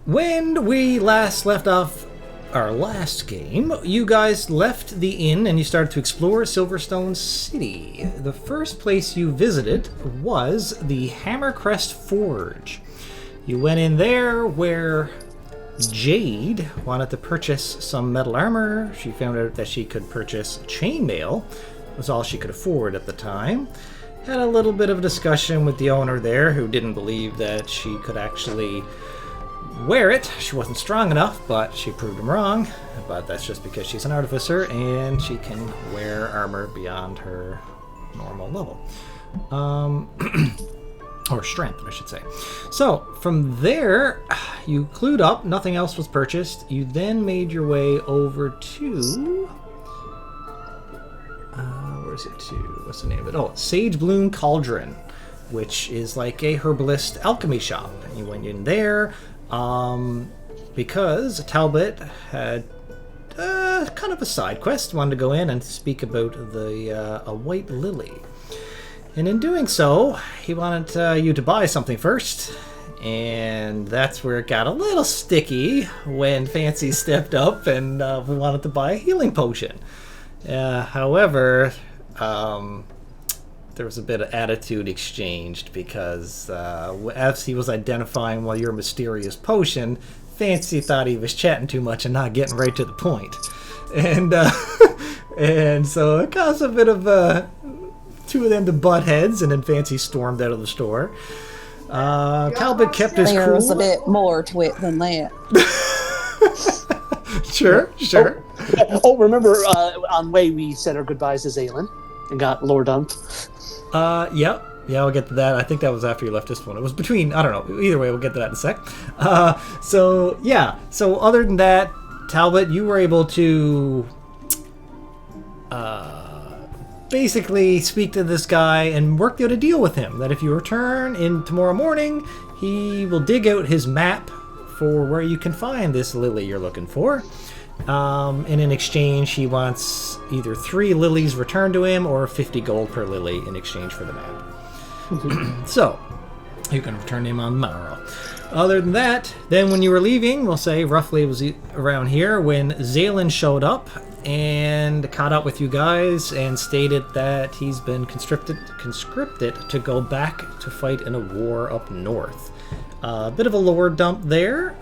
When we last left off our last game, you guys left the inn and you started to explore Silverstone City. The first place you visited was the Hammercrest Forge. You went in there where Jade wanted to purchase some metal armor. She found out that she could purchase chainmail. It was all she could afford at the time. Had a little bit of a discussion with the owner there, who didn't believe that she could actually wear it. She wasn't strong enough, but she proved him wrong. But that's just because she's an artificer and she can wear armor beyond her normal level. Or strength, I should say. So, from there, you clued up. Nothing else was purchased. You then made your way over to... where's it to? What's the name of it? Oh, Sage Bloom Cauldron, which is like a herbalist alchemy shop. You went in there because Talbot had kind of a side quest. Wanted to go in and speak about the a white lily. And in doing so, he wanted you to buy something first. And that's where it got a little sticky when Fancy stepped up and we wanted to buy a healing potion. However, there was a bit of attitude exchanged because as he was identifying your mysterious potion, Fancy thought he was chatting too much and not getting right to the point. And and so it caused a bit of two of them to butt heads, and then Fancy stormed out of the store. Talbot kept his cool. There's a bit more to it than that. Sure. Remember on the way we said our goodbyes to Zaylin and got lore dumped? Yeah, we'll get to that. I think that was after you left this one. It was between, I don't know. Either way, we'll get to that in a sec. So other than that, Talbot, you were able to basically speak to this guy and work out a deal with him that if you return in tomorrow morning, he will dig out his map for where you can find this lily you're looking for. And in exchange, he wants either 3 lilies returned to him or 50 gold per lily in exchange for the map. So, you can return him on the morrow. Other than that, then when you were leaving, we'll say roughly it was around here when Zaylin showed up and caught up with you guys and stated that he's been conscripted to go back to fight in a war up north. A bit of a lore dump there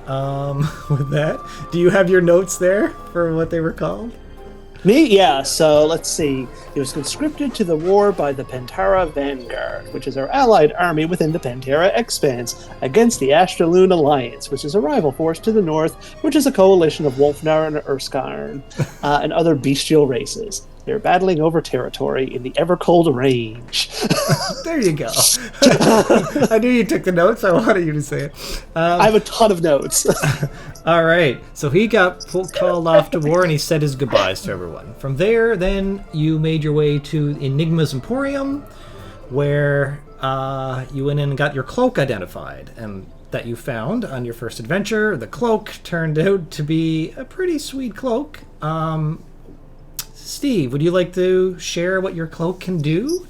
with that. Do you have your notes there for what they were called? Me? Yeah, so let's see. He was conscripted to the war by the Pantera Vanguard, which is our allied army within the Pantera Expanse, against the Astraloon Alliance, which is a rival force to the north, which is a coalition of Wolfnar and Erskine and other bestial races. They're battling over territory in the Evercold Range. There you go. I knew you took the notes. I wanted you to say it. I have a ton of notes. All right. So he got called off to war, and he said his goodbyes to everyone. From there, then, you made your way to Enigma's Emporium, where you went in and got your cloak identified, and that you found on your first adventure. The cloak turned out to be a pretty sweet cloak. Steve, would you like to share what your cloak can do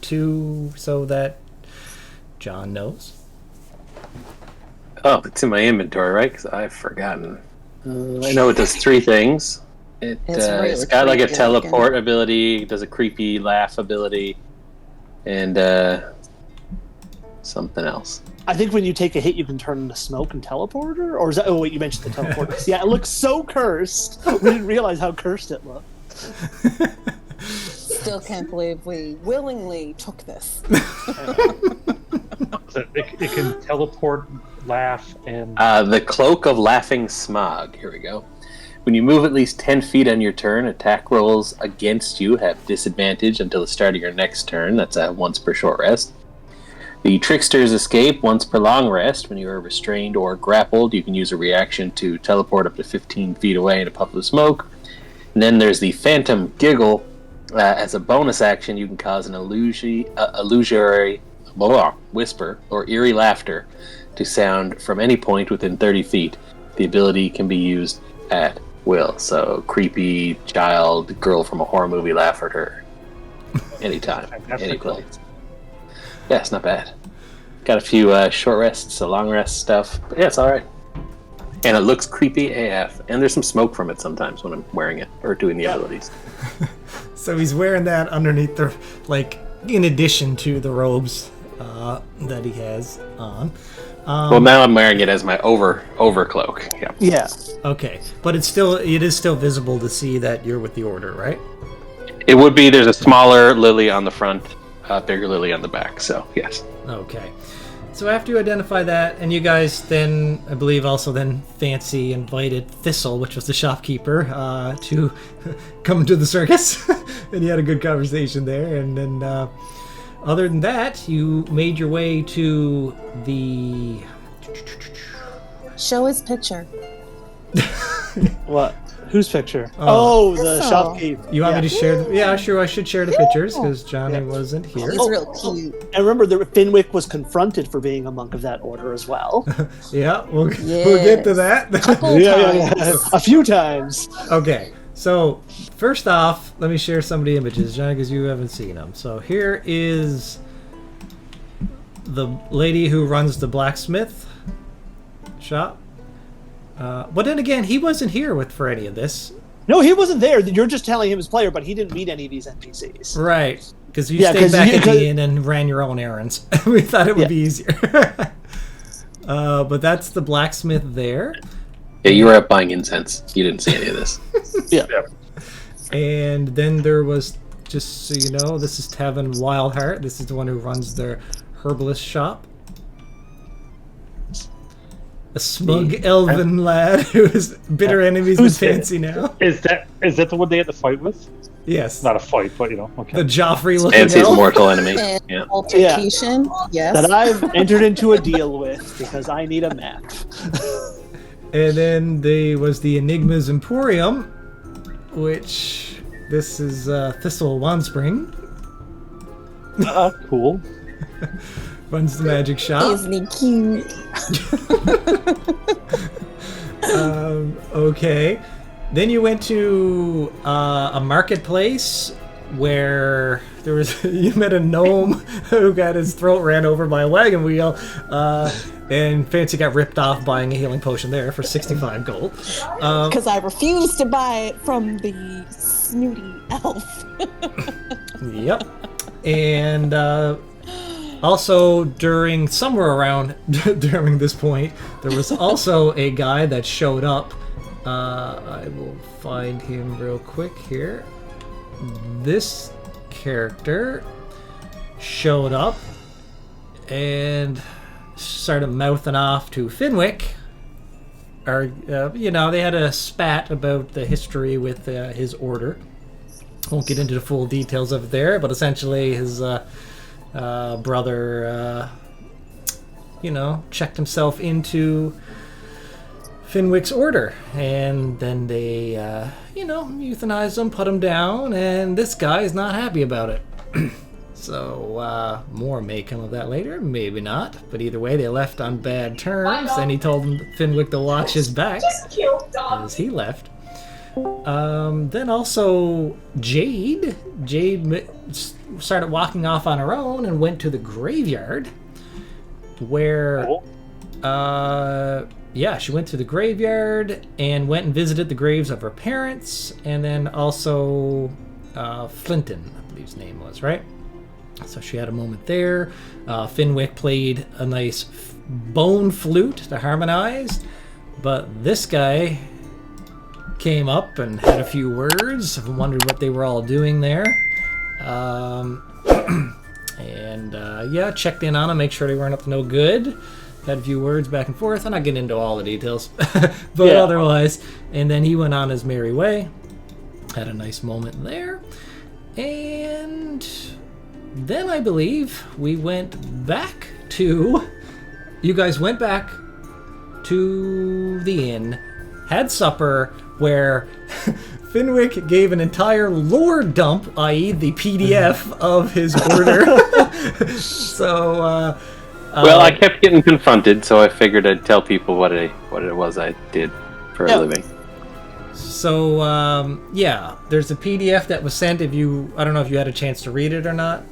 so that John knows? Oh, it's in my inventory, right? Because I've forgotten. I know it does 3 things. It's got like a teleport ability, it does a creepy laugh ability, and something else. I think when you take a hit, you can turn into smoke and teleport, or is that? Oh wait, you mentioned the teleporters. Yeah, it looks so cursed. We didn't realize how cursed it looked. Still can't believe we willingly took this. So it can teleport, laugh, and... The Cloak of Laughing Smog. Here we go. When you move at least 10 feet on your turn, attack rolls against you have disadvantage until the start of your next turn. That's once per short rest. The Trickster's Escape, once per long rest. When you are restrained or grappled, you can use a reaction to teleport up to 15 feet away in a puff of smoke. And then there's the Phantom Giggle. As a bonus action, you can cause an illusory whisper or eerie laughter to sound from any point within 30 feet. The ability can be used at will. So, creepy child, girl from a horror movie, laugh at her. Anytime, any place. Yeah, it's not bad. Got a few short rests, a long rest stuff. But yeah, it's alright. And it looks creepy AF. And there's some smoke from it sometimes when I'm wearing it or doing the abilities. So he's wearing that underneath the, like, in addition to the robes that he has on. Well, now I'm wearing it as my overcloak. Yeah. Yeah. Okay, but it is still visible to see that you're with the Order, right? It would be. There's a smaller lily on the front, bigger lily on the back. So yes. Okay. So after you identify that, and you guys then, I believe, also then Fancy invited Thistle, which was the shopkeeper, to come to the circus, and you had a good conversation there. And then, other than that, you made your way to the. Show his picture. What? Whose picture? Oh. The Thistle. shopkeep. You want me to share? Yeah, sure. I should share the pictures because Johnny wasn't here. He's real cute. And remember that Finwick was confronted for being a monk of that order as well. Yeah, we'll get to that. Couple times. A few times. Okay, so first off, let me share some of the images, Johnny, because you haven't seen them. So here is the lady who runs the blacksmith shop. But then again, he wasn't here for any of this. No, he wasn't there. You're just telling him his player, but he didn't meet any of these NPCs. Right, because you Yeah, stayed 'cause back you- at the inn and ran your own errands. We thought it would be easier. But that's the blacksmith there. Yeah, you were up buying incense. You didn't see any of this. Yeah. And then there was, just so you know, this is Tevin Wildheart. This is the one who runs their herbalist shop. A smug elven lad who is bitter enemies with Who's it? Fancy now. Is that the one they had to fight with? Yes. Not a fight, but okay. The Joffrey looking Fancy's elf. mortal enemy. And Yeah. altercation. Yes. That I've entered into a deal with because I need a map. And then there was the Enigma's Emporium, which this is Thistle Wandspring. Cool. Runs the magic shop. Isn't he cute? Okay. Then you went to a marketplace where there was you met a gnome who got his throat ran over by a wagon wheel, and Fancy got ripped off buying a healing potion there for 65 gold. Because I refused to buy it from the snooty elf. Yep. And also during somewhere around during this point, there was also a guy that showed up. I will find him real quick here. This character showed up and started mouthing off to Finwick. Or, they had a spat about the history with his order. Won't get into the full details of it there, but essentially his brother, checked himself into Finwick's order, and then they, euthanized him, put him down, and this guy is not happy about it. So, more may come of that later, maybe not, but either way, they left on bad terms, and he told Finwick to watch his back as he left. Then also Jade started walking off on her own and went to the graveyard where she went to the graveyard and went and visited the graves of her parents, and then also Flinton, I believe his name was, right? So she had a moment there. Finwick played a nice bone flute to harmonize, but this guy came up and had a few words, wondered what they were all doing there. Checked in on them, make sure they weren't up to no good. Had a few words back and forth. I'm not getting into all the details, but otherwise. And then he went on his merry way. Had a nice moment there. And then I believe we went back to... You guys went back to the inn, had supper, where Finwick gave an entire lore dump, i.e. the PDF of his order. So, well, I kept getting confronted, so I figured I'd tell people what it was I did for a living. So, there's a PDF that was sent. I don't know if you had a chance to read it or not,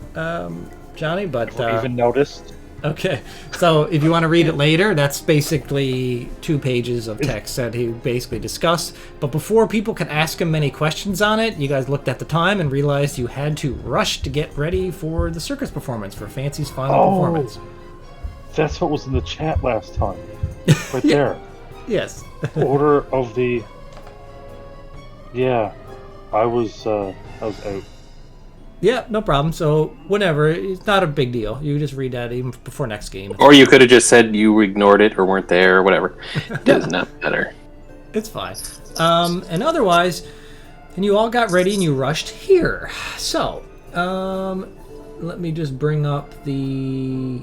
Johnny, but... Even noticed. Okay, so if you want to read it later, that's basically 2 pages of text that he basically discussed. But before people could ask him many questions on it, you guys looked at the time and realized you had to rush to get ready for the circus performance, for Fancy's final performance. That's what was in the chat last time. Right there. Yes. Order of the... Yeah. I was out. Yeah, no problem. So, whenever. It's not a big deal. You just read that even before next game. Or you could have just said you ignored it or weren't there or whatever. It does not matter. It's fine. And otherwise, and you all got ready and you rushed here. So, let me just bring up the...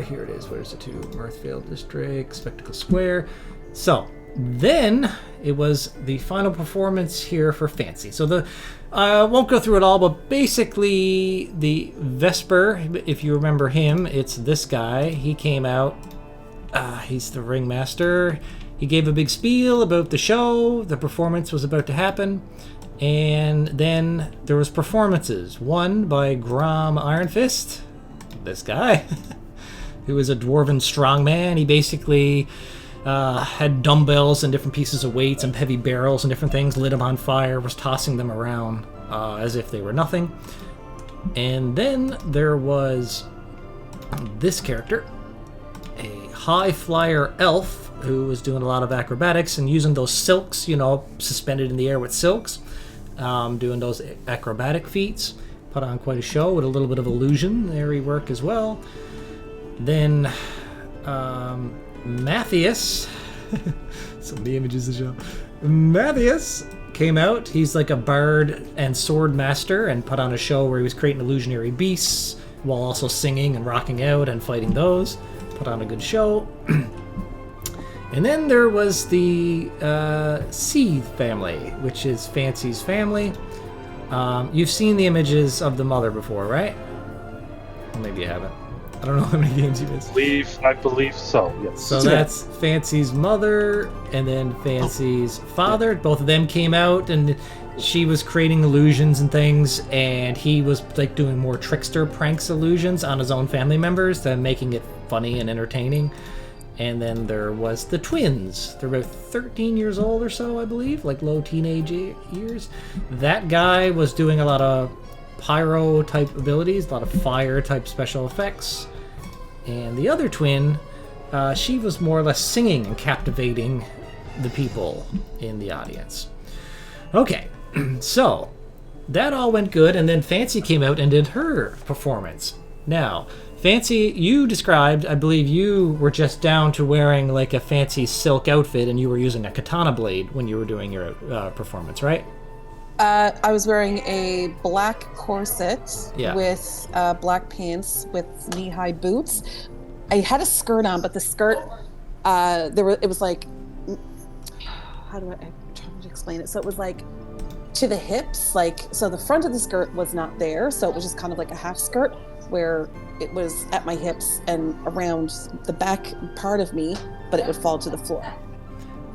Here it is. Where's the 2? Mirthfield District, Spectacle Square. So, then it was the final performance here for Fancy. So I won't go through it all, but basically the Vesper, if you remember him, it's this guy. He came out. He's the ringmaster. He gave a big spiel about the show. The performance was about to happen. And then there was performances. One by Grom Ironfist, this guy, who was a dwarven strongman. He basically had dumbbells and different pieces of weights and heavy barrels and different things, lit them on fire, was tossing them around as if they were nothing. And then there was this character, a high flyer elf who was doing a lot of acrobatics and using those silks, suspended in the air with silks, doing those acrobatic feats. Put on quite a show with a little bit of illusionary work as well. Then Matthias, some of the images to show. Matthias came out. He's like a bard and sword master and put on a show where he was creating illusionary beasts while also singing and rocking out and fighting those. Put on a good show. And then there was the Seethe family, which is Fancy's family. You've seen the images of the mother before, right? Well, maybe you haven't. I don't know how many games you missed. I believe so, yes. So that's Fancy's mother and then Fancy's father. Both of them came out and she was creating illusions and things, and he was like doing more trickster pranks illusions on his own family members, then making it funny and entertaining. And then there was the twins. They're about 13 years old or so, I believe, like low teenage years. That guy was doing a lot of pyro type abilities, a lot of fire type special effects. And the other twin, she was more or less singing and captivating the people in the audience. Okay, so that all went good, and then Fancy came out and did her performance. Now, Fancy, you described, I believe you were just down to wearing like a fancy silk outfit, and you were using a katana blade when you were doing your performance, right? I was wearing a black corset with black pants with knee-high boots. I had a skirt on, but the skirt, it was like, I'm trying to explain it. So it was like to the hips, so the front of the skirt was not there. So it was just kind of like a half skirt where it was at my hips and around the back part of me, but it would fall to the floor.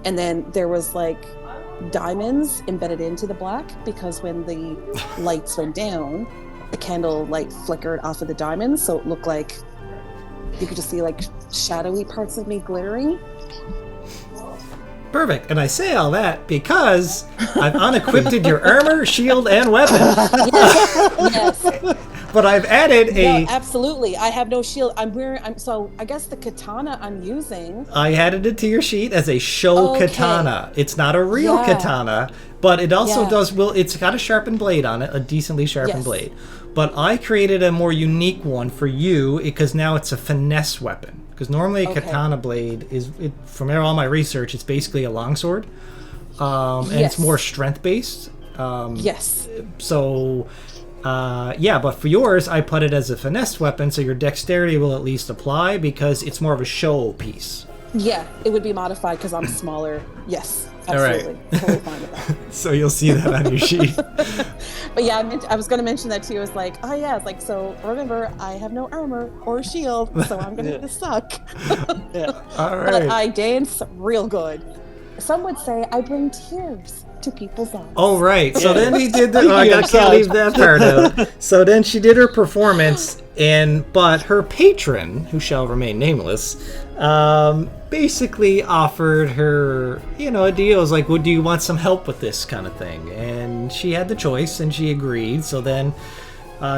And then there was like diamonds embedded into the black, because when the lights went down, the candle light flickered off of the diamonds, so it looked like you could just see like shadowy parts of me glittering. Perfect. And I say all that because I've unequipped your armor, shield, and weapon. Yes. But I've added No, absolutely. I have no shield. So I guess the katana I'm using. I added it to your sheet as a show katana. It's not a real katana, but it also it's got a sharpened blade on it, a decently sharpened blade. But I created a more unique one for you because now it's a finesse weapon. Because normally a katana blade from all my research, it's basically a longsword. And it's more strength based. Yes. So but for yours, I put it as a finesse weapon, so your dexterity will at least apply because it's more of a show piece. Yeah, it would be modified because I'm smaller. Yes, absolutely. All right. Totally fine with that. So you'll see that on your sheet. But yeah, I was going to mention that too. It's like, so remember, I have no armor or shield, so I'm going to suck. All right. But I dance real good. Some would say I bring tears to people's eyes. Oh, right. So then he did I can't leave that part out. So then she did her performance, but her patron, who shall remain nameless, basically offered her, a deal. It was like, do you want some help with this kind of thing? And she had the choice, and she agreed. So then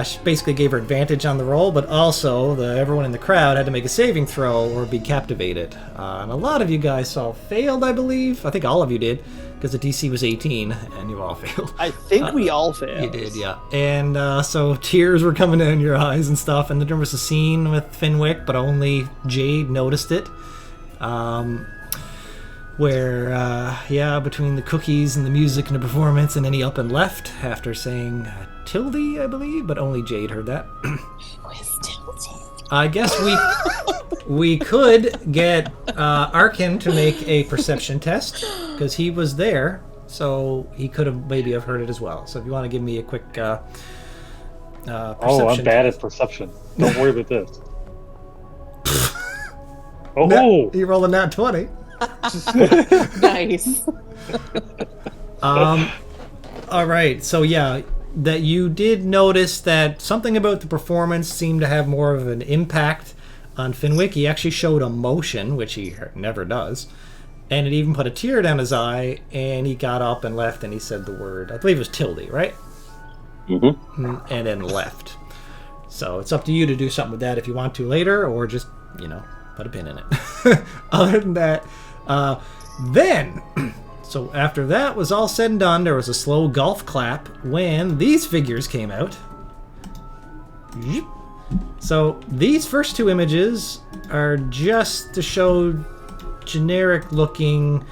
she basically gave her advantage on the roll, but also everyone in the crowd had to make a saving throw or be captivated. And a lot of you guys failed, I believe. I think all of you did, because the DC was 18, and you all failed. I think we all failed. You did, yeah. And so tears were coming down your eyes and stuff, and there was a scene with Fenwick, but only Jade noticed it. Where, between the cookies and the music and the performance, and then he up and left after saying Tildy, I believe, but only Jade heard that. Where's Tildy? I guess we could get Arkin to make a perception test, because he was there, so he could have maybe have heard it as well. So if you want to give me a quick perception. Oh, I'm bad at perception. Don't worry about this. You rolled a nat 20. Nice. All right. So that you did notice that something about the performance seemed to have more of an impact on Fenwick. He actually showed emotion, which he never does, and it even put a tear down his eye. And he got up and left, and he said the word, I believe it was Tildy, right? Mm-hmm. And then left. So it's up to you to do something with that if you want to later, or just put a pin in it. Other than that, then, so after that was all said and done, there was a slow golf clap when these figures came out. So these first two images are just to show generic looking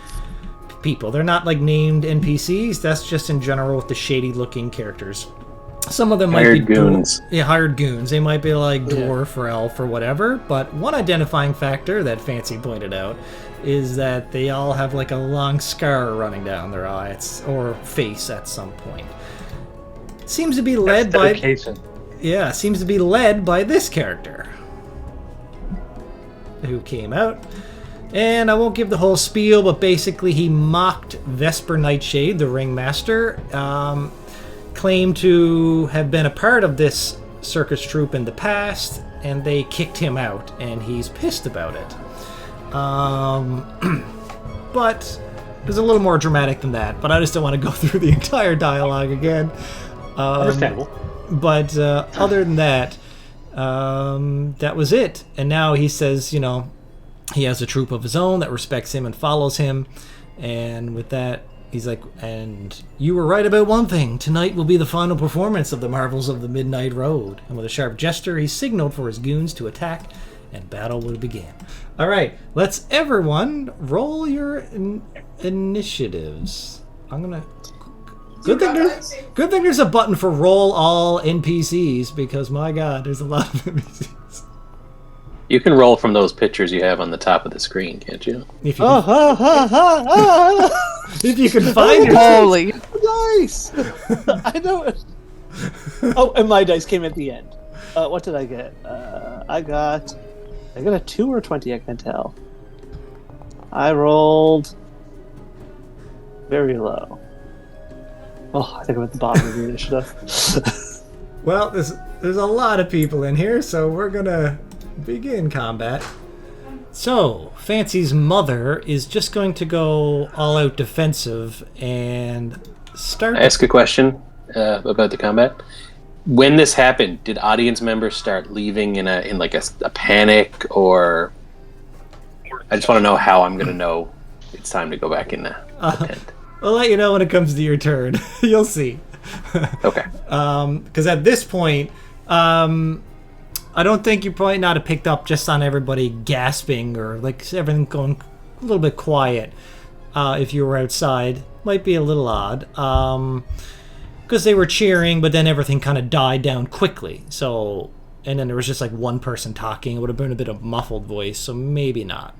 people. They're not like named NPCs. That's just in general with the shady looking characters. Some of them might be goons. Hired goons. They might be like dwarf or elf or whatever. But one identifying factor that Fancy pointed out is that they all have like a long scar running down their eyes or face at some point. Seems to be led by this character who came out. And I won't give the whole spiel, but basically he mocked Vesper Nightshade, the ringmaster. Claimed to have been a part of this circus troupe in the past, and they kicked him out, and he's pissed about it. But it was a little more dramatic than that, but I just don't want to go through the entire dialogue again. Understandable. But other than that, that was it. And now he says, he has a troupe of his own that respects him and follows him, and with that, he's like, and you were right about one thing. Tonight will be the final performance of the Marvels of the Midnight Road. And with a sharp gesture, he signaled for his goons to attack, and battle would begin. All right, let's everyone roll your initiatives. I'm gonna. Good thing there's a button for roll all NPCs, because my God, there's a lot of NPCs. You can roll from those pictures you have on the top of the screen, can't you? If you can, if you can find your Holy. Nice! I know it. Oh, and my dice came at the end. What did I get? I got a 2 or 20, I can't tell. I rolled very low. Oh, I think I'm at the bottom of the initiative. Well, there's a lot of people in here, so we're gonna begin combat. So, Fancy's mother is just going to go all out defensive and start. Ask a question about the combat. When this happened, did audience members start leaving in a panic, or I just want to know how I'm going to know it's time to go back in the tent. I'll let you know when it comes to your turn. You'll see. Okay. Because at this point, I don't think you probably not have picked up just on everybody gasping or like everything going a little bit quiet. If you were outside, might be a little odd. Because they were cheering, but then everything kind of died down quickly. So, and then there was just like one person talking. It would have been a bit of muffled voice, so maybe not.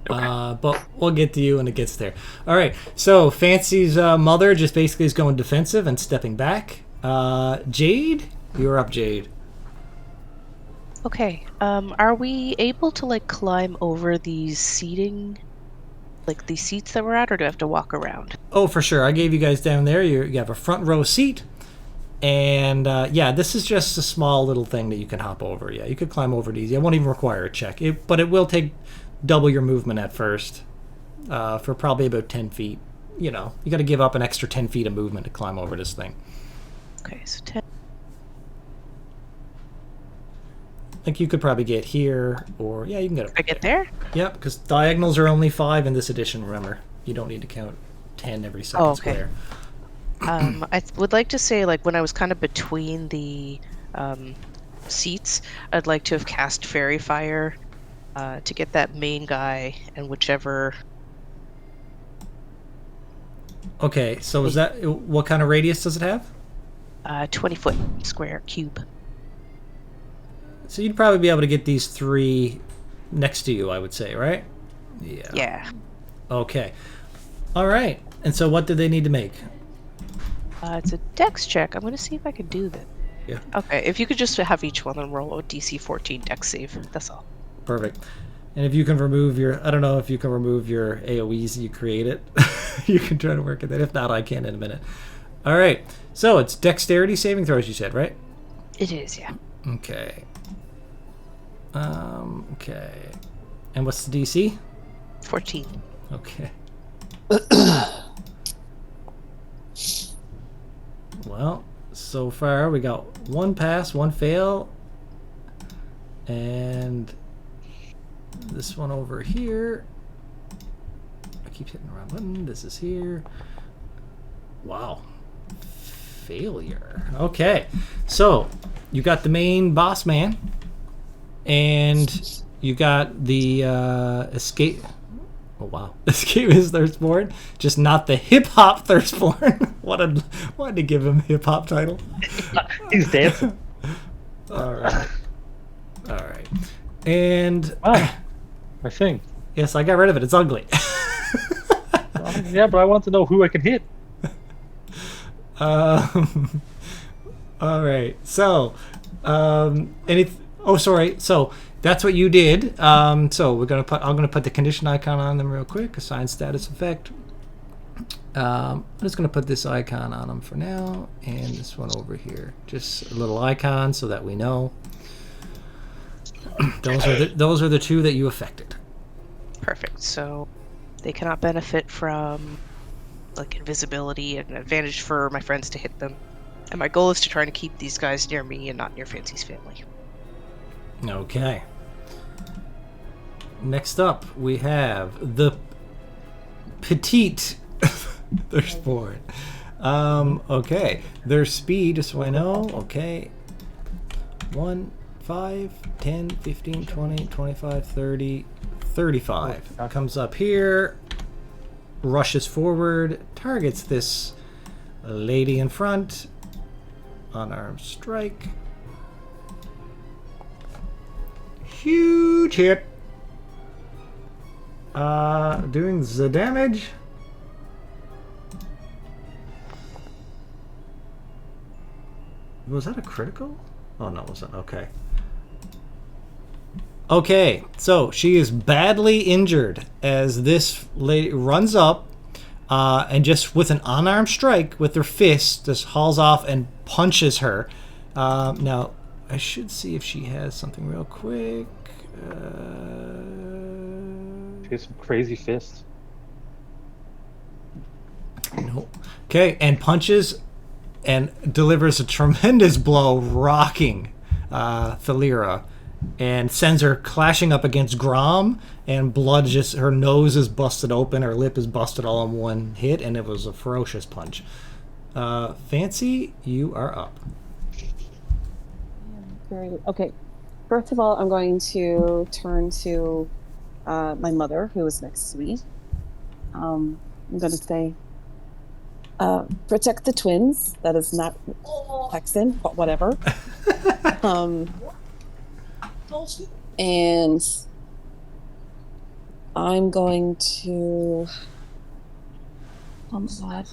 Okay. But we'll get to you when it gets there. All right. So Fancy's mother just basically is going defensive and stepping back. Jade, you're up, Jade. Okay. Are we able to climb over these seating, these seats that we're at, or do I have to walk around? Oh, for sure. I gave you guys down there. You have a front row seat. And, yeah, this is just a small little thing that you can hop over. Yeah, you could climb over it easy. It won't even require a check. But it will take double your movement at first for probably about 10 feet. You know, you got to give up an extra 10 feet of movement to climb over this thing. Okay, so 10. Like, you could probably get here, or, yeah, you can get up. I get there? Yep, because diagonals are only 5 in this edition, remember. You don't need to count 10 every second square. I would like to say, like, when I was kind of between the seats, I'd like to have cast Fairy Fire to get that main guy and whichever... Okay, so is that... What kind of radius does it have? 20-foot square cube. So you'd probably be able to get these 3 next to you, I would say, right? Yeah. Yeah. Okay. All right. And so what do they need to make? It's a dex check. I'm going to see if I can do that. Yeah. Okay, if you could just have each one of them roll a DC 14 dex save. That's all. Perfect. And if you can remove your... I don't know if you can remove your AoEs you created. You can try to work at that. If not, I can in a minute. All right. So it's dexterity saving throws, you said, right? It is, yeah. Okay. Okay. And what's the DC? 14. Okay. Well, so far we got 1 pass, 1 fail, and this one over here. I keep hitting the wrong button. This is here. Wow. Failure. Okay. So, you got the main boss man, and you got the escape... Oh, wow. Escape is Thirstborn. Just not the hip-hop Thirstborn. Wanted to give him a hip-hop title. He's dancing. All right. All right. And... Wow. My thing. Yes, I got rid of it. It's ugly. Yeah, but I want to know who I can hit. All right. So, oh, sorry. So... That's what you did. So I'm gonna put the condition icon on them real quick. Assign status effect. I'm just gonna put this icon on them for now, and this one over here. Just a little icon so that we know. Those are the 2 that you affected. Perfect. So they cannot benefit from like invisibility and advantage for my friends to hit them. And my goal is to try to keep these guys near me and not near Fancy's family. Okay. Next up, we have the petite Thirstborn. Okay. Their speed, just so I know. Okay. 1, 5, 10, 15, 20, 25, 30, 35. Comes up here, rushes forward, targets this lady in front. Unarmed strike. Huge hit. Doing the damage. Was that a critical? Oh no, it wasn't. Okay. Okay, so she is badly injured as this lady runs up and just with an unarmed strike with her fist just hauls off and punches her. Now, I should see if she has something real quick. She has some crazy fists. No. Okay, and punches and delivers a tremendous blow, rocking Thalira, and sends her clashing up against Grom, and blood just... Her nose is busted open, her lip is busted all in one hit, and it was a ferocious punch. Fancy, you are up. Okay. First of all, I'm going to turn to my mother, who is next to me. I'm going to say, protect the twins. That is not Texan, but whatever. And I'm going to... Oh my god.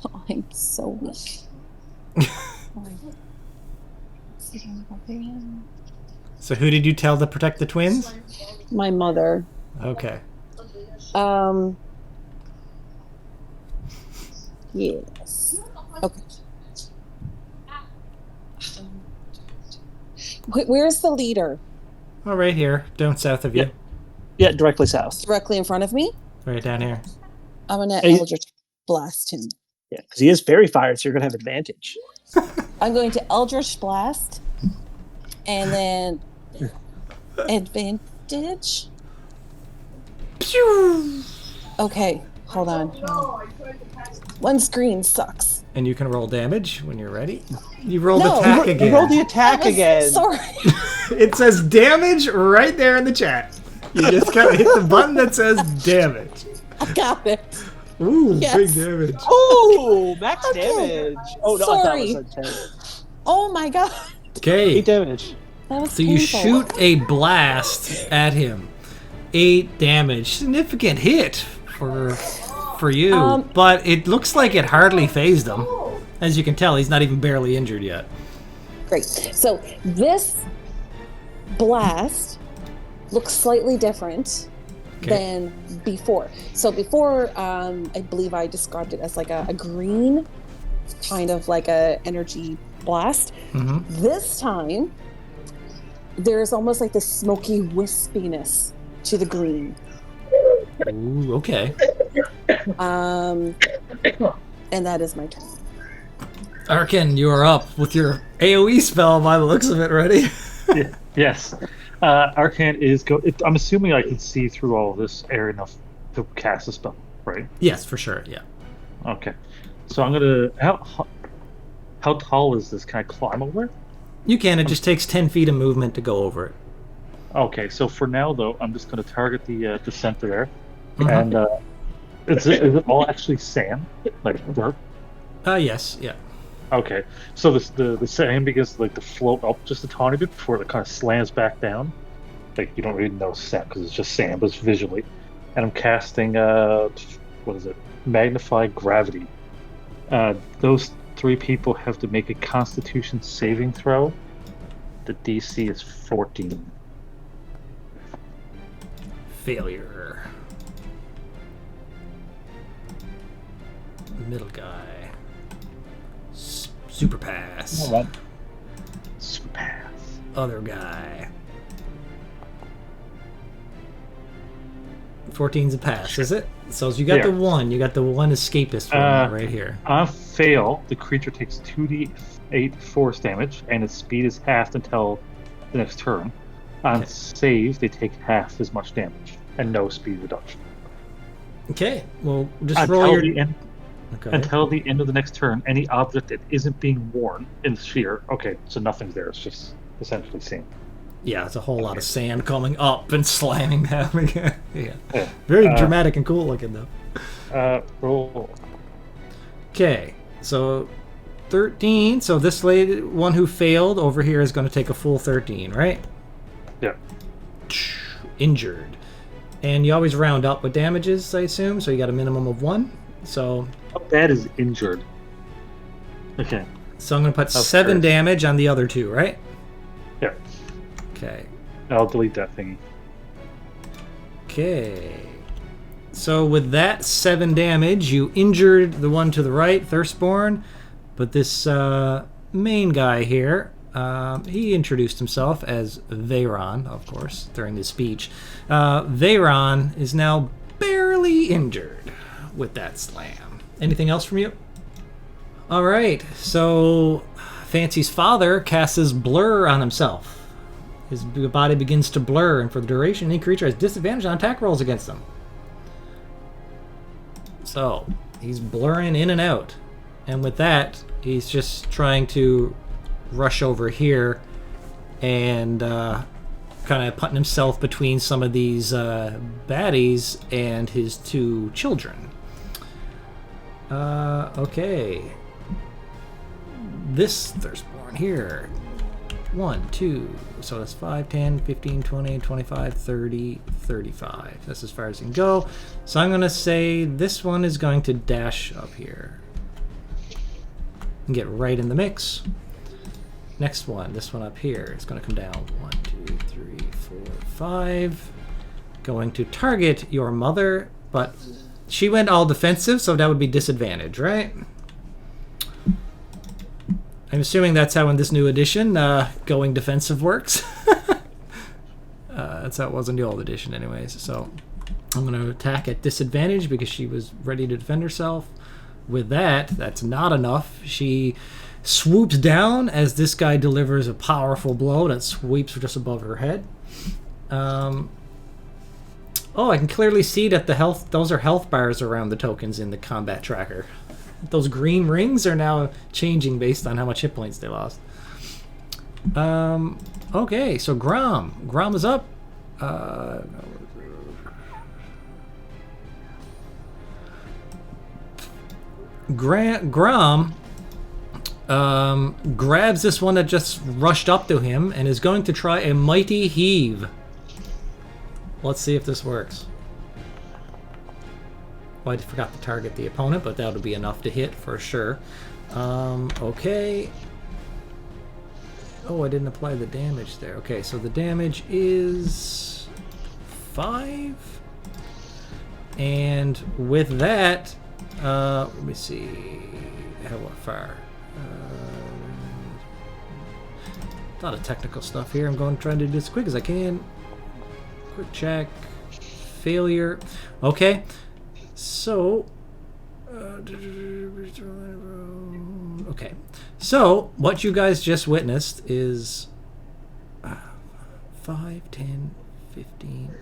Oh, I'm so weak. So who did you tell to protect the twins? My mother. Okay. Yes. Okay. Where's the leader? Oh, right here, down south of you. Yeah, directly south. Directly in front of me? Right down here. I'm going to Eldritch Blast him. Yeah, because he is fairy fire, so you're going to have advantage. I'm going to Eldritch Blast. And then advantage. Okay, hold on. One screen sucks. And you can roll damage when you're ready. You rolled attack again. You rolled the attack again. Sorry. It says damage right there in the chat. You just gotta hit the button that says damage. I got it. Ooh, Yes. big damage. Oh, max damage. Oh, no, Sorry. I thought it was a 10. Oh my god. Okay. 8 damage. That was So you painful. shoot a blast at him. 8 damage. Significant hit for you. But it looks like it hardly phased him. As you can tell, he's not even barely injured yet. Great. So this blast looks slightly different than before. So before, I believe I described it as like a green, kind of like a energy blast. Mm-hmm. This time, there's almost like this smoky wispiness to the green. Ooh, okay. And that is my turn. Arkin, you are up with your AoE spell by the looks of it, ready? Yes. Arcane is I'm assuming I can see through all of this area enough to cast a spell, right? Yes, for sure, yeah. Okay. So I'm gonna. How tall is this? Can I climb over it? You can, it just takes 10 feet of movement to go over it. Okay, so for now though, I'm just gonna target the center there, Mhm. and is it all actually sand, like dirt? Yes, yeah. Okay, so the sand begins to float up just a tiny bit before it kind of slams back down. Like you don't really notice sand because it's just sand, but it's visually. And I'm casting what is it? Magnified gravity. Those 3 people have to make a Constitution saving throw. The DC is 14. Failure. Middle guy. Super pass. All right. Super pass. Other guy. 14's a pass, is it? So you got Yeah. the one. You got the one escapist one right here. On fail, the creature takes 2d8 force damage, and its speed is halved until the next turn. On save, they take half as much damage, and no speed reduction. Okay, well, just roll your... Until the end of the next turn, any object that isn't being worn in the sphere... Okay, so nothing's there, it's just essentially sand. Yeah, it's a whole lot of sand coming up and slamming down again. Yeah. Very dramatic and cool looking, though. Roll. Okay, so 13. So this lady, one who failed over here is going to take a full 13, right? Yeah. Injured. And you always round up with damages, I assume, so you got a minimum of 1. So... How bad is injured? Okay. So I'm going to put 7 damage on the other 2, right? Yeah. Okay. I'll delete that thingy. Okay. So with that 7 damage, you injured the one to the right, Thirstborn. But this main guy here, he introduced himself as Veyron, of course, during his speech. Veyron is now barely injured with that slam. Anything else from you? All right. So Fancy's father casts Blur on himself. His body begins to blur, and for the duration, any creature has disadvantage on attack rolls against them. So he's blurring in and out. And with that, he's just trying to rush over here and kind of putting himself between some of these baddies and his 2 children. Okay. This Thirstborn here. 1, 2, so that's 5, 10, 15, 20, 25, 30, 35. That's as far as you can go. So I'm going to say this one is going to dash up here. And get right in the mix. Next one, this one up here, is going to come down. 1, 2, 3, 4, 5. Going to target your mother, but she went all defensive, so that would be disadvantage, right? I'm assuming that's how in this new edition going defensive works. That's how it was in the old edition anyways. So I'm going to attack at disadvantage because she was ready to defend herself. With that, that's not enough. She swoops down as this guy delivers a powerful blow that sweeps just above her head. Oh, I can clearly see that those are health bars around the tokens in the combat tracker. Those green rings are now changing based on how much hit points they lost. Okay, so Grom. Grom is up. Grom grabs this one that just rushed up to him and is going to try a mighty heave. Let's see if this works. Well, I forgot to target the opponent, but that would be enough to hit for sure. Okay. Oh, I didn't apply the damage there. Okay, so the damage is 5. And with that, let me see how far. A lot of technical stuff here. I'm trying to do this as quick as I can. Quick check. Failure. Okay. So, okay. So, what you guys just witnessed is 5, 10, 15.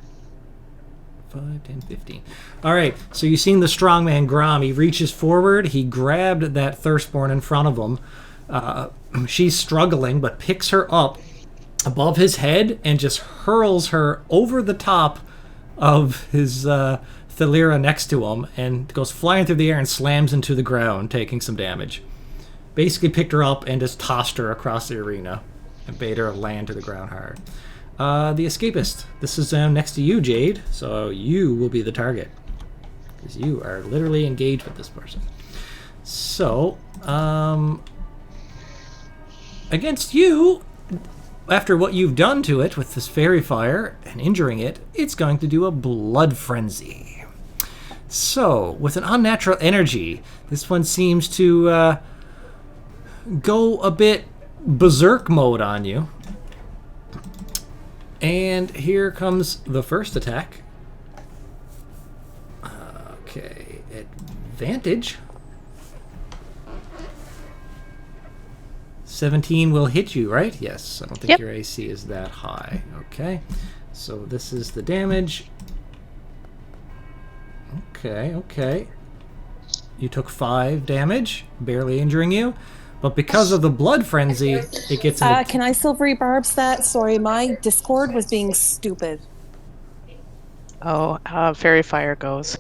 5, 10, 15. All right, so you've seen the strongman Grom. He reaches forward. He grabbed that Thirstborn in front of him. She's struggling, but picks her up above his head and just hurls her over the top of his Thalira next to him and goes flying through the air and slams into the ground, taking some damage. Basically picked her up and just tossed her across the arena and made her land to the ground hard. The Escapist. This is next to you, Jade, so you will be the target. Because you are literally engaged with this person. So, against you, after what you've done to it with this fairy fire and injuring it, it's going to do a blood frenzy. So, with an unnatural energy, this one seems to go a bit berserk mode on you. And here comes the first attack. Okay, advantage. 17 will hit you, right? Yes, I don't think your AC is that high. Okay, so this is the damage. Okay. You took 5 damage, barely injuring you. But because of the blood frenzy, it gets... Can I silvery barbs that? Sorry, my Discord was being stupid. Oh, fairy fire goes.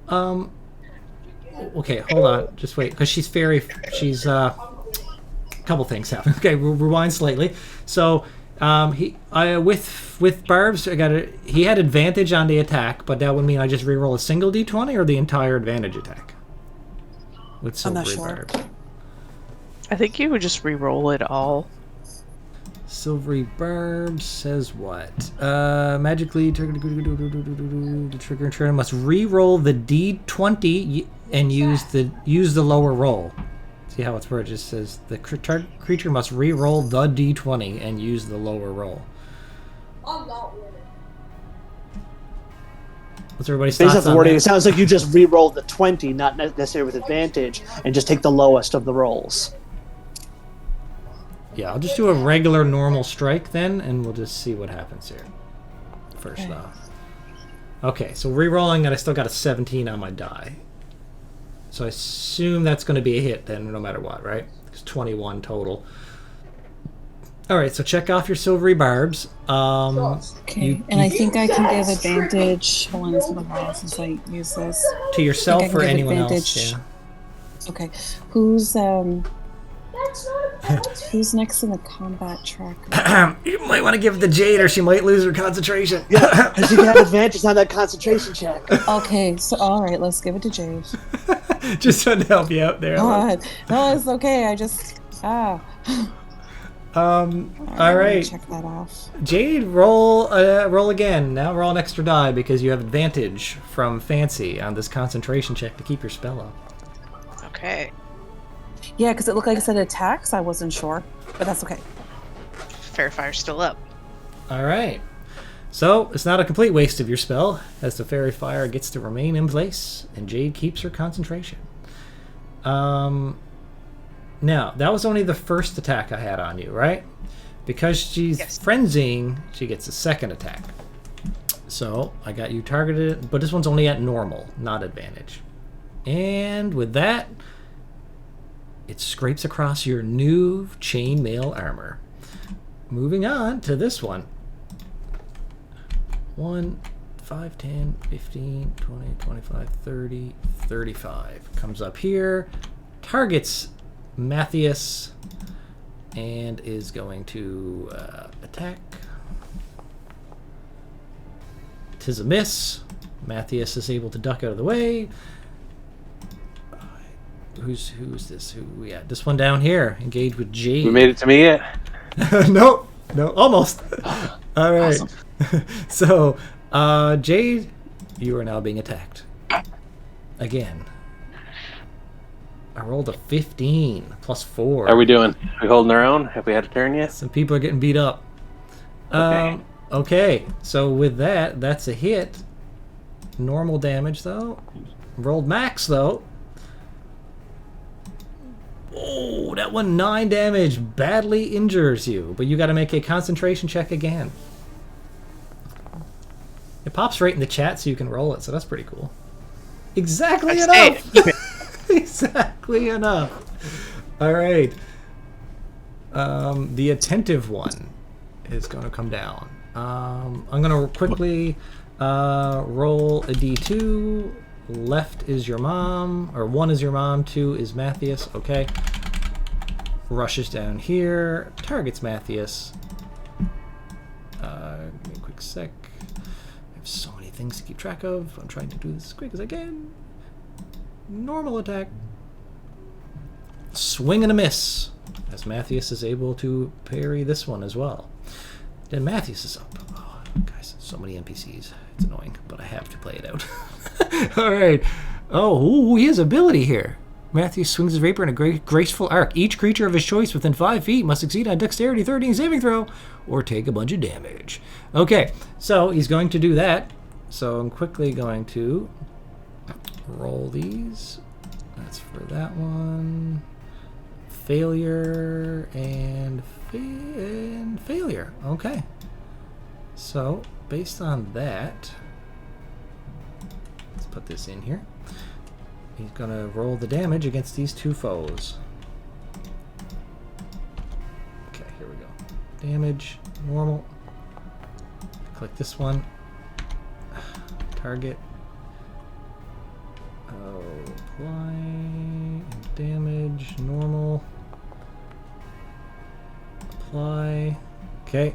Okay, hold on. Just wait, because she's fairy... She's... a couple things happen. Okay, we'll rewind slightly. So, with barbs, he had advantage on the attack, but that would mean I just reroll a single d20 or the entire advantage attack? With I'm not silvery sure. barb. I think you would just re-roll it all. Silvery barb says what? Magically, the trigger and trainer must re-roll the d20 and use the lower roll. See how it's where it just says the creature must re-roll the d20 and use the lower roll. I'm not winning. What's everybody's Based thoughts off the on wording, that? it sounds like you just re-roll the 20, not necessarily with advantage, and just take the lowest of the rolls. Yeah, I'll just do a regular normal strike then, and we'll just see what happens here. First off. Okay, so re-rolling, and I still got a 17 on my die. So I assume that's going to be a hit then, no matter what, right? It's 21 total. Alright, so check off your silvery barbs. Okay, I think I can give advantage. Hold on, it's been a while since I used this. To yourself or give anyone advantage. else, yeah. Okay, who's That's not who's next in the combat tracker? You might want to give it to Jade or she might lose her concentration. Yeah, because you can have advantage on that concentration check. Okay, so alright, let's give it to Jade. Just trying to help you out there. God, no, it's okay, I just... All right. Check that off. Jade, roll again. Now roll an extra die because you have advantage from Fancy on this concentration check to keep your spell up. Okay. Yeah, because it looked like it said attacks. I wasn't sure, but that's okay. Fairy Fire's still up. All right. So it's not a complete waste of your spell, as the Fairy Fire gets to remain in place, and Jade keeps her concentration. Now, that was only the first attack I had on you, right? Because she's frenzying, she gets a second attack. So, I got you targeted, but this one's only at normal, not advantage. And with that, it scrapes across your new chainmail armor. Moving on to this one. 1, 5, 10, 15, 20, 25, 30, 35. Comes up here, targets Matthias, and is going to attack. 'Tis a miss. Matthias is able to duck out of the way. Who's this? This one down here. Engage with Jade. You made it to me yet? No, almost. All right. Awesome. So, Jade, you are now being attacked. Again. I rolled a 15 plus 4. How are we doing? Are we holding our own? Have we had a turn yet? Some people are getting beat up. Okay. So with that, that's a hit. Normal damage, though. Rolled max, though. Oh, that one 9 damage. Badly injures you. But you got to make a concentration check again. It pops right in the chat so you can roll it, so that's pretty cool. Exactly enough! Exactly enough. All right. The attentive one is going to come down. I'm going to quickly roll a d2. Left is your mom, or 1 is your mom, 2 is Matthias. Okay. Rushes down here, targets Matthias. Give me a quick sec. I have so many things to keep track of. I'm trying to do this as quick as I can. Normal attack. Swing and a miss, as Matthias is able to parry this one as well. Then Matthias is up. Oh, guys, so many NPCs. It's annoying, but I have to play it out. All right. Oh, he has ability here. Matthews swings his rapier in a graceful arc. Each creature of his choice within 5 feet must succeed on Dexterity 13 saving throw or take a bunch of damage. Okay, so he's going to do that. So I'm quickly going to roll these. That's for that one. Failure and failure. Okay. So based on that, let's put this in here. He's gonna roll the damage against these 2 foes. Okay, here we go. Damage, normal. Click this one. Target. Apply. Damage, normal. Apply. Okay.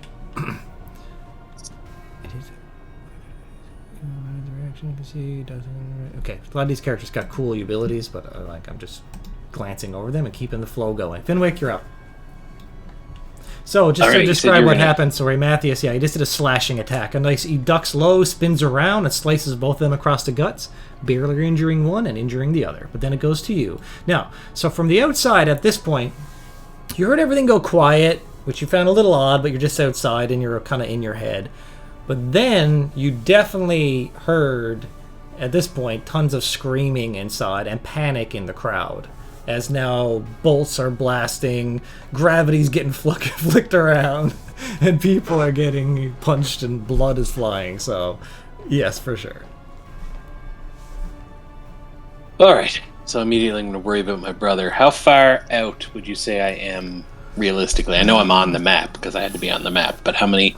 You can see doesn't. Okay, a lot of these characters got cool abilities, but I'm just glancing over them and keeping the flow going. Finwick, you're up. So just to describe what happened, sorry, Matthias, he just did a slashing attack. He ducks low, spins around, and slices both of them across the guts, barely injuring one and injuring the other. But then it goes to you. Now, so from the outside at this point, you heard everything go quiet, which you found a little odd, but you're just outside and you're kind of in your head. But then you definitely heard, at this point, tons of screaming inside and panic in the crowd. As now bolts are blasting, gravity's getting flicked around, and people are getting punched and blood is flying. So, yes, for sure. Alright, so immediately I'm going to worry about my brother. How far out would you say I am realistically? I know I'm on the map, because I had to be on the map, but how many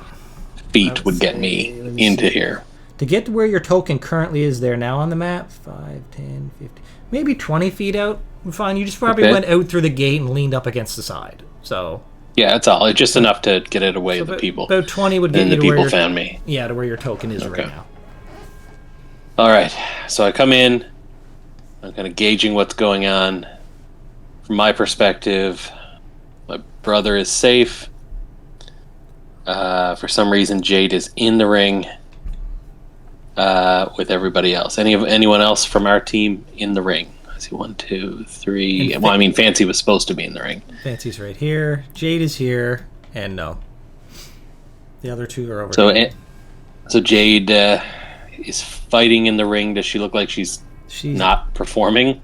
feet would get me into here? To get to where your token currently is there now on the map, 5, 10, 15, maybe 20 feet out. Fine, you just probably went out through the gate and leaned up against the side. So yeah, that's all. It's just enough to get it away with the people. About 20 would get and you the to people where found me. Yeah, to where your token is right now. All right, so I come in. I'm kind of gauging what's going on. From my perspective, my brother is safe. For some reason, Jade is in the ring with everybody else. Anyone else from our team in the ring? I see 1, 2, 3. Well, I mean, Fancy was supposed to be in the ring. Fancy's right here. Jade is here, and no, the other two are over. So Jade is fighting in the ring. Does she look like she's not performing?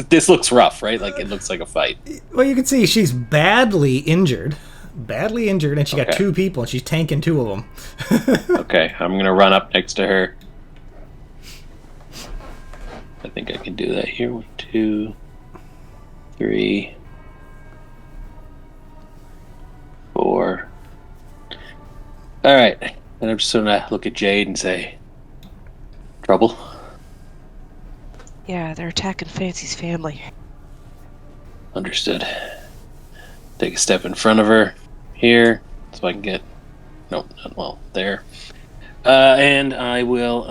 This looks rough, right? Like it looks like a fight. Well, you can see she's badly injured, and she got two people, and she's tanking two of them. Okay, I'm gonna run up next to her. I think I can do that here. 1, 2, 3, 4. All right, and I'm just gonna look at Jade and say, "Trouble." Yeah, they're attacking Fancy's family. Understood. Take a step in front of her here, so I can get. Nope, not well there. And I will.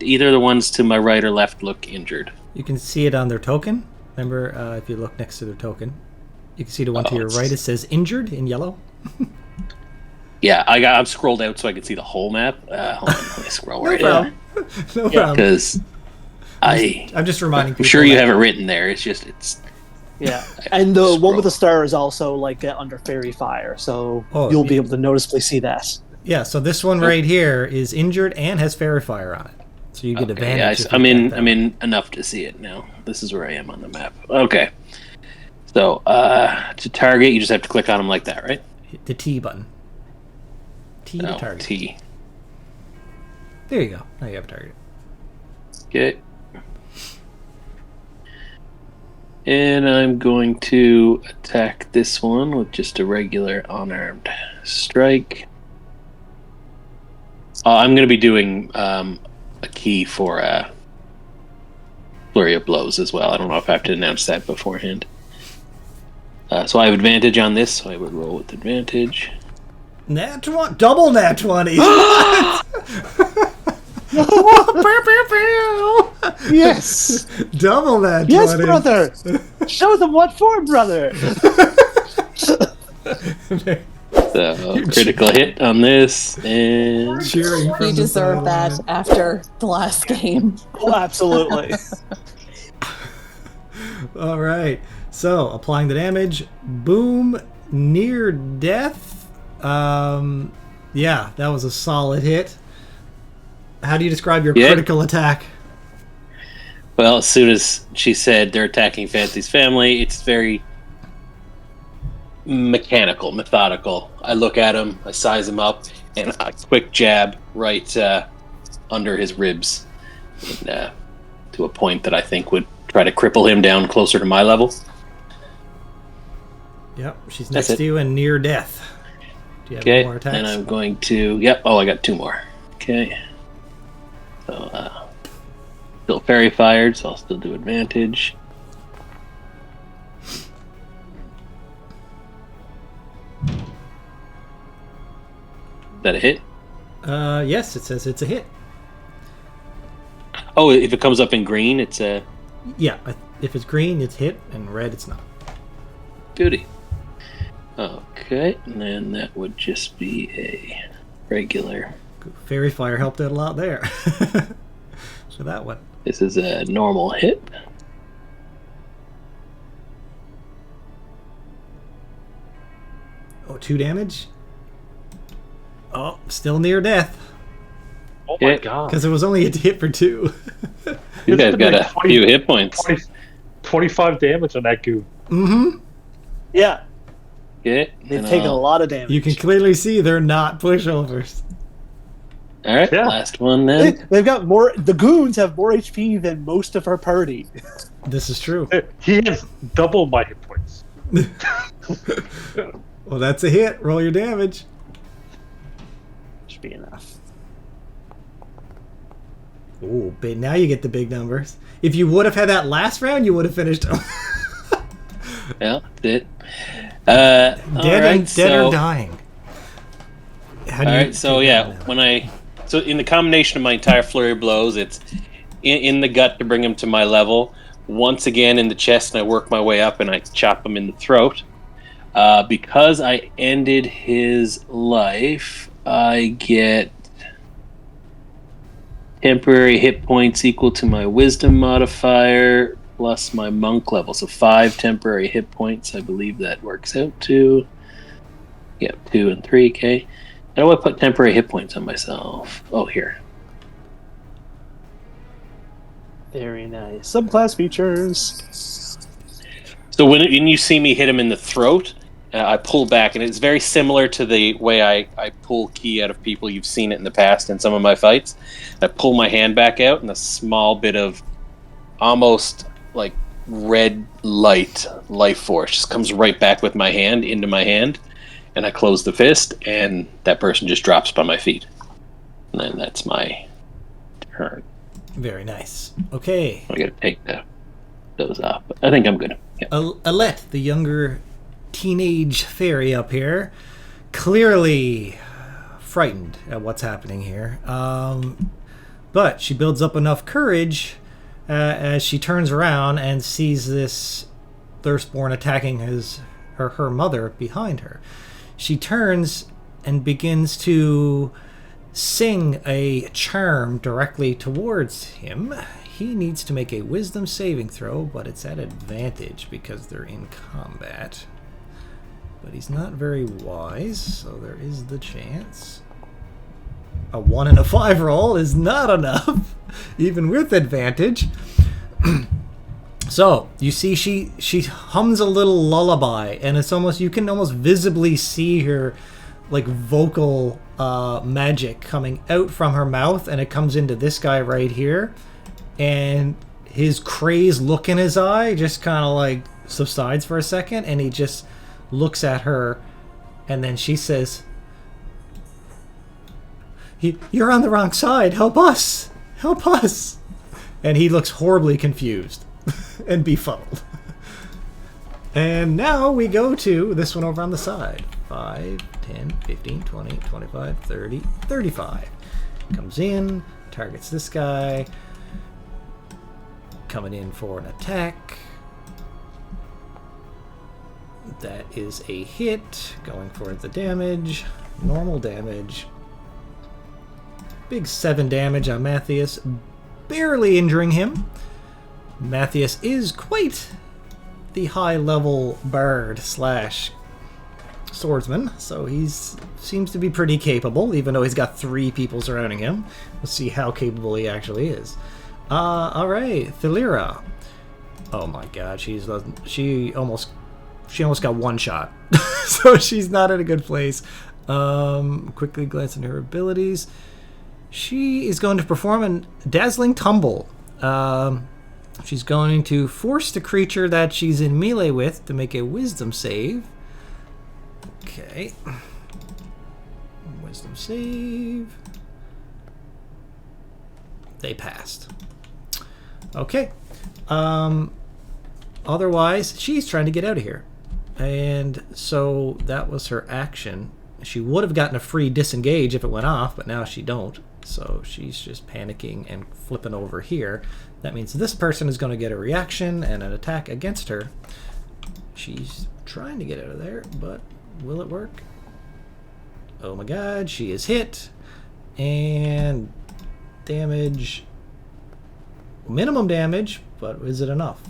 Either the ones to my right or left look injured. You can see it on their token. Remember, if you look next to their token, you can see the one to your right. It says injured in yellow. Yeah, I'm scrolled out so I can see the whole map. Hold on, let me scroll right in. No problem. Because I'm just reminding people. I'm sure you have it written there. It's. Yeah, and the one with the star is also like under fairy fire, so you'll be able to noticeably see that. Yeah, so this one right here is injured and has fairy fire on it, so you get advantage. Yeah, I'm in enough to see it now. This is where I am on the map. Okay, so to target, you just have to click on them like that, right? Hit the T button. T to target. T. There you go. Now you have a target. Okay. And I'm going to attack this one with just a regular unarmed strike. I'm going to be doing a key for flurry of blows as well. I don't know if I have to announce that beforehand. So I have advantage on this, so I would roll with advantage. Double nat 20. Yes. Double nat 20. Yes, brother. Show them what for, brother. So critical hit on this, and cheering. You deserve that after the last game. Oh, absolutely. All right. So applying the damage. Boom. Near death. Yeah, that was a solid hit. How do you describe your critical attack? Well, as soon as she said they're attacking Fancy's family, it's very mechanical, methodical. I look at him, I size him up, and a quick jab right under his ribs, and, to a point that I think would try to cripple him down closer to my level. Yep, she's next to you and near death. Do you have any more attacks? And I'm going to... Yep, I got 2 more. Okay. So, still fairy fired, so I'll still do advantage. Is that a hit? Yes, it says it's a hit. Oh, if it comes up in green, it's a... Yeah, if it's green, it's hit, and red, it's not. Beauty. Okay, and then that would just be a regular... Fairy fire helped out a lot there. So that one. This is a normal hit. Oh, 2 damage. Oh, still near death. Oh my god. Because it was only a hit for 2. You guys got a few hit points. 25 damage on that goo. Mm-hmm. Yeah. Okay. They've taken a lot of damage. You can clearly see they're not pushovers. All right, last one then. They've got more. The goons have more HP than most of our party. This is true. He has double my hit points. Well, that's a hit. Roll your damage. Should be enough. Oh, now you get the big numbers. If you would have had that last round, you would have finished them. Yeah, did. Dead or dying. All right, so yeah, so in the combination of my entire flurry of blows, it's in the gut to bring him to my level. Once again in the chest, and I work my way up and I chop him in the throat. Because I ended his life, I get temporary hit points equal to my wisdom modifier plus my monk level. So 5 temporary hit points. I believe that works out to 2 and 3. Okay. How do I put temporary hit points on myself? Oh, here. Very nice. Subclass features. So when you see me hit him in the throat, I pull back, and it's very similar to the way I pull ki out of people. You've seen it in the past in some of my fights. I pull my hand back out, and a small bit of almost like red life force just comes right back with my hand into my hand, and I close the fist, and that person just drops by my feet. And then that's my turn. Very nice. Okay. I gotta take those off, but I think I'm good. Yeah. Alette, the younger teenage fairy up here, clearly frightened at what's happening here. But she builds up enough courage as she turns around and sees this Thirstborn attacking her mother behind her. She turns and begins to sing a charm directly towards him. He needs to make a wisdom saving throw, but it's at advantage because they're in combat. But he's not very wise, so there is the chance. A 1 and a 5 roll is not enough, even with advantage. So, you see she hums a little lullaby, and it's almost, you can almost visibly see her like vocal magic coming out from her mouth, and it comes into this guy right here, and his crazed look in his eye just kind of like subsides for a second, and he just looks at her, and then she says, "You're on the wrong side. Help us. Help us." And he looks horribly confused and befuddled. And now we go to this one over on the side. 5, 10, 15, 20, 25, 30, 35. Comes in, targets this guy. Coming in for an attack. That is a hit. Going for the damage. Normal damage. Big 7 damage on Matthias. Barely injuring him. Matthias is quite the high-level bard slash swordsman, so he seems to be pretty capable, even though he's got 3 people surrounding him. Let's see how capable he actually is. Alright, Thalira. Oh my god, she almost got one shot. So she's not in a good place. Quickly glancing at her abilities. She is going to perform a dazzling tumble. She's going to force the creature that she's in melee with to make a wisdom save. Okay. Wisdom save. They passed. Okay. Otherwise, she's trying to get out of here. And so that was her action. She would have gotten a free disengage if it went off, but now she don't. So she's just panicking and flipping over here. That means this person is going to get a reaction and an attack against her. She's trying to get out of there, but will it work? Oh my god, she is hit. And damage. Minimum damage, but is it enough?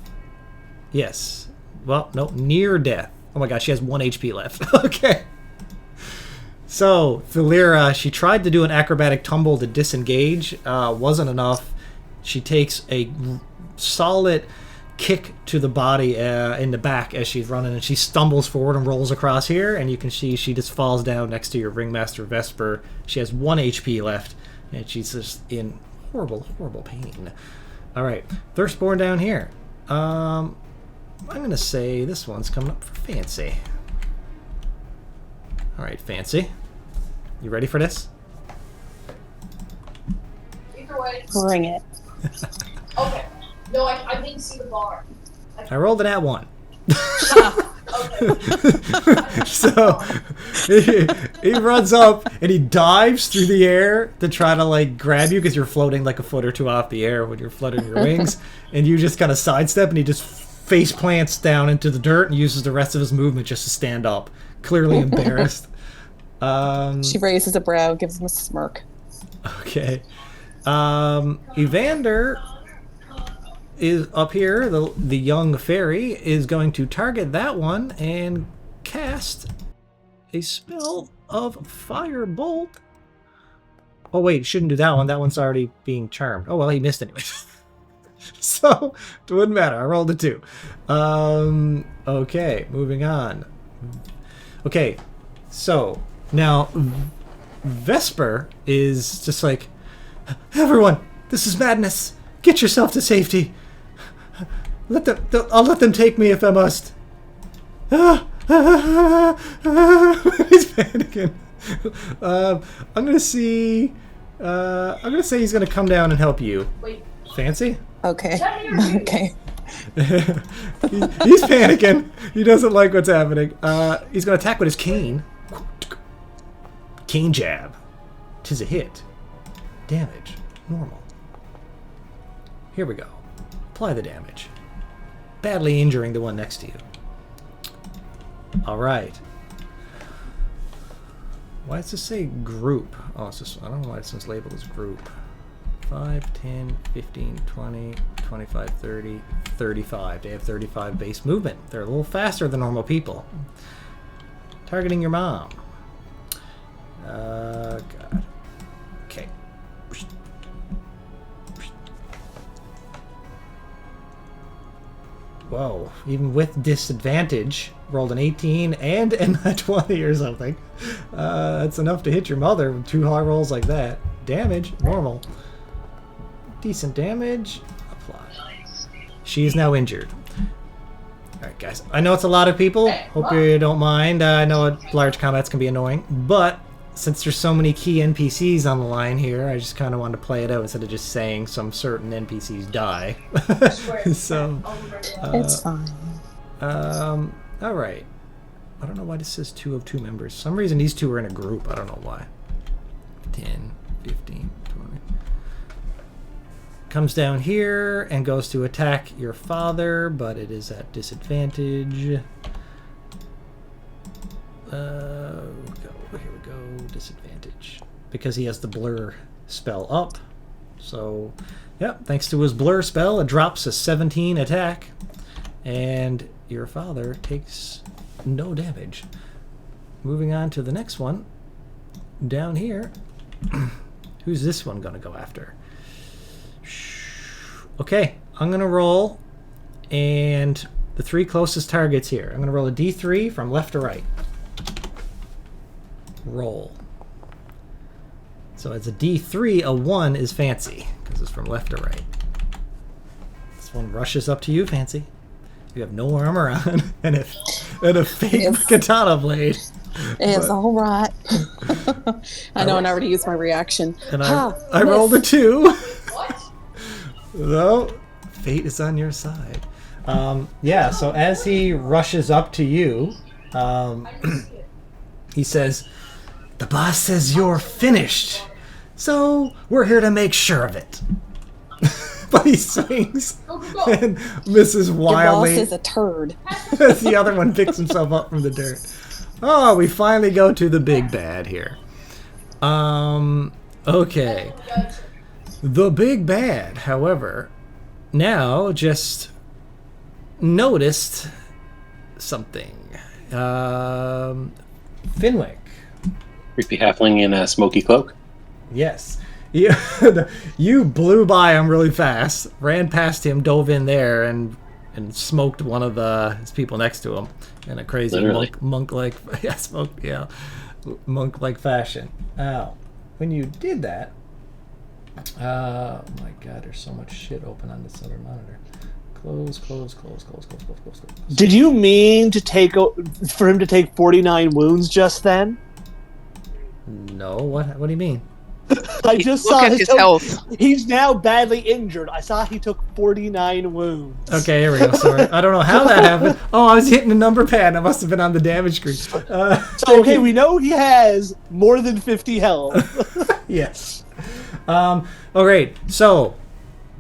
Yes. Well, no, near death. Oh my god, she has 1 HP left. Okay. So, Thalira, she tried to do an acrobatic tumble to disengage. Wasn't enough. She takes a solid kick to the body in the back as she's running, and she stumbles forward and rolls across here, and you can see she just falls down next to your Ringmaster Vesper. She has 1 HP left, and she's just in horrible, horrible pain. Alright, Thirstborn down here. I'm going to say this one's coming up for Fancy. Alright, Fancy. You ready for this? Either way. Bring it. Okay. No, I didn't see the bar. I rolled an @1. Okay. So he runs up and he dives through the air to try to like grab you because you're floating like a foot or two off the air when you're fluttering your wings, and you just kind of sidestep and he just face plants down into the dirt and uses the rest of his movement just to stand up, clearly embarrassed. She raises a brow, gives him a smirk. Okay. Evander is up here. The young fairy is going to target that one and cast a spell of Firebolt. Oh wait, shouldn't do that one. That one's already being charmed. Oh well, he missed anyway. So it wouldn't matter. I rolled a 2. Okay, moving on. Okay, so now Vesper is just like, everyone, this is madness. Get yourself to safety. I'll let them take me if I must. He's panicking. I'm gonna say he's gonna come down and help you. Wait. Fancy? Okay. Okay. He's panicking. He doesn't like what's happening. He's gonna attack with his cane. Cane jab. 'Tis a hit. Damage. Normal. Here we go. Apply the damage. Badly injuring the one next to you. Alright. Why does this say group? Oh, it's just, I don't know why this one's labeled as group. 5, 10, 15, 20, 25, 30, 35. They have 35 base movement. They're a little faster than normal people. Targeting your mom. God. Okay. Whoa. Even with disadvantage, rolled an 18 and a 20 or something. That's enough to hit your mother with 2 high rolls like that. Damage, normal. Decent damage. Apply. She is now injured. Alright, guys. I know it's a lot of people. Hope you don't mind. I know large combats can be annoying. But since there's so many key NPCs on the line here, I just kind of wanted to play it out instead of just saying some certain NPCs die. So, It's fine. Alright. I don't know why this says 2 of 2 members. For some reason these two are in a group. I don't know why. 10, 15, 20. Comes down here and goes to attack your father, but it is at disadvantage. Here we go. Disadvantage. Because he has the blur spell up. So, yep, thanks to his blur spell, it drops a 17 attack. And your father takes no damage. Moving on to the next one. Down here. Who's this one going to go after? Okay, I'm going to roll, and the 3 closest targets here. I'm going to roll a d3 from left to right. Roll. So it's a d3, a 1 is Fancy, because it's from left to right. This one rushes up to you, Fancy. You have no armor on, and a fake katana blade. It's all right. I know, and I already used my reaction. And I rolled a 2. What? Though, fate is on your side. Yeah, so as he rushes up to you, he says, "The boss says you're finished, so we're here to make sure of it." But he swings and misses wildly. Your boss is a turd. As the other one picks himself up from the dirt. Oh, we finally go to the big bad here. Okay. The big bad, however, now just noticed something. Finwick. Creepy halfling in a smoky cloak. Yes. You blew by him really fast, ran past him, dove in there, and smoked one of his people next to him in a crazy monk-like monk-like fashion. Now, when you did that, oh my god, there's so much shit open on this other monitor. Close. Did you mean for him to take 49 wounds just then? No, what do you mean? I just Look saw at his health. He's now badly injured. I saw he took 49 wounds. Okay, here we go. Sorry, I don't know how that happened. Oh, I was hitting the number pad. I must have been on the damage screen. So okay, we know he has more than 50 health. Yes. All right. So,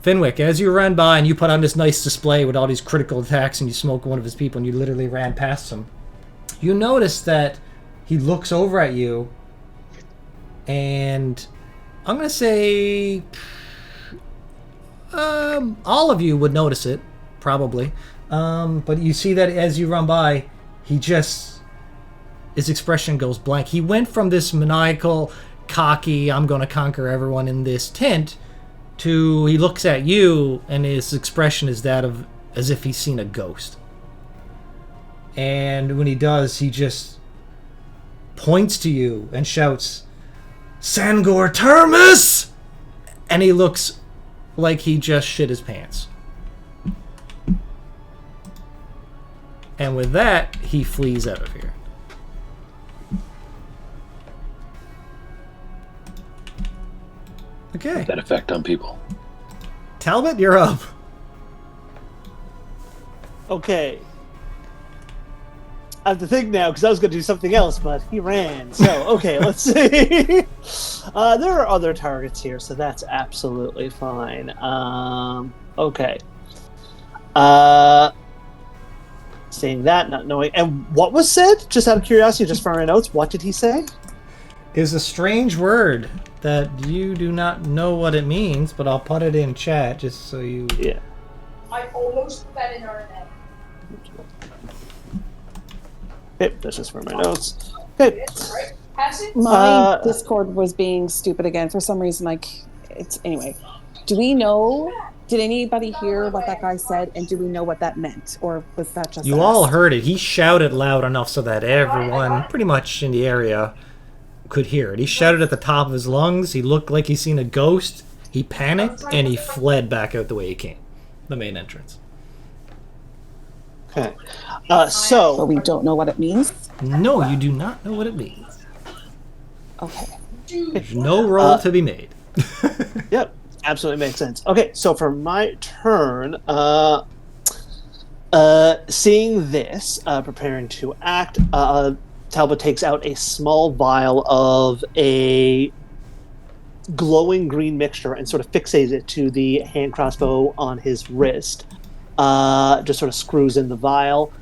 Finwick, as you ran by and you put on this nice display with all these critical attacks and you smoke one of his people and you literally ran past him, you notice that he looks over at you, and I'm going to say all of you would notice it, probably. But you see that as you run by, his expression goes blank. He went from this maniacal, cocky, I'm going to conquer everyone in this tent, to he looks at you and his expression is that of as if he's seen a ghost. And when he does, he just points to you and shouts, "Sangor Termus!" And he looks like he just shit his pants. And with that, he flees out of here. Okay. That effect on people. Talbot, you're up. Okay. I have to think now because I was going to do something else, but he ran. So, okay, let's see. There are other targets here, so that's absolutely fine. Okay. Saying that, not knowing. And what was said? Just out of curiosity, just for my notes, what did he say? Is a strange word that you do not know what it means, but I'll put it in chat just so you... Yeah. I almost put that in our net. Okay, that's just for my notes. Okay. Right? Pass it? My Discord was being stupid again for some reason. Anyway. Do we know? Did anybody hear what that guy said, and do we know what that meant, or was that just You us? all heard it. He shouted loud enough so that everyone, pretty much in the area, could hear it. He shouted at the top of his lungs. He looked like he'd seen a ghost. He panicked, and he fled back out the way he came. The main entrance. Okay. But So we don't know what it means. No, you do not know what it means. Okay. There's no roll to be made. Yep, absolutely makes sense. Okay, so for my turn, seeing this, preparing to act, Talbot takes out a small vial of a glowing green mixture and sort of fixates it to the hand crossbow on his wrist. Just sort of screws in the vial.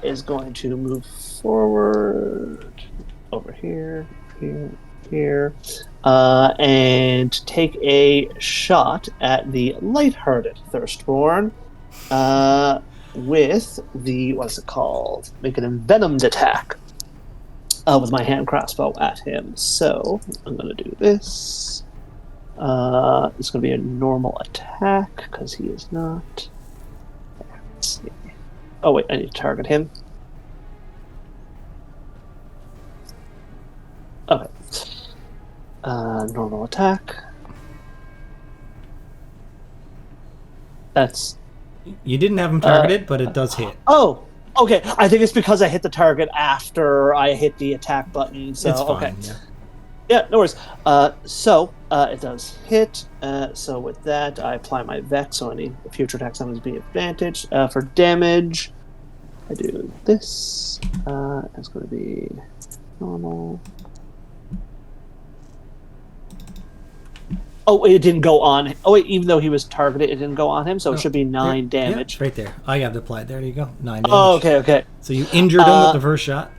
Is going to move forward over here, and take a shot at the lighthearted Thirstborn with the, what's it called? Make an envenomed attack with my hand crossbow at him. So I'm going to do this. It's going to be a normal attack because he is not. Let's see. Oh wait, I need to target him. Okay. Normal attack. That's... You didn't have him targeted, but it does hit. Oh, okay. I think it's because I hit the target after I hit the attack button. So It's fine, okay. yeah. Yeah, no worries. So it does hit. So with that, I apply my Vex, so any future attacks on his be advantage. For damage, I do this. It's going to be normal. Oh, it didn't go on. Oh, wait, even though he was targeted, it didn't go on him, so it should be 9 damage. Yeah, right there. I got it applied. There you go. 9 damage. Oh, okay. So you injured him with the first shot?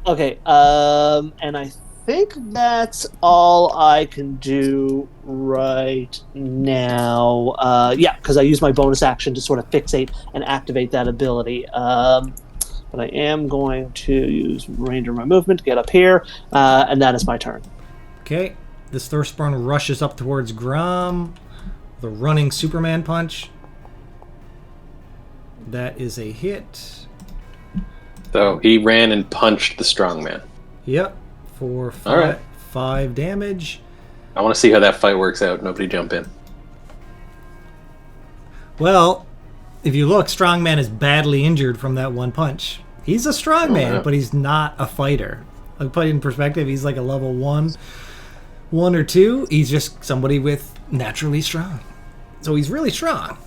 Okay, and I think that's all I can do right now. Yeah, because I use my bonus action to sort of fixate and activate that ability. But I am going to use range of my movement to get up here, and that is my turn. Okay. This Thirstborn rushes up towards Grom. The running Superman punch. That is a hit. So he ran and punched the strongman. Yep. For All right. 5 damage. I want to see how that fight works out. Nobody jump in. Well, if you look, Strongman is badly injured from that one punch. He's a strongman, but he's not a fighter. I'll put it in perspective. He's like a level 1 or 2. He's just somebody with naturally strong. So he's really strong.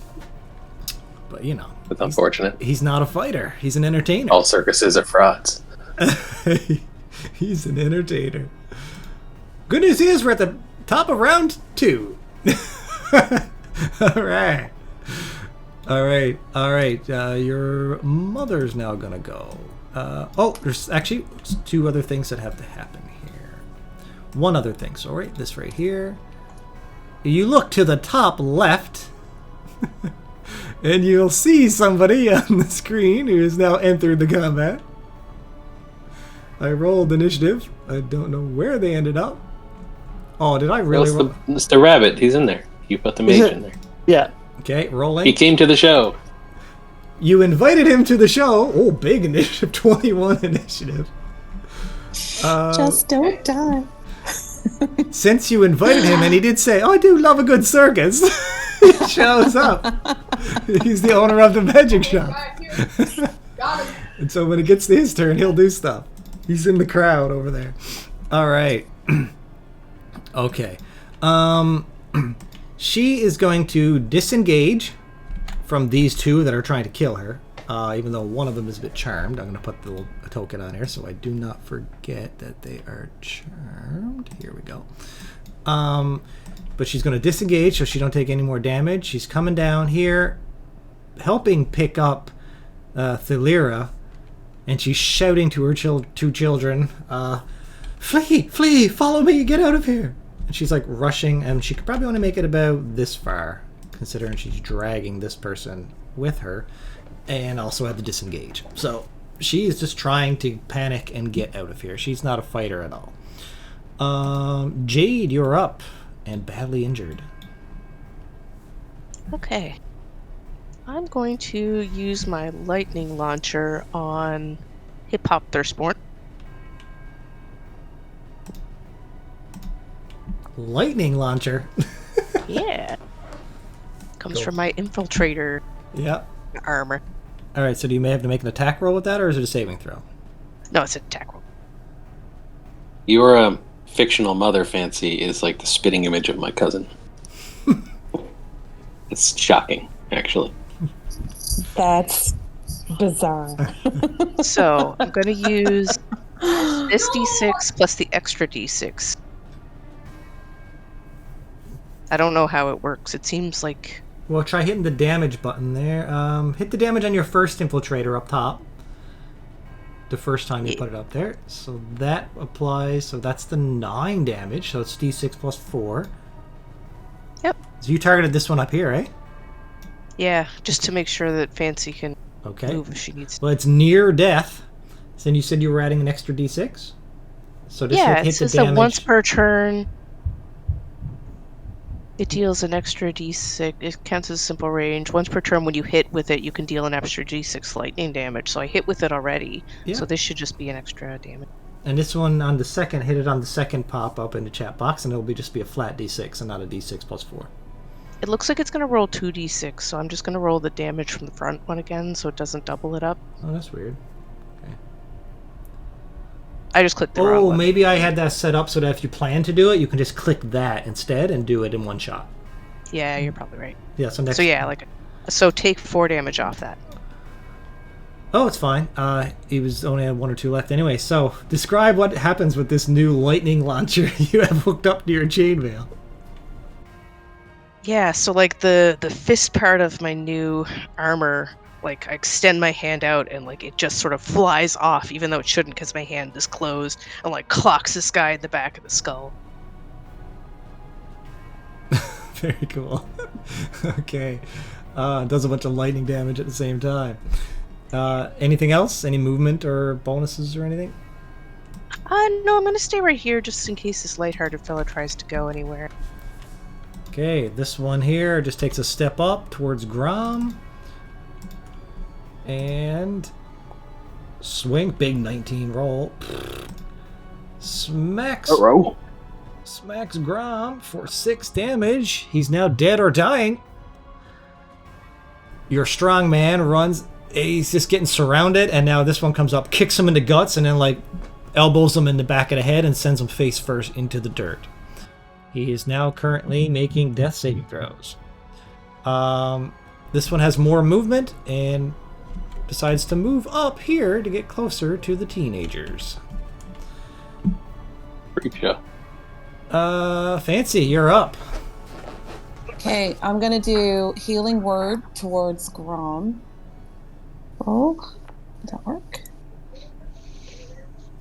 But, you know. It's unfortunate. He's not a fighter. He's an entertainer. All circuses are frauds. He's an entertainer. Good news is we're at the top of round 2. All right. Your mother's now gonna go. There's actually 2 other things that have to happen here. One other thing. So this right here. You look to the top left, and you'll see somebody on the screen who has now entered the combat. I rolled initiative. I don't know where they ended up. Oh, did I really roll? It's the rabbit. He's in there. You put the mage in there. Yeah. Okay, rolling. He came to the show. You invited him to the show. Oh, big initiative. 21 initiative. Just don't die. Since you invited him, and he did say, "Oh, I do love a good circus," he shows up. He's the owner of the magic shop. Got him. And so when it gets to his turn, he'll do stuff. He's in the crowd over there. All right. Okay. She is going to disengage from these 2 that are trying to kill her. Even though one of them is a bit charmed. I'm going to put the little token on here so I do not forget that they are charmed. Here we go. But she's going to disengage so she don't take any more damage. She's coming down here, helping pick up Thalira, and she's shouting to her 2 children, "Flee! Flee! Follow me! Get out of here!" And she's like rushing, and she could probably only make it about this far, considering she's dragging this person with her. And also had to disengage. So she is just trying to panic and get out of here. She's not a fighter at all. Jade, you're up and badly injured. Okay. I'm going to use my lightning launcher on Hip Hop Thirstborn. Lightning launcher? Yeah. Comes Cool. from my infiltrator Yep. armor. Alright, so do you may have to make an attack roll with that, or is it a saving throw? No, it's an attack roll. Your fictional mother, Fancy, is like the spitting image of my cousin. It's shocking, actually. That's bizarre. So I'm going to use this d6 plus the extra d6. I don't know how it works. It seems like... Well, try hitting the damage button there. Hit the damage on your first infiltrator up top. The first time you put it up there. So that applies. So that's the 9 damage. So it's d6 plus 4. Yep. So you targeted this one up here, eh? Yeah, just to make sure that Fancy can Okay. move if she needs to. Well, it's near death. So then you said you were adding an extra d6? So just Yeah, hit it the says damage. that once per turn, it deals an extra d6. It counts as simple range. Once per turn, when you hit with it, you can deal an extra d6 lightning damage. So I hit with it already. Yeah. So this should just be an extra damage. And this one on the second, hit it on the second pop-up in the chat box, and it'll just be a flat d6 and not a d6 plus 4. It looks like it's going to roll 2d6, so I'm just going to roll the damage from the front one again so it doesn't double it up. Oh, that's weird. I just clicked the wrong Oh, one. maybe I had that set up so that if you plan to do it, you can just click that instead and do it in one shot. Yeah, you're probably right. Yeah, so next... So yeah, so take 4 damage off that. Oh, it's fine. He was only had 1 or 2 left anyway. So, describe what happens with this new lightning launcher you have hooked up to your chainmail. Yeah, so like the fist part of my new armor, like I extend my hand out and like it just sort of flies off, even though it shouldn't because my hand is closed, and like clocks this guy in the back of the skull. Very cool. Okay. Does a bunch of lightning damage at the same time. Anything else? Any movement or bonuses or anything? No, I'm gonna stay right here just in case this lighthearted fella tries to go anywhere. Okay, this one here just takes a step up towards Grom. And swing, big 19 roll. Smacks Grom for 6 damage. He's now dead or dying. Your strong man runs. He's just getting surrounded, and now this one comes up, kicks him in the guts, and then like elbows him in the back of the head and sends him face first into the dirt. He is now currently making death saving throws. This one has more movement and decides to move up here to get closer to the teenagers. Creep show. Fancy, you're up. Okay, I'm gonna do healing word towards Grom. Oh, did that work?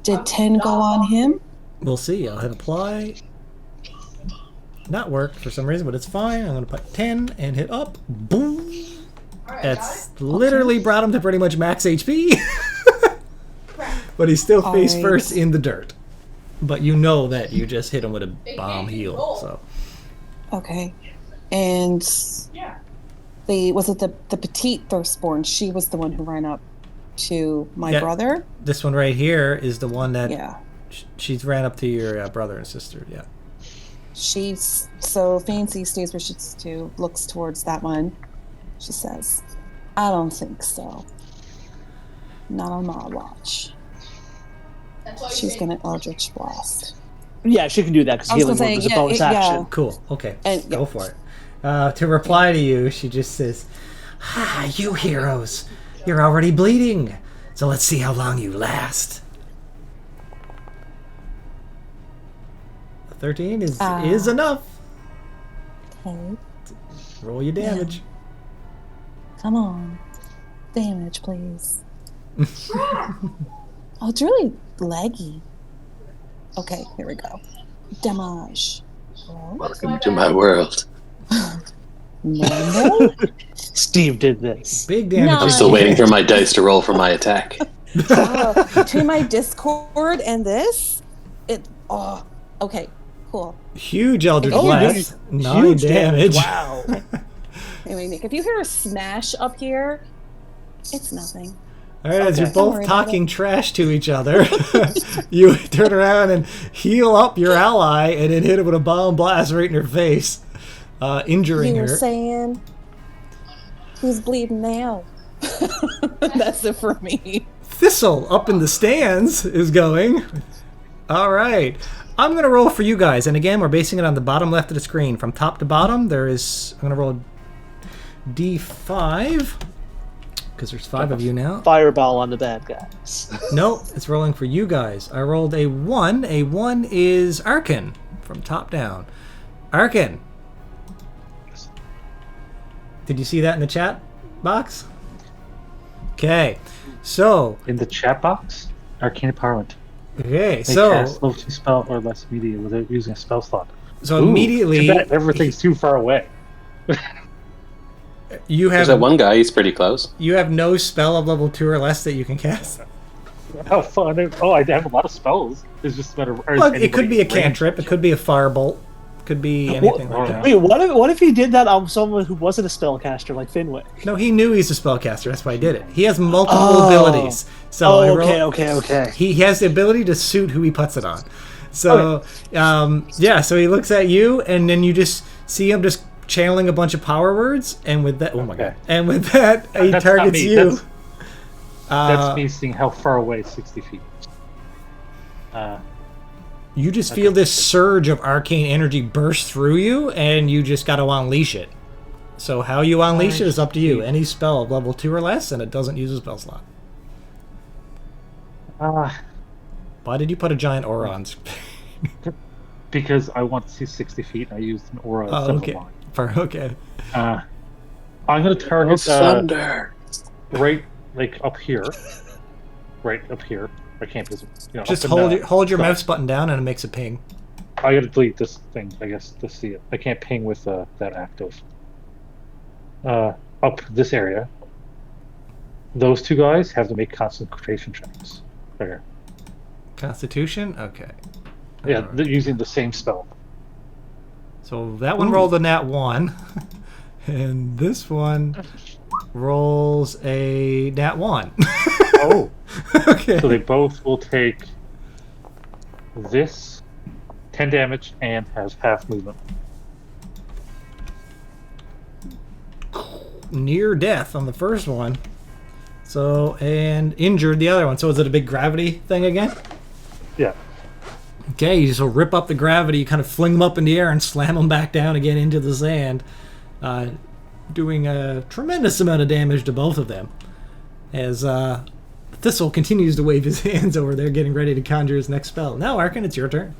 Did 10 go on him? We'll see. I'll hit apply. Not work for some reason, but it's fine. I'm going to put 10 and hit up. Boom. That's literally brought him to pretty much max HP. But he's still face first in the dirt. But you know that you just hit him with a bomb heal. So. Okay. And was it the petite Thirstborn? She was the one who ran up to my brother. This one right here is the one that she's ran up to your brother and sister. Yeah. She's so Fancy stays where she looks towards that one. She says, "I don't think so. Not on my watch." She's gonna Eldritch Blast. Yeah, she can do that because healing word is a bonus action. Yeah. Cool. Okay. Go for it. To reply to you, she just says, you heroes, you're already bleeding. So let's see how long you last. 13 is enough. Okay. Roll your damage. Come on. Damage, please. Oh, it's really laggy. Okay, here we go. Damage. Welcome to my world. No. Steve did this. Big damage. I'm still waiting for my dice to roll for my attack. Between my Discord and this, okay, cool. Huge Eldritch Blast. 9 damage. Wow. Anyway, Nick, if you hear a smash up here, it's nothing. All right, as you're both talking trash to each other, you turn around and heal up your ally and then hit it with a bomb blast right in her face, injuring her. You were saying, who's bleeding now? That's it for me. Thistle up in the stands is going. All right. I'm going to roll for you guys. And again, we're basing it on the bottom left of the screen. From top to bottom, I'm going to roll D5. Because there's 5 of you now. Fireball on the bad guys. No, it's rolling for you guys. I rolled a 1. A 1 is Arkin from top down. Arkin. Did you see that in the chat box? Okay, so... In the chat box? Arcane Empowerment. Okay, They so... cast level 2 spell or less media without using a spell slot. So immediately... I bet everything's too far away. You have... There's that one guy, he's pretty close. You have no spell of level 2 or less that you can cast? How fun. Oh, I have a lot of spells. It's just a matter of... Well, it could be a cantrip, it could be a firebolt, it could be anything like that. Wait, what if he did that on someone who wasn't a spellcaster like Finway? No, he knew he's a spellcaster, that's why he did it. He has multiple abilities. So Okay. He has the ability to suit who he puts it on. So, so he looks at you, and then you just see him just channeling a bunch of power words, and with that, God! And with that, he targets you. That's me seeing how far away 60 feet. You just feel this surge of arcane energy burst through you, and you just got to unleash it. So how you unleash it is up to you. Any spell of level 2 or less, and it doesn't use a spell slot. Why did you put a giant aura on? Because I want to see 60 feet, and I used an aura. Okay. I'm going to target thunder. Right, like up here. Right up here. I can't because just hold your mouse button down, and it makes a ping. I got to delete this thing, I guess, to see it. I can't ping with that active. Up this area. Those 2 guys have to make concentration checks. Right here. Constitution? Okay. Yeah, they're using the same spell. So that one rolled a nat 1, and this one rolls a nat 1. Oh. Okay. So they both will take this 10 damage and has half movement. Near death on the first one. So, and injured the other one. So is it a big gravity thing again? Yeah. Okay, you just rip up the gravity, you kind of fling them up in the air and slam them back down again into the sand, doing a tremendous amount of damage to both of them. As Thistle continues to wave his hands over there, getting ready to conjure his next spell. Now, Arkin, it's your turn.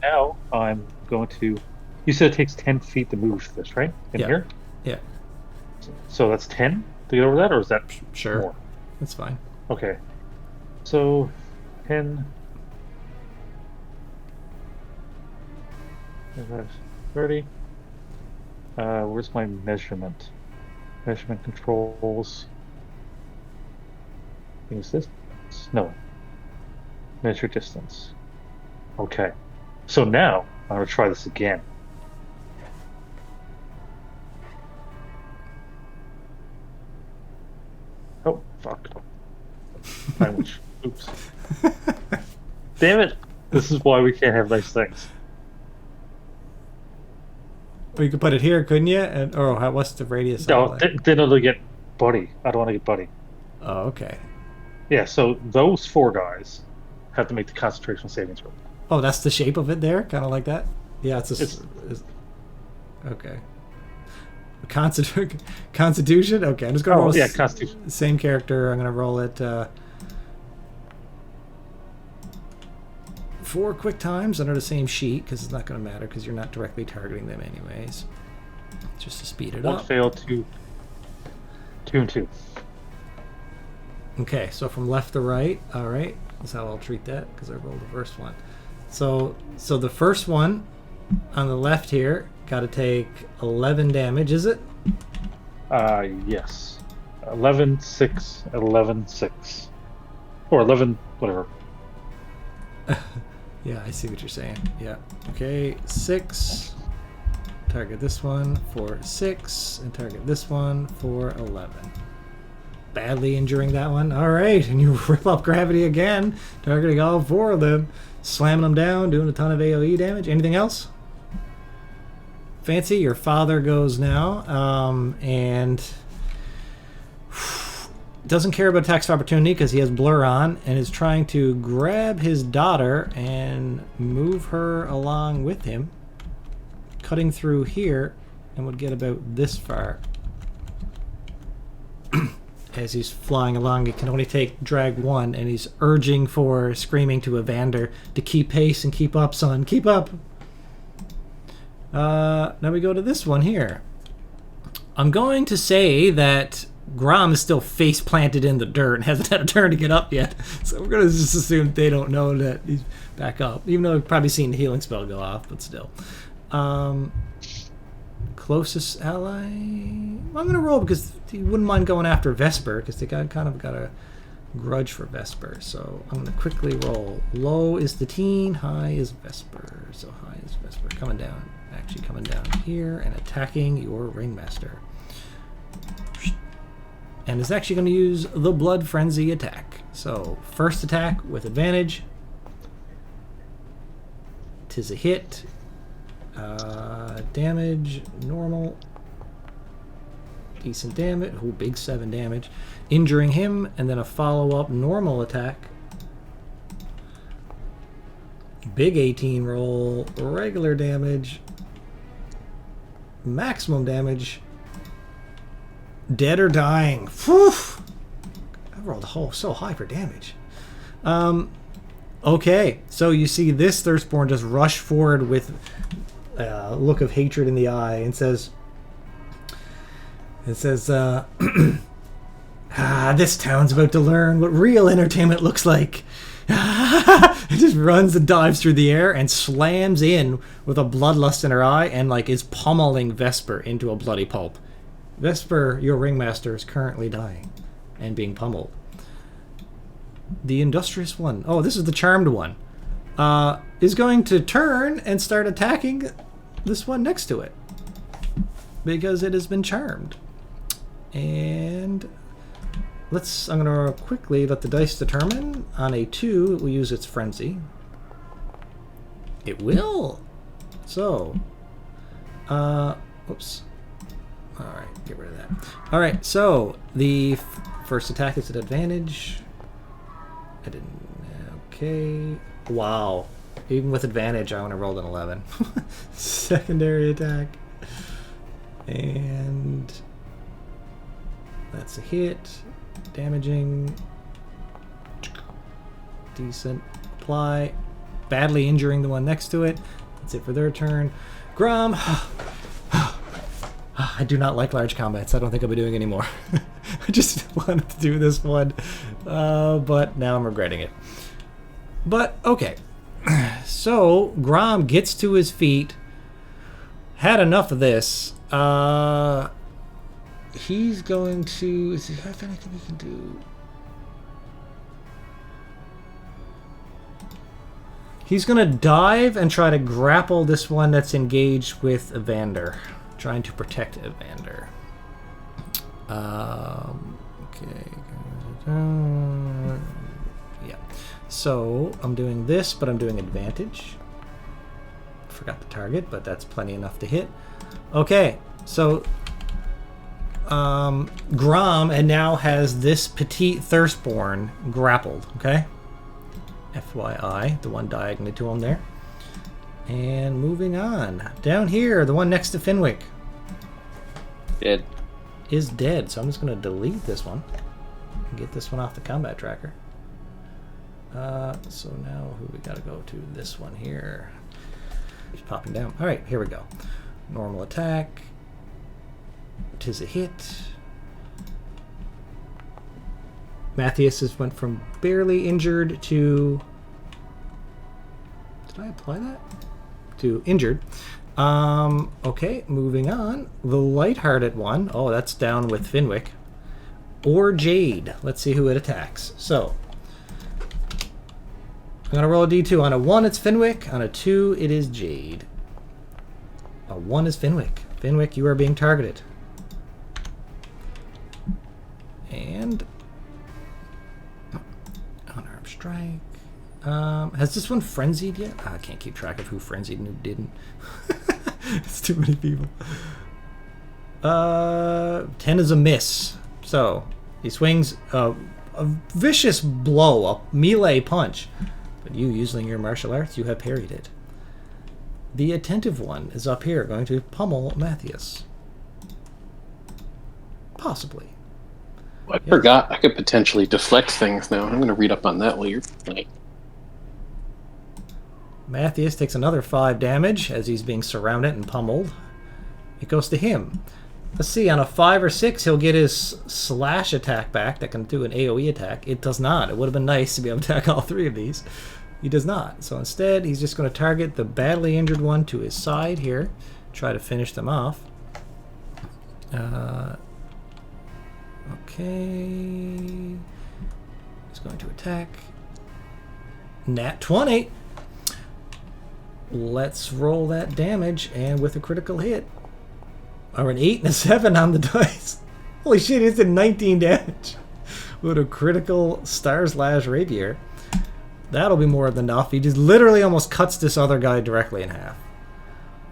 Now I'm going to You said it takes 10 feet to move this, right? In here? Yeah. So that's 10 to get over that, or is that Sure. more? That's fine. Okay. So 10. 30. Where's my measurement? Measurement controls. Is this? No. Measure distance. Okay. So now I'm going to try this again. Oh, fuck. Language. Oops. Damn it. This is why we can't have nice things. Well, you could put it here, couldn't you? And what's the radius? No, then it'll get buddy. I don't want to get buddy. Oh, okay. Yeah, so those 4 guys have to make the concentration saving throw. Oh, that's the shape of it there? Kind of like that? Yeah, it's okay. Constitution? Okay, I'm just going to roll... yeah, Constitution. Same character. I'm going to roll it 4 quick times under the same sheet, because it's not going to matter, because you're not directly targeting them anyways. Just to speed it up. 1 fail, 2 and 2. Okay, so from left to right. All right, that's how I'll treat that, because I rolled the first one. So the first one on the left here got to take 11 damage, is it? Yes. 11, 6, 11, 6. Or 11, whatever. Yeah, I see what you're saying. Yeah. Okay, 6. Target this one for 6, and target this one for 11. Badly injuring that one. All right, and you rip up gravity again, targeting all 4 of them, slamming them down, doing a ton of AoE damage. Anything else? Fancy, your father goes now, and doesn't care about attacks of opportunity because he has blur on, and is trying to grab his daughter and move her along with him, cutting through here, and would get about this far. As he's flying along, he can only drag 1, and he's screaming to Evander to keep pace and keep up, son, keep up. Now we go to this one here. I'm going to say that Grom is still face planted in the dirt and hasn't had a turn to get up yet, so we're going to just assume they don't know that he's back up, even though we've probably seen the healing spell go off, but still. Closest ally, I'm going to roll because he wouldn't mind going after Vesper, because they kind of got a grudge for Vesper. So I'm going to quickly roll. Low is the teen, high is Vesper. So high is Vesper coming down here and attacking your Ringmaster. And is actually going to use the Blood Frenzy attack. So first attack with advantage. 'Tis a hit. Damage, normal. Decent damage. Oh, big 7 damage. Injuring him, and then a follow-up normal attack. Big 18 roll. Regular damage. Maximum damage. Dead or dying. Whew! I rolled so high for damage. Okay, so you see this Thirstborn just rush forward with a look of hatred in the eye and says, this town's about to learn what real entertainment looks like. It just runs and dives through the air and slams in with a bloodlust in her eye and is pummeling Vesper into a bloody pulp. Vesper, your Ringmaster, is currently dying and being pummeled. The Industrious one, oh, this is the Charmed one, is going to turn and start attacking this one next to it because it has been charmed. And I'm going to quickly let the dice determine. On a 2, it will use its frenzy. It will. So, oops. All right, get rid of that. All right, so the first attack is at advantage. I didn't. Okay. Wow. Even with advantage, I only rolled an 11. Secondary attack. And that's a hit. Damaging. Decent. Apply. Badly injuring the one next to it. That's it for their turn. Grom. I do not like large combats. I don't think I'll be doing any more. I just wanted to do this one, but now I'm regretting it. But, okay. So, Grom gets to his feet. Had enough of this. He's going to... Is there anything he can do? He's going to dive and try to grapple this one that's engaged with Evander. Trying to protect Evander. Okay. Yeah. So, I'm doing this, but I'm doing advantage. Forgot the target, but that's plenty enough to hit. Okay, so... Grom and now has this petite Thirstborn grappled, okay? FYI, the one diagonally to him there. And moving on. Down here, the one next to Fenwick. Dead. Is dead, so I'm just going to delete this one. And get this one off the combat tracker. So now who we got to go to? This one here. Just popping down. Alright, here we go. Normal attack. 'Tis a hit. Matthias has went from barely injured to... Did I apply that? To injured. Okay, moving on. The lighthearted one. Oh, that's down with Fenwick. Or Jade. Let's see who it attacks. So, I'm going to roll a d2. On a 1, it's Fenwick. On a 2, it is Jade. A 1 is Fenwick. Fenwick, you are being targeted. And unarmed strike. Has this one frenzied yet? I can't keep track of who frenzied and who didn't. It's too many people. 10 is a miss. So he swings a vicious blow, a melee punch. But you, using your martial arts, you have parried it. The attentive one is up here, going to pummel Matthias. Possibly. I forgot I could potentially deflect things now. I'm going to read up on that while you're playing. Matthias takes another 5 damage as he's being surrounded and pummeled. It goes to him. Let's see, on a 5 or 6, he'll get his slash attack back that can do an AoE attack. It does not. It would have been nice to be able to attack all 3 of these. He does not. So instead, he's just going to target the badly injured one to his side here. Try to finish them off. Okay. He's going to attack. Nat 20. Let's roll that damage, and with a critical hit. Or an 8 and a 7 on the dice. Holy shit, it's did 19 damage. With a critical Star Slash Rapier. That'll be more than enough. He just literally almost cuts this other guy directly in half.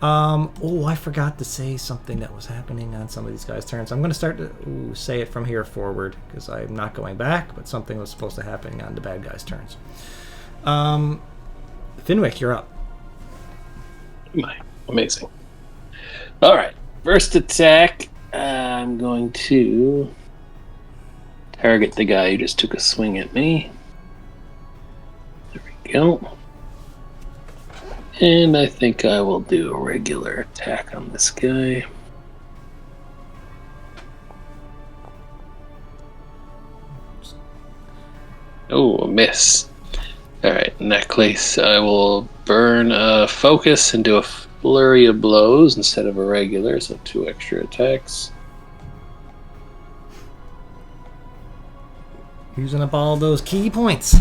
Oh, I forgot to say something that was happening on some of these guys' turns. I'm going to start to say it from here forward, because I'm not going back, but something was supposed to happen on the bad guys' turns. Fenwick, you're up. Amazing. Alright, first attack. I'm going to target the guy who just took a swing at me. There we go. And I think I will do a regular attack on this guy. Oh, a miss. Alright, in that case, I will burn a focus and do a flurry of blows instead of a regular, so 2 extra attacks. Using up all those key points.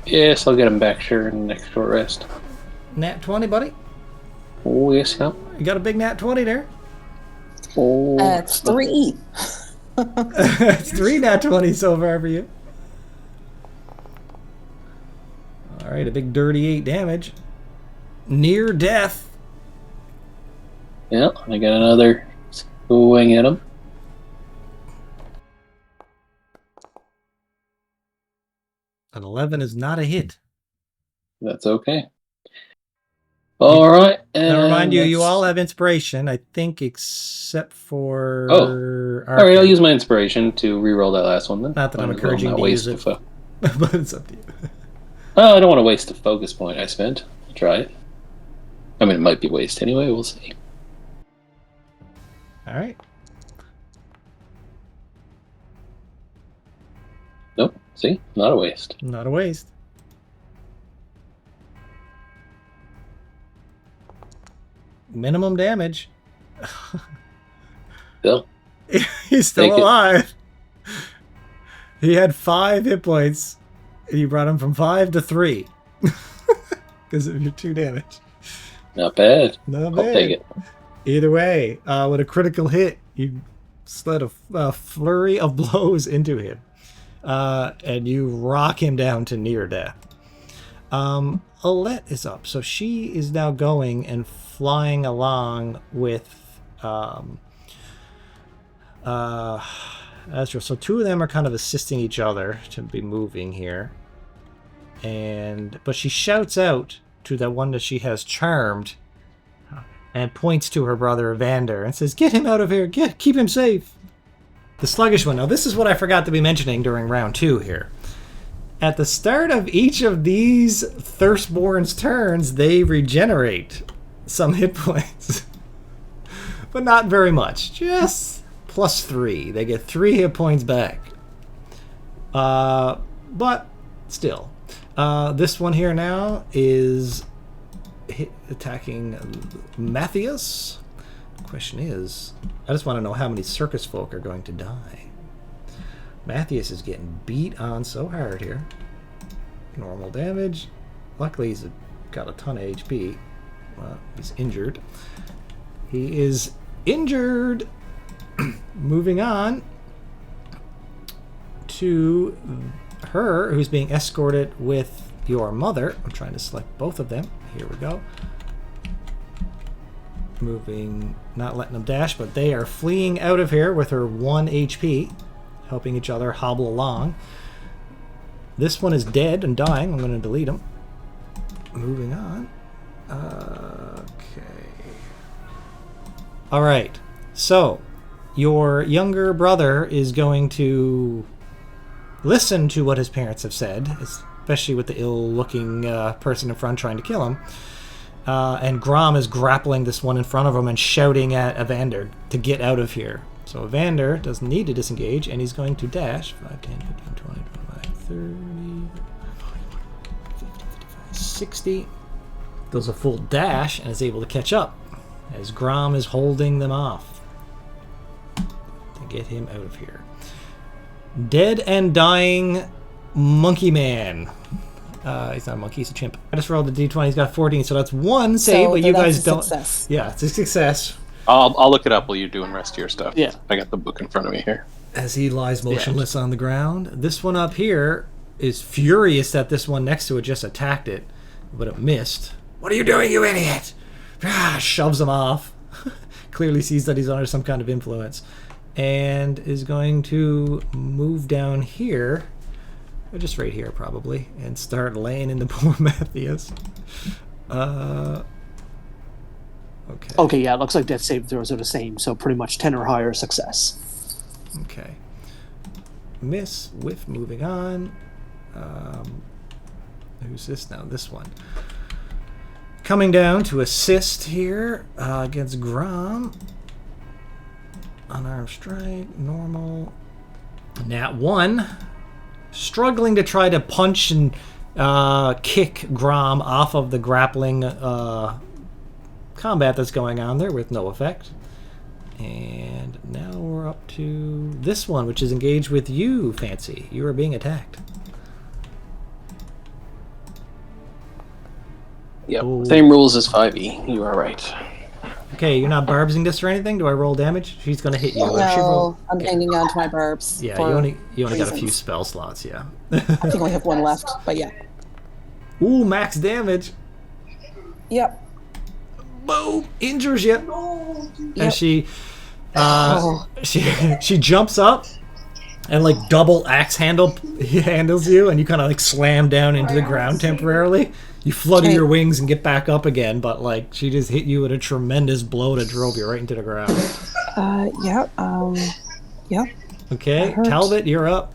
Yes, I'll get them back sure in the next short rest. Nat 20, buddy. Oh, yes, yeah. You got a big nat 20 there. Oh, It's 3. It's 3 nat 20 so far for you. Alright, a big dirty 8 damage. Near death. Yeah, I got another swing at him. An 11 is not a hit. That's okay. Alright. I'll remind you, you all have inspiration, I think, except for... Alright, I'll use my inspiration to reroll that last one then. Not that I'm encouraging you to use it, but it's up to you. Oh, I don't want to waste the focus point I spent. I'll try it. I mean, it might be waste anyway. We'll see. All right. Nope. See? Not a waste. Not a waste. Minimum damage. Still. He's still alive. He had 5 hit points. And you brought him from 5 to 3. Because of your 2 damage. Not bad. Not bad. I'll take it. Either way, with a critical hit, you slid a flurry of blows into him. And you rock him down to near death. Alette is up. So she is now going and flying along with Ezra. So 2 of them are kind of assisting each other to be moving here. But she shouts out to the one that she has charmed and points to her brother Evander and says, "Get him out of here! Keep him safe!" The sluggish one. Now this is what I forgot to be mentioning during round 2 here. At the start of each of these Thirstborn's turns, they regenerate some hit points. But not very much. Just +3. They get 3 hit points back. But still. This one here now is attacking Matthias. The question is, I just want to know how many circus folk are going to die. Matthias is getting beat on so hard here. Normal damage. Luckily he's got a ton of HP. Well, he's injured. He is injured. Moving on to her, who's being escorted with your mother. I'm trying to select both of them. Here we go. Moving, not letting them dash, but they are fleeing out of here with her 1 HP, helping each other hobble along. This one is dead and dying. I'm going to delete him. Moving on. Okay. All right. So, your younger brother is going to listen to what his parents have said, especially with the ill-looking person in front trying to kill him. And Grom is grappling this one in front of him and shouting at Evander to get out of here. So Evander doesn't need to disengage, and he's going to dash 5, 10, 15, 20, 25, 30, 50, 55, 60. Does a full dash and is able to catch up as Grom is holding them off to get him out of here. Dead and dying Monkey Man. He's not a monkey, he's a chimp. I just rolled a d20, he's got 14, so that's 1 save, but you guys don't... Success. Yeah, it's a success. I'll look it up while you're doing the rest of your stuff. Yeah. I got the book in front of me here. As he lies motionless on the ground. This one up here is furious that this one next to it just attacked it, but it missed. What are you doing, you idiot? Shoves him off. Clearly sees that he's under some kind of influence. And is going to move down here, or just right here probably, and start laying into poor Matthias. Okay. Okay, yeah, it looks like death save throws are the same, so pretty much 10 or higher success. Okay. Miss, whiff, moving on. Who's this now? This one. Coming down to assist here against Grom. Unarmed strike, normal. Nat 1. Struggling to try to punch and kick Grom off of the grappling combat that's going on there with no effect. And now we're up to this one, which is engaged with you, Fancy. You are being attacked. Yep. Oh. Same rules as 5e. You are right. Okay, you're not barbsing this or anything? Do I roll damage? She's going to hit you. No, I'm hanging on to my barbs. Yeah, you only got a few spell slots, yeah. I think I only have 1 left, but yeah. Ooh, max damage. Yep. Boom! Injures you. Yep. And she jumps up and like double axe handles you, and you kind of like slam down into the ground temporarily. You flutter your wings and get back up again, but like she just hit you with a tremendous blow that drove you right into the ground. Yeah. Okay, Talbot, you're up.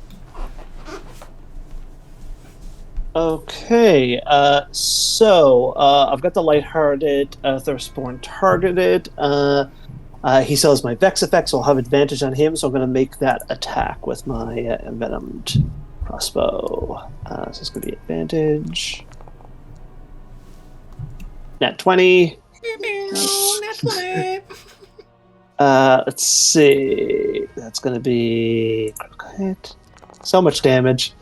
Okay, so I've got the lighthearted Thirstborn targeted. He still has my Vex effect, so I'll have advantage on him, so I'm going to make that attack with my envenomed crossbow. So it's going to be advantage. Nat 20. Nat 20. Let's see. That's going to be critical hit. So much damage.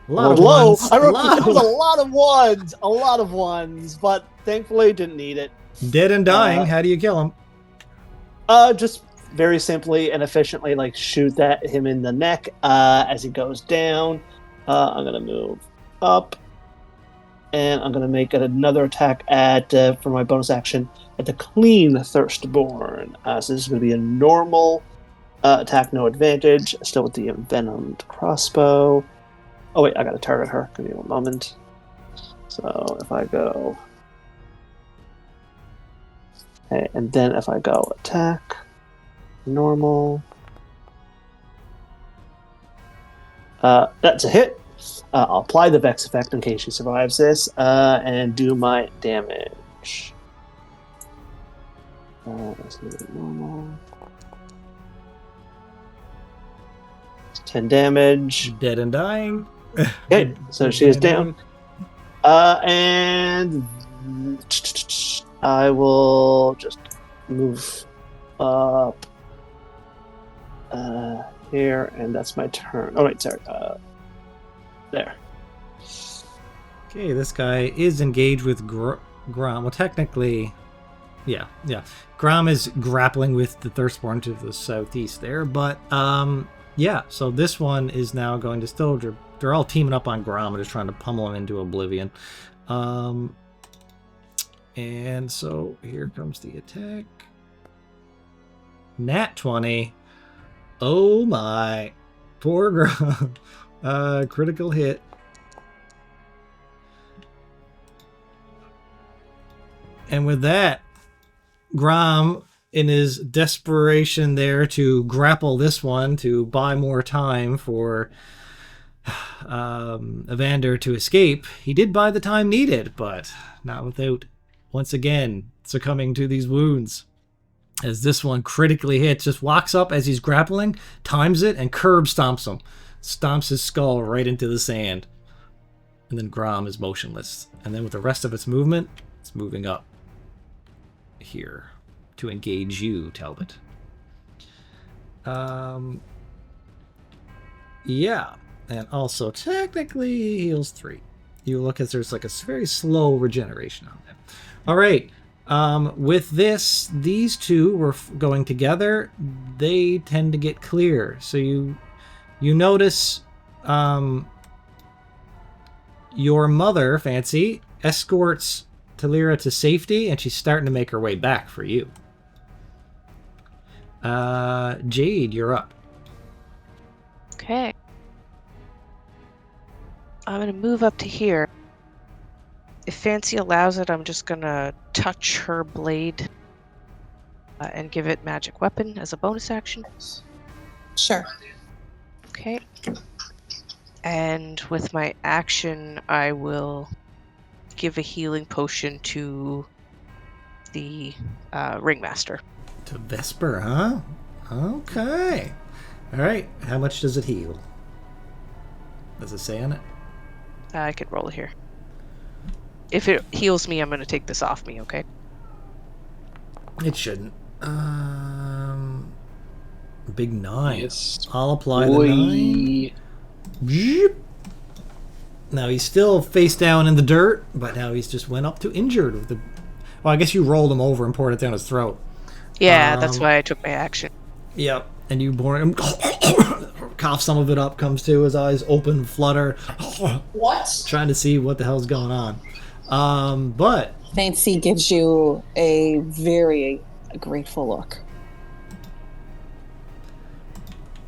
A lot of low. ones. I wrote it was a lot of ones, but thankfully didn't need it. Dead and dying. How do you kill him? Just very simply and efficiently, like shoot him in the neck as he goes down. I'm gonna move up, and I'm gonna make another attack for my bonus action at the clean Thirstborn. So this is gonna be a normal attack, no advantage. Still with the envenomed crossbow. Oh wait, I gotta target her. Give me one moment. So if I go, okay, and then if I go attack, normal, that's a hit. I'll apply the Vex effect in case she survives this, and do my damage. Let's do it normal. 10 damage. Dead and dying. Okay, so she is down. And I will just move up here, and that's my turn. Oh wait, sorry. There. Okay, this guy is engaged with Grom. Well, technically, yeah. Grom is grappling with the Thirstborn to the southeast there, but yeah. So this one is now going to still. They're all teaming up on Grom and just trying to pummel him into oblivion. And so here comes the attack. Nat 20. Oh my. Poor Grom. Critical hit. And with that, Grom, in his desperation there to grapple this one to buy more time for Evander to escape, he did buy the time needed, but not without once again succumbing to these wounds. As this one critically hits, just walks up as he's grappling, times it, and curb stomps him. Stomps his skull right into the sand. And then Grom is motionless. And then with the rest of its movement, it's moving up here to engage you, Talbot. Yeah. And also, technically, he heals 3. You look as there's like a very slow regeneration on that. All right. With this, these two were going together. They tend to get clear. So you notice your mother, Fancy, escorts Talira to safety, and she's starting to make her way back for you. Jade, you're up. Okay. I'm going to move up to here. If Fancy allows it, I'm just going to touch her blade and give it magic weapon as a bonus action. Sure. Okay. And with my action, I will give a healing potion to the ringmaster. To Vesper, huh? Okay. All right. How much does it heal? Does it say on it? I could roll it here. If it heals me, I'm going to take this off me, okay? It shouldn't. Big 9. Yes. I'll apply the 9. Now he's still face down in the dirt, but now he's just went up to injured with the. Well, I guess you rolled him over and poured it down his throat. Yeah, that's why I took my action. Yep, and you bore him. Cough some of it up, comes to, his eyes open, flutter. What? Trying to see what the hell's going on. But Fancy gives you a very grateful look.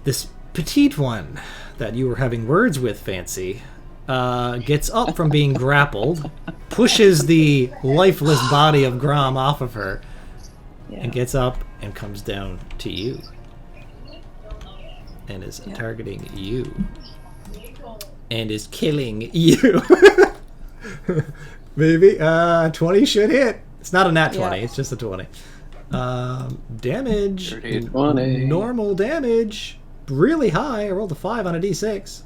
this petite one that you were having words with, Fancy, gets up from being grappled, pushes the lifeless body of Grom off of her, and gets up and comes down to you. And is targeting you. and is killing you. Maybe 20 should hit. It's not a nat 20, it's just a 20. Damage. 30, Normal damage. Really high. I rolled a 5 on a d6.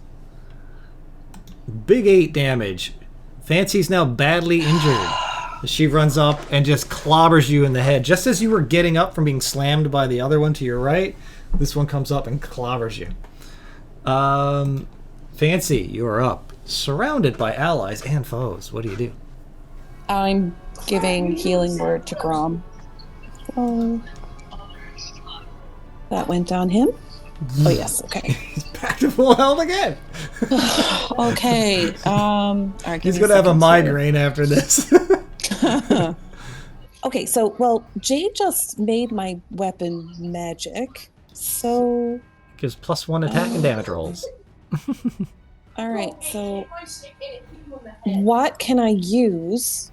Big 8 damage. Fancy's now badly injured. She runs up and just clobbers you in the head. Just as you were getting up from being slammed by the other one to your right, this one comes up and clobbers you. Fancy, you are up. Surrounded by allies and foes. What do you do? I'm giving healing word to Grom. So that went on him. Oh yes, okay. He's back to full health again. Okay. All right, he's gonna have a migraine after this. Okay, so Jade just made my weapon magic, so gives +1 attack and damage rolls. All right, so what can I use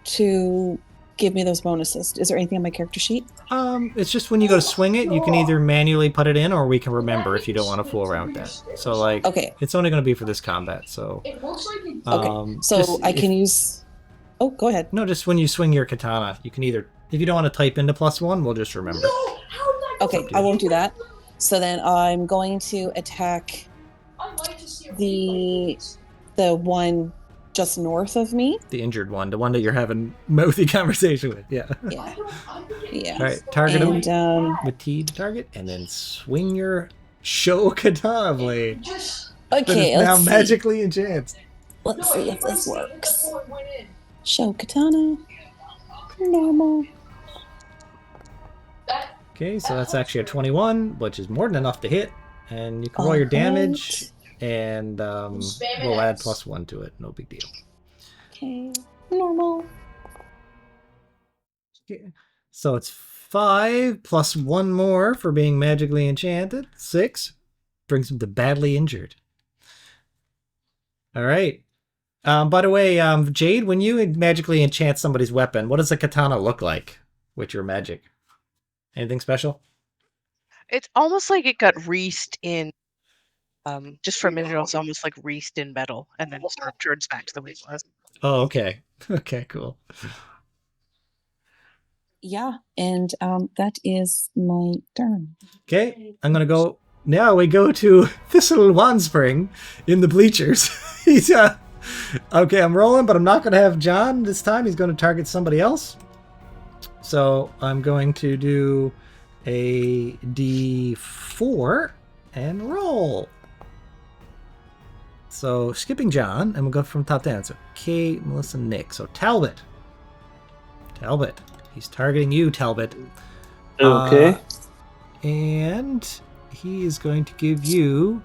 to give me those bonuses? Is there anything on my character sheet? It's just when you go to swing it, you can either manually put it in, or we can remember if you don't want to fool around with that. So, like, okay, it's only going to be for this combat. So, okay, so I can use. Oh, go ahead. No, just when you swing your katana, you can either, if you don't want to type into +1, we'll just remember. Okay, I won't do that. So then I'm going to attack the one just north of me. The injured one, the one that you're having mouthy conversation with. Yeah. Yeah. All right, target him with T to target, and then swing your show katana blade. Okay, now magically enchanted. Let's see if this works. Show katana. Normal. Okay, so that's actually a 21, which is more than enough to hit. And you can roll your damage, and we'll add +1 to it. No big deal. Okay, normal. Okay. So it's 5 plus 1 more for being magically enchanted. 6 brings him to badly injured. All right. By the way, Jade, when you magically enchant somebody's weapon, what does a katana look like with your magic? Anything special? It's almost like it got wreathed in. Just for a minute, it was almost like wreathed in metal, and then sort of turns back to the way it was. Oh, okay. Okay, cool. Yeah, and that is my turn. Okay, I'm gonna go. Now we go to Thistle Wandspring in the bleachers. He's okay. I'm rolling, but I'm not gonna have John this time. He's gonna target somebody else. So I'm going to do a D4 and roll. So skipping John, and we'll go from top down. So Kate, Melissa, Nick. So Talbot. He's targeting you, Talbot. Okay. And he is going to give you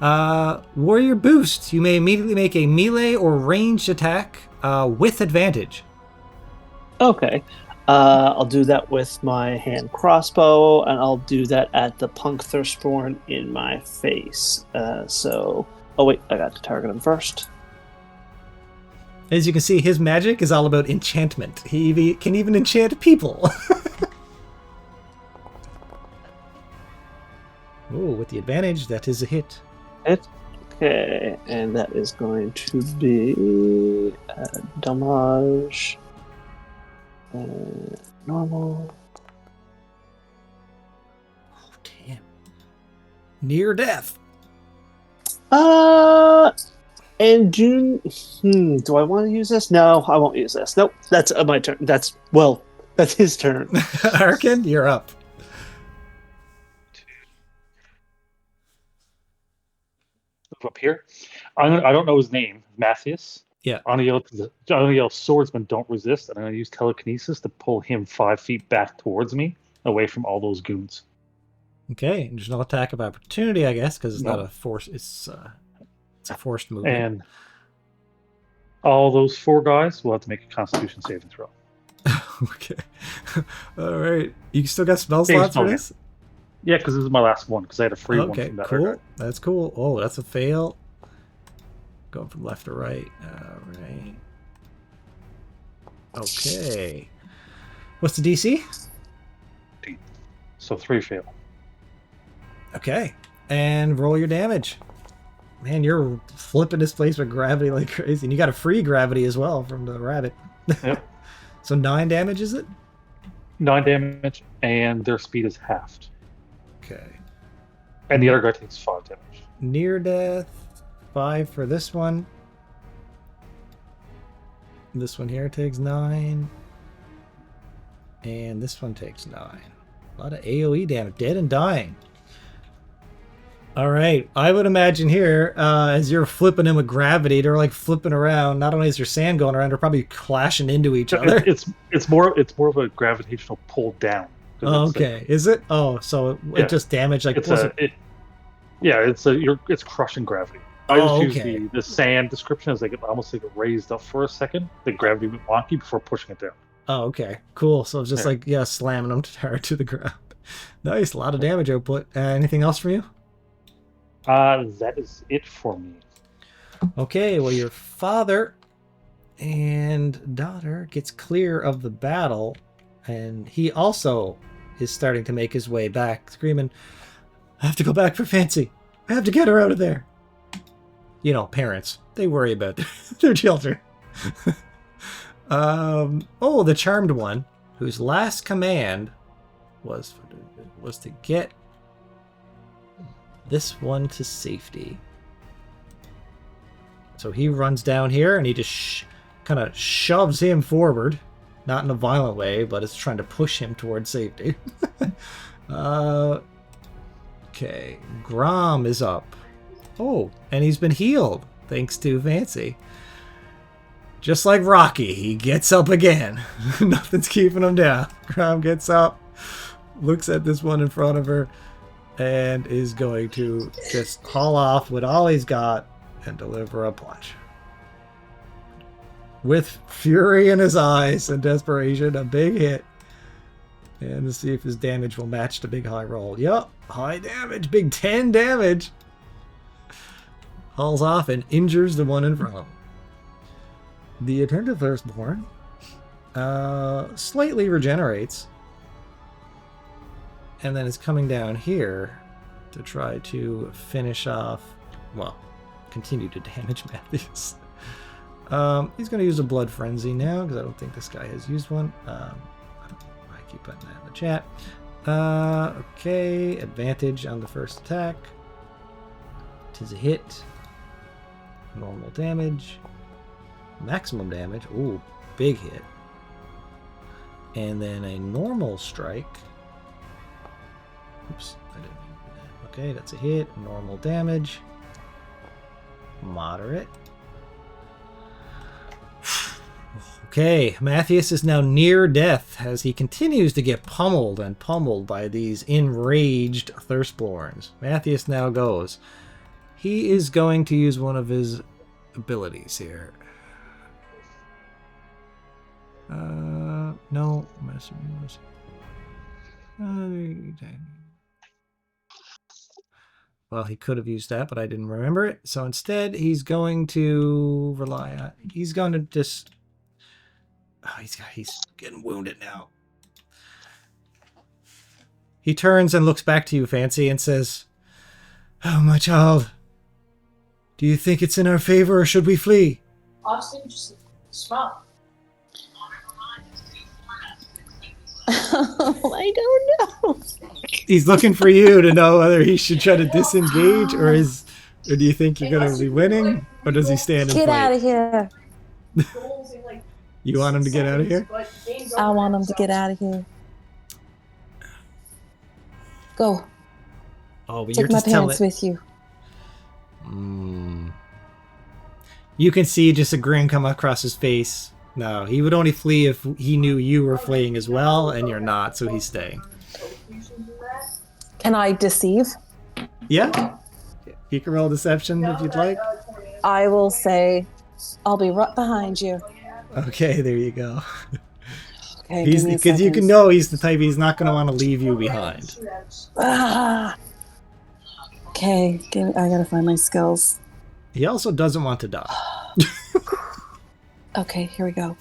Warrior Boost. You may immediately make a melee or ranged attack with advantage. Okay. I'll do that with my hand crossbow, and I'll do that at the punk Thirstborn in my face. Oh wait, I got to target him first. As you can see, his magic is all about enchantment. He can even enchant people. Oh, with the advantage, that is a hit. Okay, and that is going to be damage. Normal. Oh, damn. Near death. And June. Do I want to use this? No, I won't use this. Nope, that's my turn. That's his turn. Arkin, you're up. Up here. I don't know his name. Matthias. Yeah. I'm gonna yell swordsman, don't resist, and I'm gonna use telekinesis to pull him 5 feet back towards me, away from all those goons. Okay, there's no attack of opportunity, I guess, because it's not a force. It's a forced movement. And all those 4 guys will have to make a Constitution saving throw. Okay. All right. You still got spell slots for this? Yeah, because this is my last one, because I had a free one from that. Cool. That's cool. Oh, that's a fail. Going from left to right. All right. Okay. What's the DC? So 3 fail. Okay. And roll your damage. Man, you're flipping this place with gravity like crazy. And you got a free gravity as well from the rabbit. Yep. So 9 damage, is it? 9 damage, and their speed is halved. Okay. And the other guy takes 5 damage. Near death. 5 for this one. This one here takes 9. And this one takes 9. A lot of AoE damage. Dead and dying. Alright. I would imagine here, as you're flipping them with gravity, they're like flipping around. Not only is there sand going around, they're probably clashing into each other. It's more of a gravitational pull down. Oh, okay. Is it? Oh, so it just damaged like... It's crushing gravity. I just use the sand description as almost like it raised up for a second. The gravity went wonky before pushing it down. Oh, okay. Cool. So it's just slamming them to the ground. Nice. A lot of damage output. Anything else from you? That is it for me. Okay, well, your father and daughter gets clear of the battle, and he also is starting to make his way back, screaming, I have to go back for Fancy. I have to get her out of there. You know, parents, they worry about their children. The Charmed One, whose last command was to get this one to safety. So he runs down here and he just kind of shoves him forward. Not in a violent way, but it's trying to push him towards safety. Okay, Grom is up. Oh, and he's been healed thanks to Fancy. Just like Rocky, he gets up again. Nothing's keeping him down. Grom gets up, looks at this one in front of her, and is going to just haul off with all he's got and deliver a punch. With fury in his eyes and desperation, a big hit. And to see if his damage will match the big high roll. Yup, high damage, big 10 damage. Hauls off and injures the one in front of him. The attentive firstborn slightly regenerates. And then is coming down here to try to finish off, continue to damage Matthews. He's going to use a Blood Frenzy now, because I don't think this guy has used one. I keep putting that in the chat. Okay, advantage on the first attack. 'Tis a hit. Normal damage. Maximum damage. Ooh, big hit. And then a normal strike. Oops, I didn't mean that. Okay, that's a hit. Normal damage. Moderate. Okay, Matthias is now near death as he continues to get pummeled and pummeled by these enraged Thirstborns. Matthias now goes. He is going to use one of his abilities here. No. Well, he could have used that, but I didn't remember it. So instead, he's going to rely on... He's going to just... Oh, he's getting wounded now. He turns and looks back to you, Fancy, and says, "Oh, my child. Do you think it's in our favor, or should we flee?" Austin, just smile. I don't know. He's looking for you to know whether he should try to disengage, or do you think you're going to be winning, or does he stand and fight? Get out of here. You want him to get out of here? I want him to get out of here. Go. Oh, but Take my pants with you. You can see just a grin come across his face. No, he would only flee if he knew you were fleeing as well, and you're not, so he's staying. Can I deceive? Yeah. You can roll deception if you'd like. I will say, I'll be right behind you. Okay, there you go. Okay, Because you can know he's the type, he's not going to want to leave you behind. Okay, I gotta find my skills. He also doesn't want to die. Okay, here we go.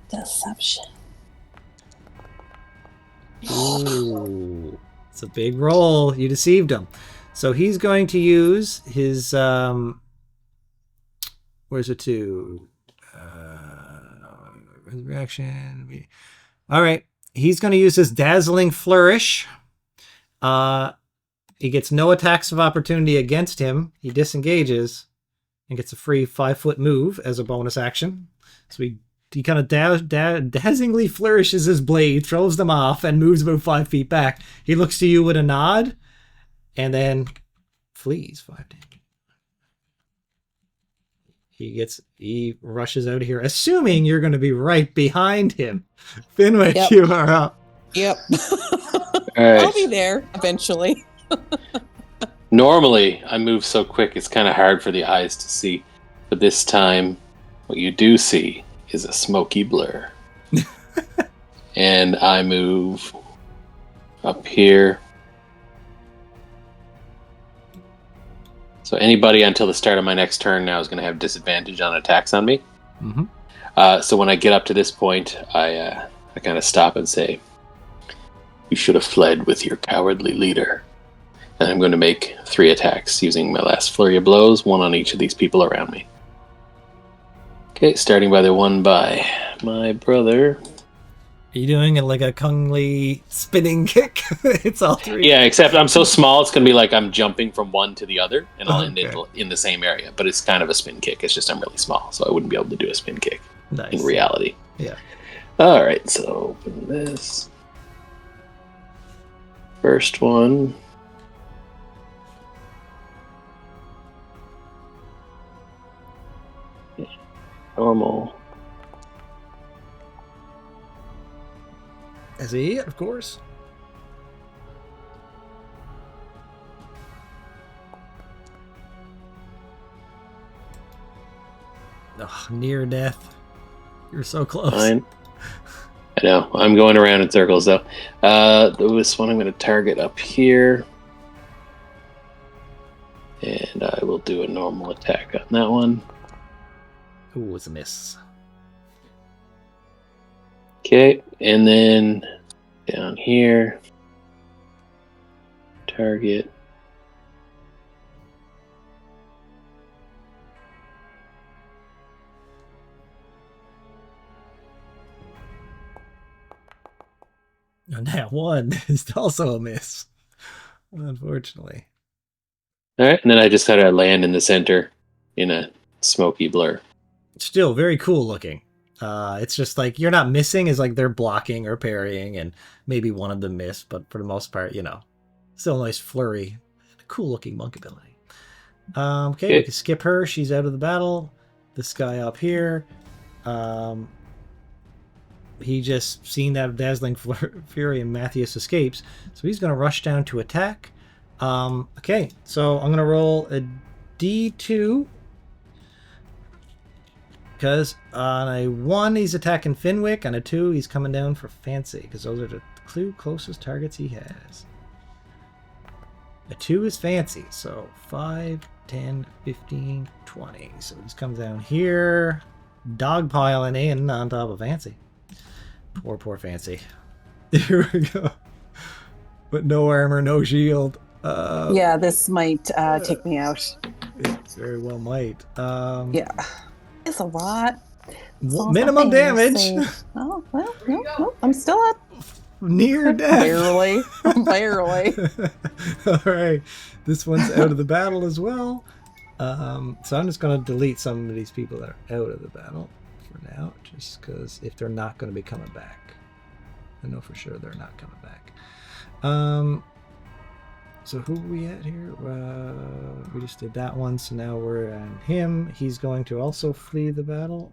Deception. Ooh, it's a big roll. You deceived him. So he's going to use his where's it to? Reaction. All right. He's going to use his Dazzling Flourish. He gets no attacks of opportunity against him. He disengages and gets a free 5-foot move as a bonus action. So he kind of dazzlingly flourishes his blade, throws them off, and moves about 5 feet back. He looks to you with a nod, and then flees 5 damage. He rushes out of here, assuming you're going to be right behind him. Fenwick, Yep. you are up. Yep. All right. I'll be there eventually. Normally, I move so quick it's kind of hard for the eyes to see. But this time, what you do see is a smoky blur. And I move up here. So anybody until the start of my next turn now is going to have disadvantage on attacks on me. Mm-hmm. So when I get up to this point, I kind of stop and say, "You should have fled with your cowardly leader." And I'm going to make 3 attacks using my last flurry of blows, 1 on each of these people around me. Okay, starting by the one by my brother. Are you doing it like a Kung Lee spinning kick? It's all 3. Yeah, except I'm so small, it's going to be like I'm jumping from one to the other, and I'll end Okay. in the same area. But it's kind of a spin kick. It's just I'm really small, so I wouldn't be able to do a spin kick Nice. in reality. Yeah. All right, so open this. First one. Normal. As he, of course. Ugh, near death. You're so close. Fine. I know. I'm going around in circles, though. This one I'm going to target up here. And I will do a normal attack on that one. Ooh, it's a miss. Okay, and then down here. Target. And that one is also a miss, unfortunately. All right, and then I just kind of land in the center in a smoky blur. Still very cool looking. It's just like you're not missing, is like they're blocking or parrying, and maybe one of them missed, but for the most part, you know, still a nice flurry. Cool looking monk ability. Okay, we can skip her. She's out of the battle. This guy up here. He just seen that dazzling fury and Matthias escapes, so he's going to rush down to attack. Okay, so I'm going to roll a D2 because on a 1 he's attacking Fenwick, on a 2 he's coming down for Fancy, because those are the 2 closest targets he has. A 2 is Fancy, so 5, 10, 15, 20. So he comes down here, dogpiling in on top of Fancy. Poor Fancy. Here we go. But no armor, no shield. Yeah, this might take me out. It very well might. Yeah. It's a lot. Minimum damage. Oh, well, no, I'm still up. Near death. Barely. Barely. All right. This one's out of the battle as well. So I'm just going to delete some of these people that are out of the battle for now, just because if they're not going to be coming back. I know for sure they're not coming back. So who are we at here? We just did that one, so now we're on him. He's going to also flee the battle.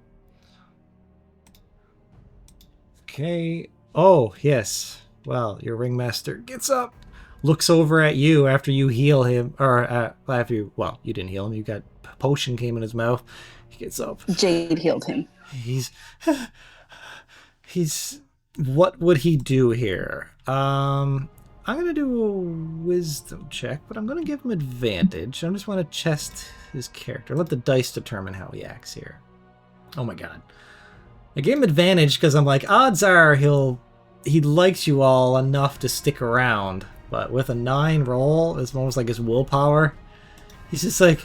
Okay. Oh, yes. Well, your ringmaster gets up, looks over at you after you heal him, or after you, well, you didn't heal him. You got potion came in his mouth. He gets up. Jade healed him. He's what would he do here? I'm going to do a wisdom check, but I'm going to give him advantage. I just want to test his character. Let the dice determine how he acts here. Oh my god. I gave him advantage because I'm like, odds are he likes you all enough to stick around. But with a 9 roll, it's almost like his willpower. He's just like,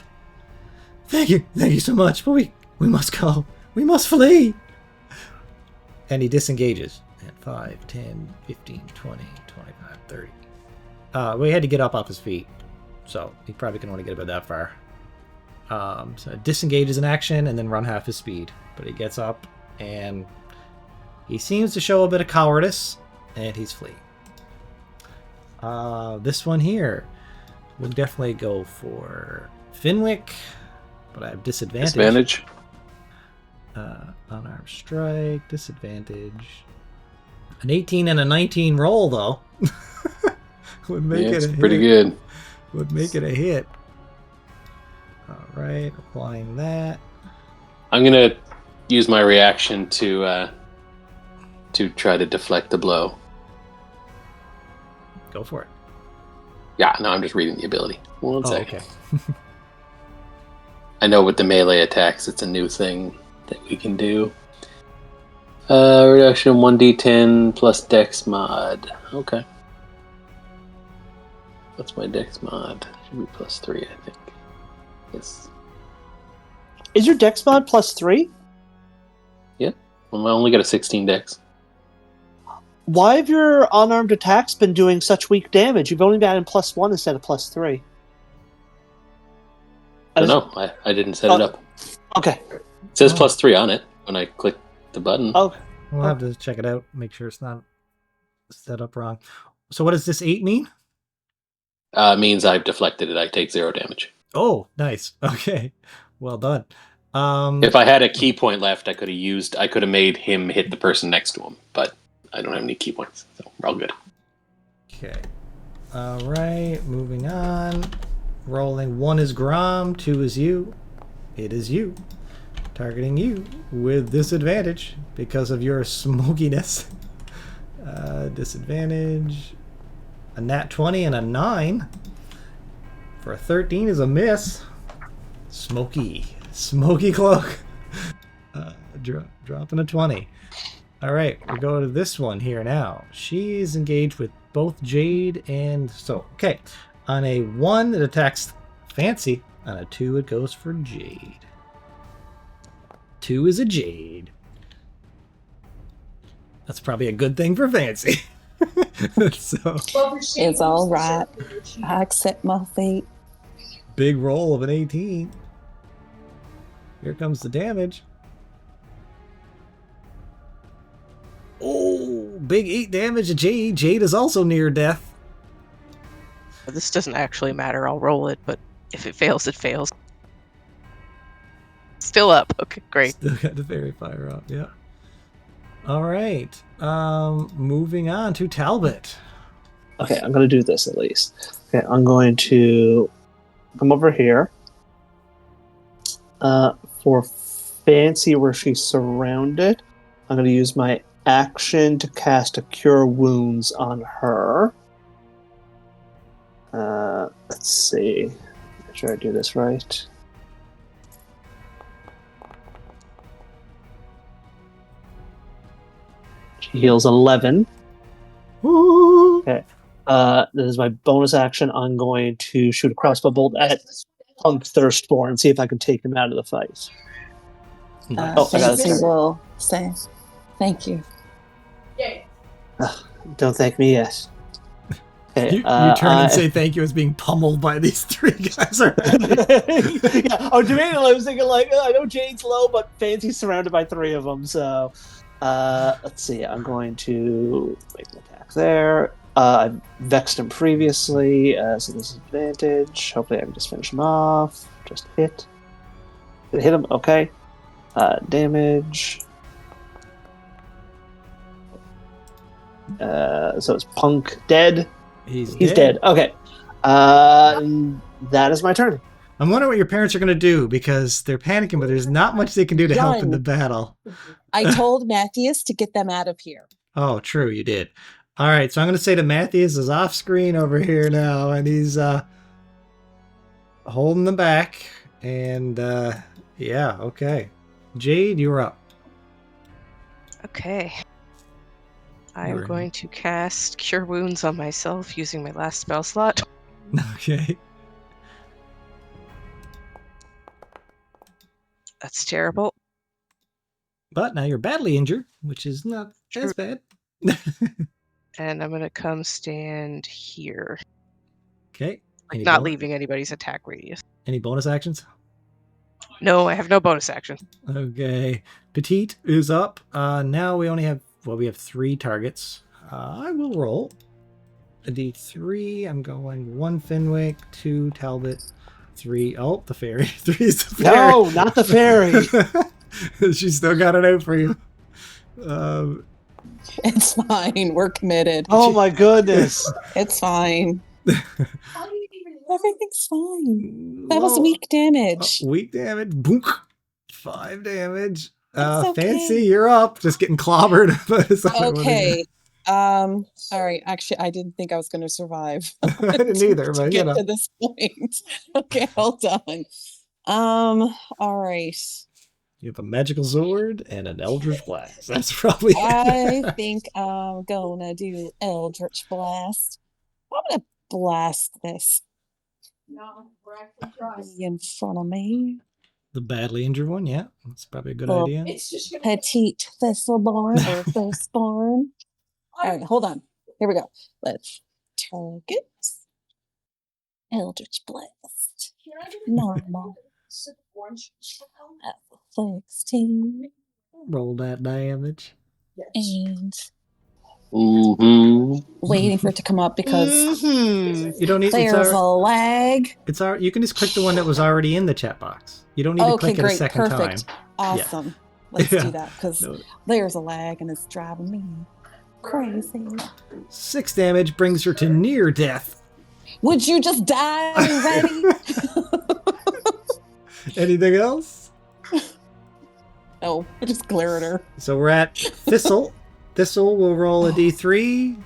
thank you so much, but we must go. We must flee. And he disengages. At 5, 10, 15, 20, 25, 30. Well, he had to get up off his feet. So he probably can only get about that far. So disengages in action and then run half his speed. But he gets up and he seems to show a bit of cowardice and he's fleeing. This one here would definitely go for Finwick, but I have disadvantage. Unarmed strike, disadvantage. An 18 and a 19 roll, though. Would make it a hit. Pretty good. Would make it a hit. Alright, applying that. I'm going to use my reaction to try to deflect the blow. Go for it. Yeah, no, I'm just reading the ability. One second. Okay. I know with the melee attacks, it's a new thing that we can do. Reduction 1d10 plus dex mod. Okay. What's my dex mod? Should be plus 3, I think. Yes. Is your dex mod plus 3? Yeah. Well, I only got a 16 dex. Why have your unarmed attacks been doing such weak damage? You've only been in plus 1 instead of plus 3. I don't know. I didn't set it up. Okay. It says plus 3 on it when I click the button. Okay. We'll have to check it out, make sure it's not set up wrong. So what does this 8 mean? Means I've deflected it. I take 0 damage. Oh, nice. Okay. Well done. If I had a key point left, I could have made him hit the person next to him, but I don't have any key points, so we're all good. Okay. Alright, moving on. Rolling. 1 is Grom, 2 is you. It is you. Targeting you with disadvantage because of your smokiness. Disadvantage. A nat 20 and a 9. For a 13 is a miss. Smoky cloak. Dropping a 20. Alright, we go to this one here now. She's engaged with both Jade and... So, okay. On a 1, it attacks Fancy. On a 2, it goes for Jade. 2 is a Jade. That's probably a good thing for Fancy. So, It's all right. I accept my fate. big roll of an 18. Here comes the damage. Oh, big 8 damage to Jade. Jade is also near death. This doesn't actually matter. I'll roll it, but if it fails, it fails. Still up. Okay, great. Still got the fairy fire up, yeah. All right. Moving on to Talbot. Okay, I'm going to do this at least. Okay, I'm going to come over here. For Fancy, where she's surrounded, I'm going to use my action to cast a Cure Wounds on her. Let's see. Make sure I do this right. She heals 11. Woo! Okay. This is my bonus action. I'm going to shoot a crossbow bolt at Punk Thirstborn and see if I can take him out of the fight. I got Fancy it. will say thank you. Yay. Don't thank me yet. Okay, You turn and say thank you as being pummeled by these 3 guys. yeah. Oh, debating. I was thinking I know Jade's low, but Fancy's surrounded by 3 of them. So, let's see. I'm going to make an attack there. I vexed him previously, so this is advantage. Hopefully, I can just finish him off. Just hit. Did it hit him? Okay. Damage. So it's Punk dead. He's dead. Okay. That is my turn. I'm wondering what your parents are going to do because they're panicking, but there's not much they can do to help in the battle. I told Matthias to get them out of here. Oh, true, you did. All right, so I'm going to say to Matthias is off screen over here now, and he's holding them back. And yeah, okay. Jade, you're up. Okay. I'm going to cast Cure Wounds on myself using my last spell slot. Okay. That's terrible. But now you're badly injured, which is not as bad. And I'm going to come stand here. Okay. Not leaving anybody's attack radius. Any bonus actions? No, I have no bonus action. Okay. Petite is up. Now we only have, we have 3 targets. I will roll a d3. I'm going 1 Fenwick, 2 Talbot, 3. Oh, the fairy. 3 is the fairy. No, not the fairy. She's still got it out for you. It's fine. We're committed. Oh my goodness. It's fine. Everything's fine. That was weak damage. Weak damage. Boom. 5 damage. Okay. Fancy, you're up. Just getting clobbered. Okay. All right. Actually, I didn't think I was going to survive. I didn't either, but get to this point. Okay, hold on. All right. You have a magical sword and an eldritch blast. That's probably. I think I'm gonna do eldritch blast. I'm gonna blast this. No, we're actually trying. In front of me. The badly injured one, yeah. That's probably a good idea. It's just Petite Thistleborn or Thistleborn. All right, hold on. Here we go. Let's target. Eldritch blast. Normal. 16. Roll that damage. And Mm-hmm. waiting for it to come up because you don't need. there's a lag. It's our. You can just click the one that was already in the chat box. You don't need to click it a second Perfect. time. Awesome. Yeah. Let's do that because there's a lag and it's driving me crazy. 6 damage brings her to near death. Would you just die already? Anything else? No, I just glare at her. So we're at Thistle. Thistle will roll a d3.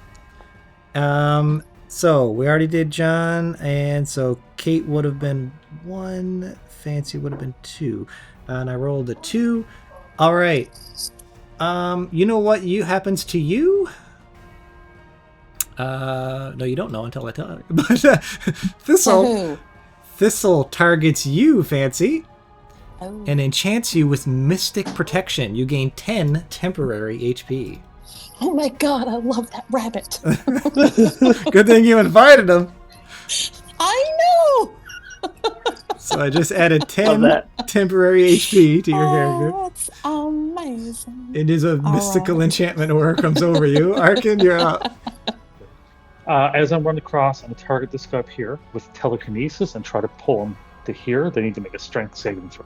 So we already did John, and so Kate would have been 1, Fancy would have been 2, and I rolled a 2. All right. You know what happens to you? No, you don't know until I tell you. But Thistle targets you, Fancy. And enchants you with Mystic Protection. You gain 10 temporary HP. Oh my god, I love that rabbit. Good thing you invited him. I know! So I just added 10 temporary HP to your character. That's amazing. It is a mystical enchantment where it comes over you. Arkin, you're up. As I'm running across, I'm going to target this guy up here with telekinesis and try to pull him to here. They need to make a strength saving throw.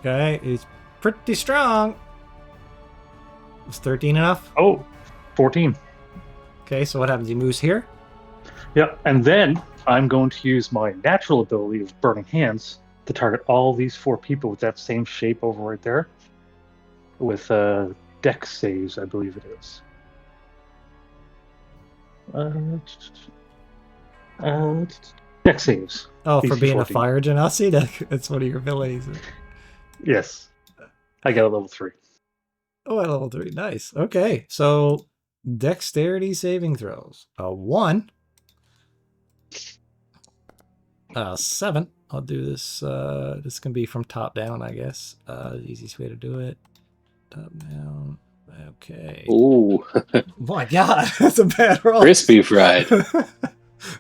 Okay, he's pretty strong. Was 13 enough? Oh, 14. Okay, so what happens? He moves here? Yep, and then I'm going to use my natural ability of Burning Hands to target all these 4 people with that same shape over right there. With dex saves, I believe it is. Dex saves. Oh, for being 14. a fire genasi? That's one of your abilities. Yes. I got a level 3. Oh, at level 3. Nice. Okay, so dexterity saving throws. 1. 7. I'll do this. This can be from top down, I guess. The easiest way to do it. Top down. Okay. Ooh. My God, that's a bad roll. Crispy fried.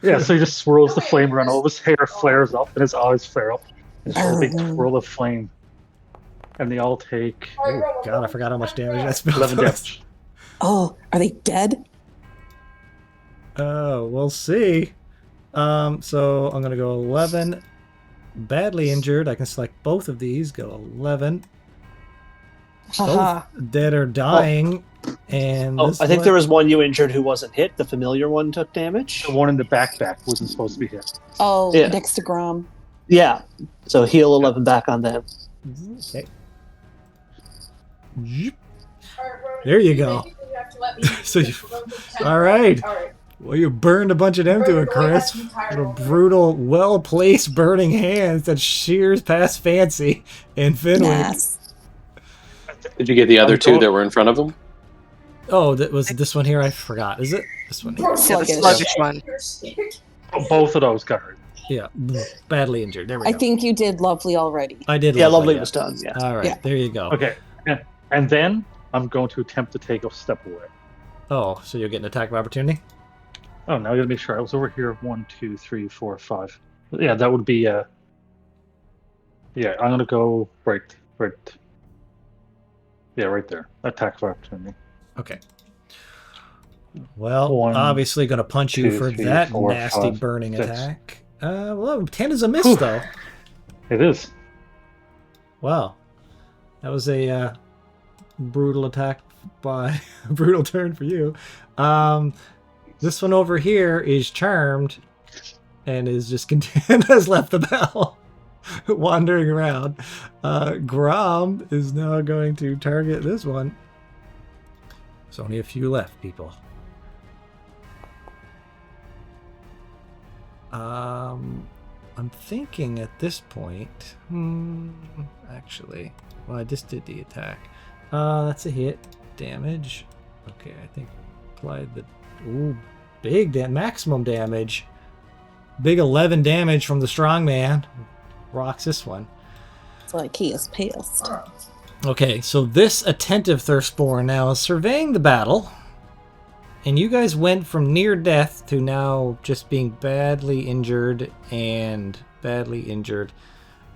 Yeah, so he just swirls the flame around. All of his hair flares up, and his eyes flare up. It's just a big twirl of flame. And they all take... Oh, God, I forgot how much damage that spell 11 does. damage. Oh, are they dead? We'll see. So I'm going to go 11. Badly injured. I can select both of these. Go 11. Both dead or dying. And I think there was one you injured who wasn't hit. The familiar one took damage. The one in the backpack wasn't supposed to be hit. Oh, Yeah. Dextagrom. Yeah. So heal 11 back on them. Okay. There you go. So all right. Well, you burned a bunch of them to a crisp. What a brutal, well-placed burning hands that shears past Fancy and Fenwick. Nice. Did you get the other 2 that were in front of him? Oh, that was this one here. I forgot. Is it this one here? Yeah, the sluggish one. Oh, both of those got hurt. Yeah, badly injured. There we I go. think you did lovely already. I did. Yeah, lovely Lovely was done. Yeah. All right, Yeah. there you go. Okay, and then I'm going to attempt to take a step away. Oh, so you'll get an attack of opportunity? Oh, now I gotta make sure I was over here. 1, 2, 3, 4, 5. Yeah, that would be. Yeah, I'm gonna go right. Yeah, right there. Attack of opportunity. Okay. Well, 1, obviously going to punch you 2, for 3, that 4, nasty 5, burning 6. attack. Well, 10 is a miss, Whew. though. It is. Wow. That was a brutal attack by a brutal turn for you. This one over here is charmed and is just and has left the battle, wandering around. Grom is now going to target this one. There's only a few left, people. I'm thinking at this point. Actually, well, I just did the attack. That's a hit. Damage. Okay, I think applied the big maximum damage. Big 11 damage from the strongman. Rocks this one. It's like he is pissed. Okay, so this attentive Thirstborn now is surveying the battle. And you guys went from near death to now just being badly injured and badly injured.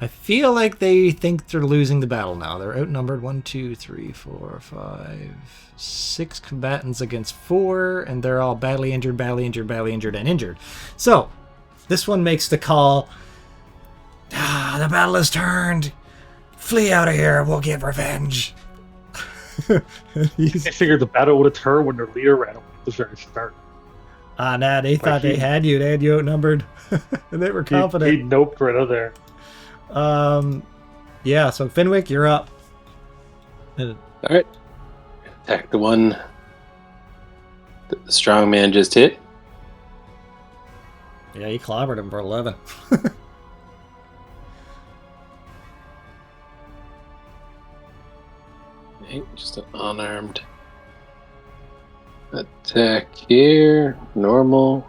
I feel like they think they're losing the battle now. They're outnumbered 1, 2, 3, 4, 5, 6 combatants against 4, and they're all badly injured, and injured. So, this one makes the call. The battle has turned. Flee out of here. We'll get revenge. I figured the battle would have turned when their leader ran away at the very start. Nah, they thought they had you. They had you outnumbered. And they were confident. He noped right out there. Yeah, so Fenwick, you're up. Alright. Attack the one that the strong man just hit. Yeah, you clobbered him for 11. Okay, just an unarmed attack here. Normal.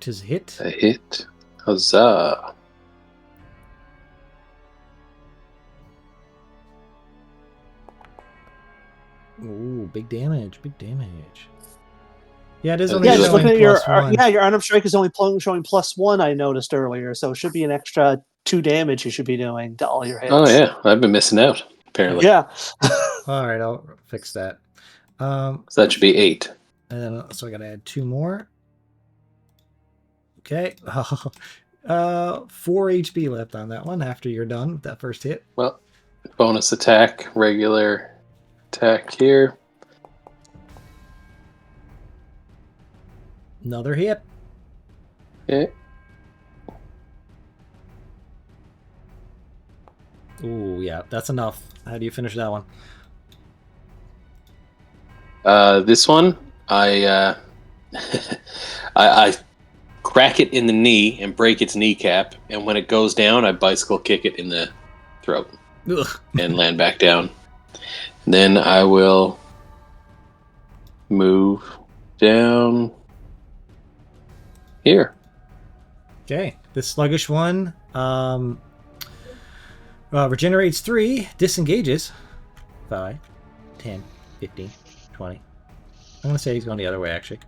Tis a hit. A hit. Huzzah. Ooh, big damage. Yeah, it is only Yeah, just looking at your +1. your unarmed strike is only showing +1. I noticed earlier, so it should be an extra 2 damage you should be doing to all your hits. Oh yeah, I've been missing out, apparently. Yeah. All right, I'll fix that. So that should be 8. And then, so I gotta add 2 more. Okay. 4 HP left on that one after you're done with that first hit. Well, bonus attack, regular attack here. Another hit. Okay. Ooh, yeah, that's enough. How do you finish that one? This one, I I crack it in the knee and break its kneecap, and when it goes down, I bicycle kick it in the throat. Ugh. And land back down. Then I will move down here. Okay, this sluggish one regenerates 3, disengages 5, 10, 15, 20. I'm going to say he's going the other way, actually.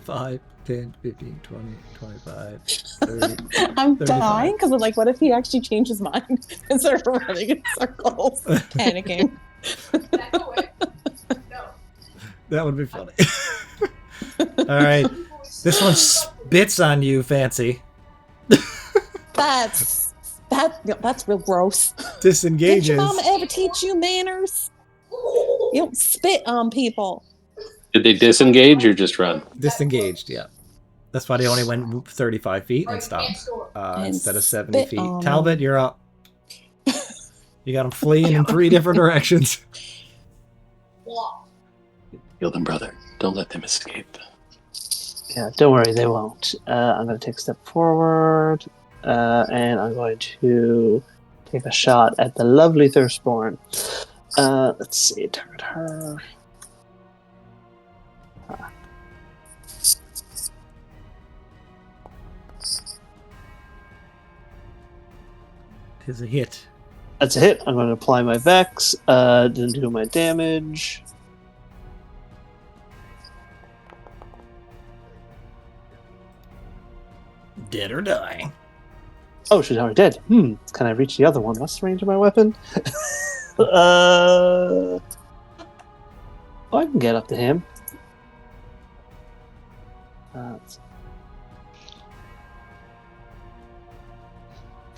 5, 10, 15, 20, 25, 30. I'm 35. dying because I'm like, what if he actually changed his mind and started running in circles, panicking? Back away. No. That would be funny. All right. This one spits on you, Fancy. That's real gross. Disengages. Did your mama ever teach you manners? You don't spit on people. Did they disengage or just run? Disengaged, yeah. That's why they only went 35 feet and stopped instead of 70 feet. Talbot, you're up. You got them fleeing in 3 different directions. Kill them, brother. Don't let them escape. Yeah, don't worry, they won't. I'm going to take a step forward. and I'm going to take a shot at the lovely Thirstborn. Let's see, target her. Tis a hit. That's a hit. I'm going to apply my Vex, then do my damage. Dead or dying. Oh, she's already dead. Can I reach the other one? What's the range of my weapon? Oh, I can get up to him.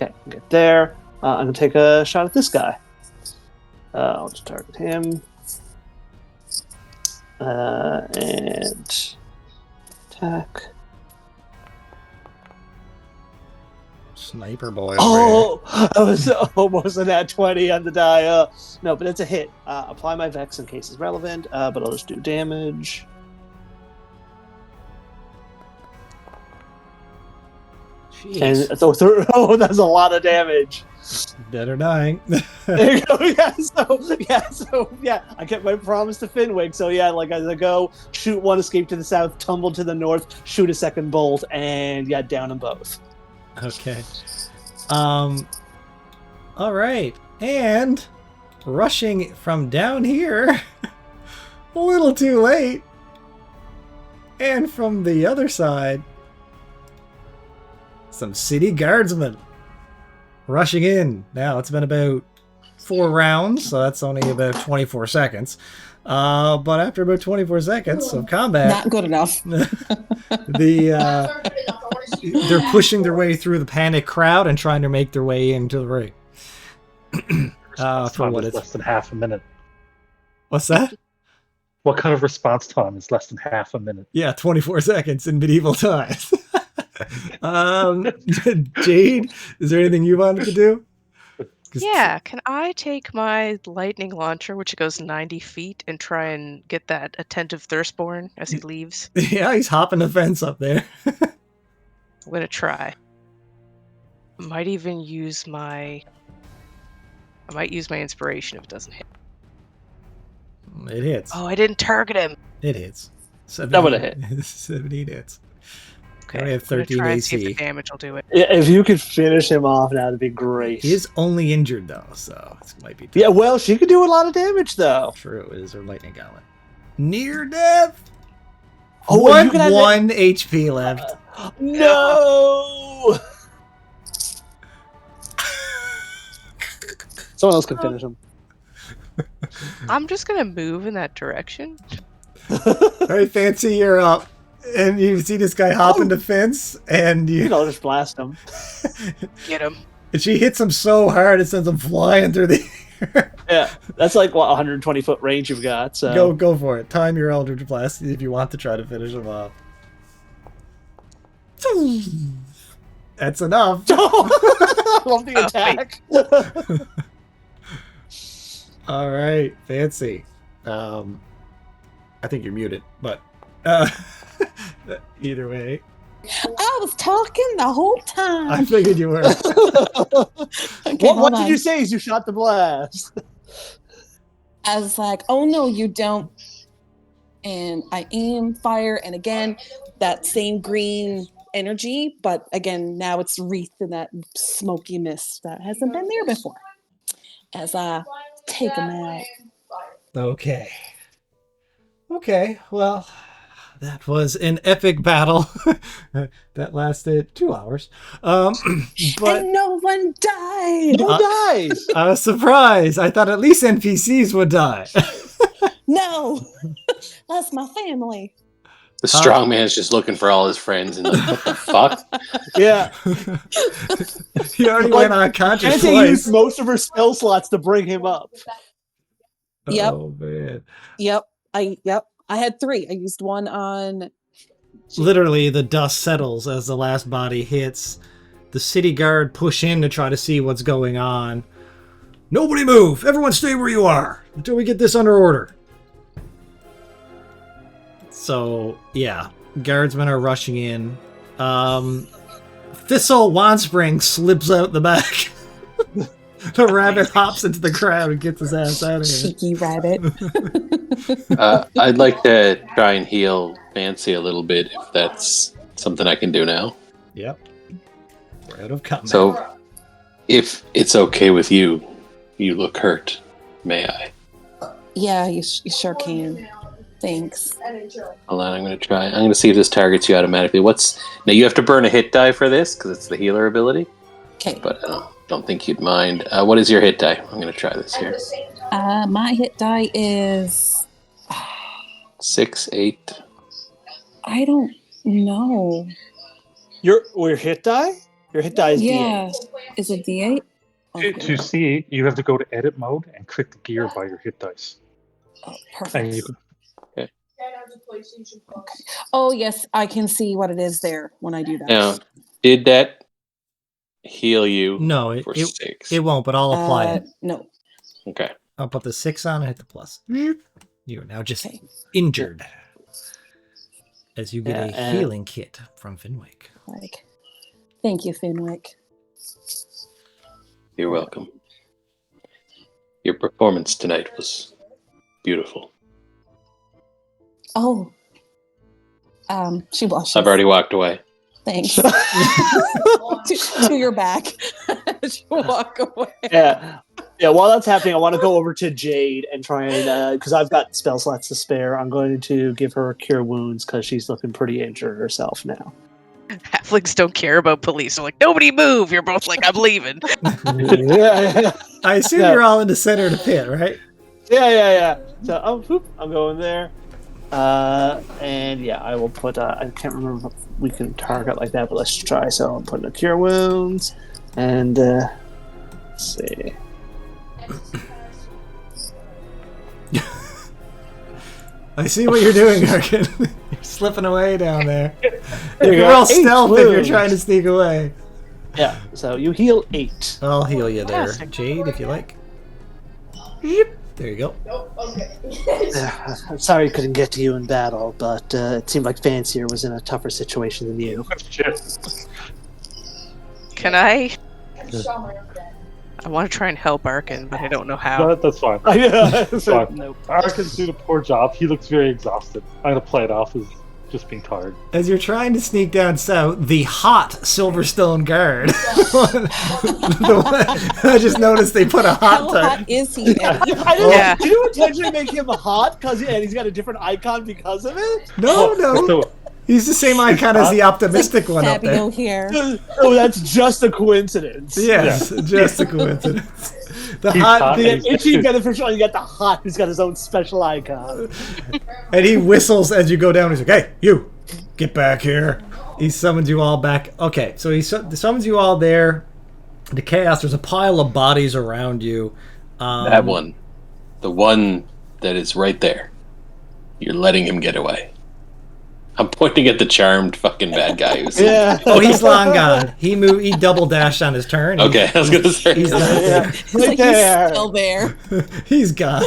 Okay, get there. I'm going to take a shot at this guy. I'll just target him. And attack. Sniper boy. Oh, I was almost an at 20 on the die. No, but it's a hit. Apply my Vex in case it's relevant, but I'll just do damage. Jeez. And so, that's a lot of damage. Dead or dying. There you go. Yeah. I kept my promise to Finwig. So yeah, like as I go, shoot one, escape to the south, tumble to the north, shoot a second bolt, and yeah, down them both. Okay. All right. And rushing from down here, a little too late. And from the other side, some city guardsmen rushing in. Now, it's been about 4 rounds, so that's only about 24 seconds. But after about 24 seconds of combat... Not good enough. They're pushing their way through the panic crowd and trying to make their way into the ring. For what it's less than half a minute. What's that? What kind of response time is less than half a minute? Yeah, 24 seconds in medieval times. Jade, is there anything you wanted to do? Yeah, can I take my lightning launcher, which goes 90 feet, and try and get that attentive Thirstborn as he leaves? Yeah, he's hopping the fence up there. I'm gonna try. I might use my inspiration if it doesn't hit. It hits. Oh, I didn't target him. It hits. That would have hit. 17 hits. Okay, I have I'm gonna 13 try and AC. see if the damage will do it. Yeah, if you could finish him off now, that'd be great. He is only injured though, so it might be tough. Yeah, well, she could do a lot of damage though. True, it is her lightning gauntlet. Near death. Oh, one HP left. No. Someone else can finish him. I'm just gonna move in that direction. All right, Fancy, you're up. And you see this guy hopping the fence, and You know, just blast him. Get him. And she hits him so hard it sends him flying through the air. Yeah, that's like what 120-foot range you've got. So Go for it. Time your Eldritch Blast if you want to try to finish him off. That's enough. Love the attack. All right, Fancy. I think you're muted, but either way. I was talking the whole time. I figured you were. Okay, What hold did on. you say as you shot the blast? I was like, oh no, you don't. And I aim, fire, and again, that same green energy, but again, now it's wreathed in that smoky mist that hasn't been there before. As I take him out. Okay. Okay, well, that was an epic battle that lasted 2 hours. But And no one died. Who dies? I was surprised. I thought at least NPCs would die. No, that's my family. The strong man's just looking for all his friends and like, what the fuck? Yeah. He already went unconscious Nancy twice. used most of her spell slots to bring him up. Yep. Oh, man. Yep. I had 3. I used one on. Literally, the dust settles as the last body hits. The city guard push in to try to see what's going on. Nobody move! Everyone stay where you are until we get this under order. So, yeah. Guardsmen are rushing in. Thistle Wandspring slips out the back. The rabbit hops into the crowd and gets his ass out of here. Cheeky rabbit. I'd like to try and heal Fancy a little bit, if that's something I can do now. Yep. We're out of combat. So, if it's okay with you, you look hurt. May I? Yeah, you sure can. Thanks. Hold on, I'm going to try. I'm going to see if this targets you automatically. Now, you have to burn a hit die for this, because it's the healer ability. Okay. But I don't think you'd mind. What is your hit die? I'm going to try this here. My hit die is 6, 8. I don't know. Your hit die? Your hit die is Yeah. D8. Is it D8? To see, you have to go to edit mode and click the gear by your hit dice. Oh, And perfect. you, Okay. Oh, yes, I can see what it is there when I do that. Now, did that heal you No, for 6? it won't, but I'll apply it. No. Okay. I'll put the 6 on and hit the plus. You are now just Okay. injured. As you get Yeah, a healing kit from Finwick. Like, thank you, Finwick. You're welcome. Your performance tonight was beautiful. Oh. She blushes. I've already walked away. Thanks. to your back. She walk away. Yeah. Yeah, while that's happening, I want to go over to Jade and try and, because I've got spell slots to spare, I'm going to give her Cure Wounds because she's looking pretty injured herself now. Halflings don't care about police. They're like, nobody move. You're both like, I'm leaving. yeah. I assume Yeah. you're all in the center of the pit, right? Yeah. So, I'm going there. And yeah, I will put, I can't remember if we can target like that, but let's try. So I'm putting a Cure Wounds, and, let's see. I see what you're doing, Arkin. You're slipping away down there. There you You're go. all 8 stealth if you're wounds. trying to sneak away. Yeah, so you heal 8. I'll heal you there, Fantastic. Jade, if you like. Yep. There you go. I'm sorry I couldn't get to you in battle, but it seemed like Fancier was in a tougher situation than you. shit. Can I? I want to try and help Arkin, but I don't know how. No, that's fine. Fine. Nope. Arkin's doing a poor job. He looks very exhausted. I'm going to play it off as just being tired. As you're trying to sneak down south, the hot Silverstone guard. I just noticed they put a How hot hot is he now? Yeah. Did you intentionally make him hot? And he's got a different icon because of it? No. So, He's the same icon as the optimistic one up Fabio there. here. Oh, that's just a coincidence. Yes, just a coincidence. The He's hot, hot. The itchy beneficial, you got the hot who's got his own special icon. and he whistles as you go down. He's like, "Hey, you, get back here." He summons you all back. Okay, so he summons you all there. The chaos. There's a pile of bodies around you. That one. The one that is right there. You're letting him get away. I'm pointing at the charmed fucking bad guy who's... Yeah. Oh, he's long gone. He double dashed on his turn. Okay, I was going to say. He's not Yeah. there. It's like he's still there. He's gone.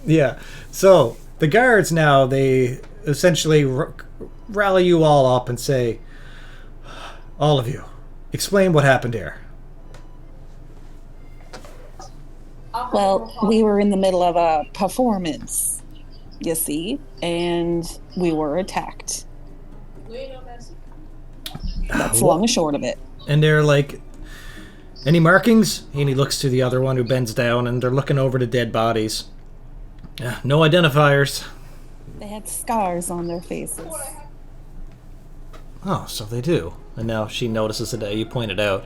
Yeah. So the guards now, they essentially rally you all up and say, all of you, explain what happened here. Well, we were in the middle of a performance, you see, and we were attacked. That's long and short of it. And they're like, any markings? And he looks to the other one who bends down, and they're looking over the dead bodies. No identifiers. They had scars on their faces. Oh, so they do. And now she notices today, you pointed out.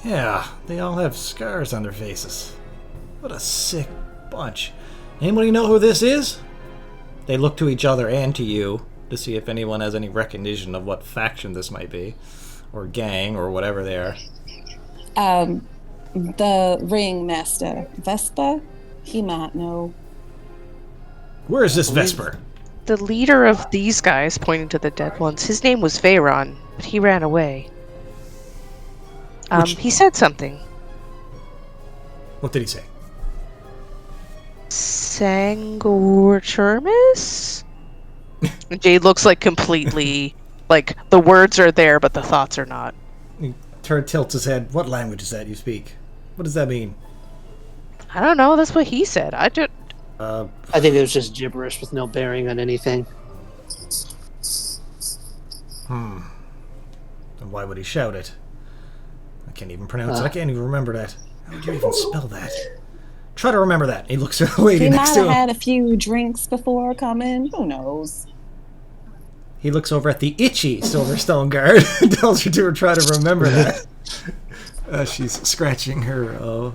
Yeah, they all have scars on their faces. What a sick bunch. Anybody know who this is? They look to each other and to you to see if anyone has any recognition of what faction this might be. Or gang, or whatever they are. The ringmaster, Vespa, he might know. Where is this Vesper? The leader of these guys, pointing to the dead ones, his name was Veyron, but he ran away. He said something. What did he say? Sanguiturmus? Jade looks like completely Like, the words are there, but the thoughts are not. He tilts his head. What language is that you speak? What does that mean? I don't know. That's what he said. I think it was just gibberish with no bearing on anything. And why would he shout it? I can't even pronounce it. I can't even remember that. How would you even spell that? Try to remember that. He looks at the lady He next might to have him. had a few drinks before coming. Who knows? He looks over at the itchy Silverstone guard and tells her to try to remember that. She's scratching her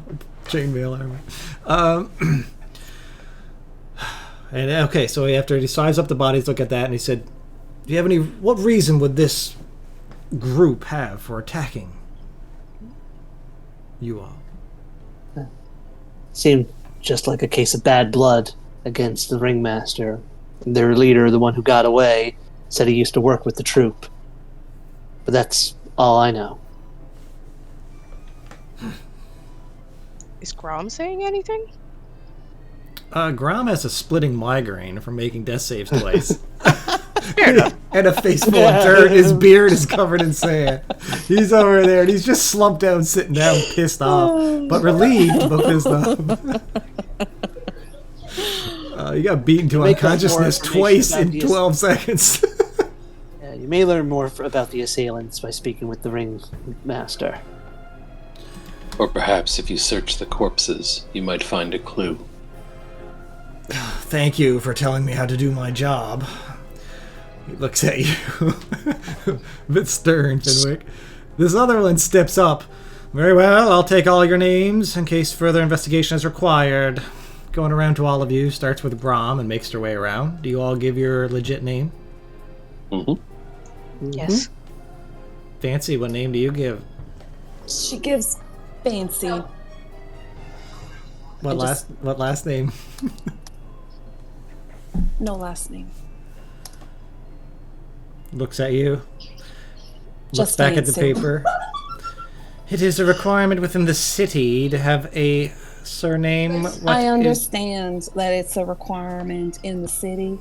chainmail armor. And okay, so after he size up the bodies, look at that, and he said, "Do you have any? What reason would this group have for attacking you all?" Seemed just like a case of bad blood against the ringmaster. Their leader, the one who got away, said he used to work with the troop. But that's all I know. Is Grom saying anything? Grom has a splitting migraine from making death saves twice. Fair enough. And a face full of dirt. His beard is covered in sand. He's over there, and he's just slumped down, sitting down, pissed off. But relieved, but pissed off. You got beaten to unconsciousness twice in 12 seconds. Yeah, you may learn more about the assailants by speaking with the ringmaster. Or perhaps if you search the corpses, you might find a clue. Thank you for telling me how to do my job. He looks at you. A bit stern, Fenwick. This other one steps up. Very well, I'll take all your names in case further investigation is required. Going around to all of you, starts with Grom and makes their way around. Do you all give your legit name? Yes. Fancy, what name do you give? She gives Fancy. What last name? No last name. Looks at you. Looks Just back at the Fancy. paper. It is a requirement within the city to have a surname. I understand that it's a requirement in the city.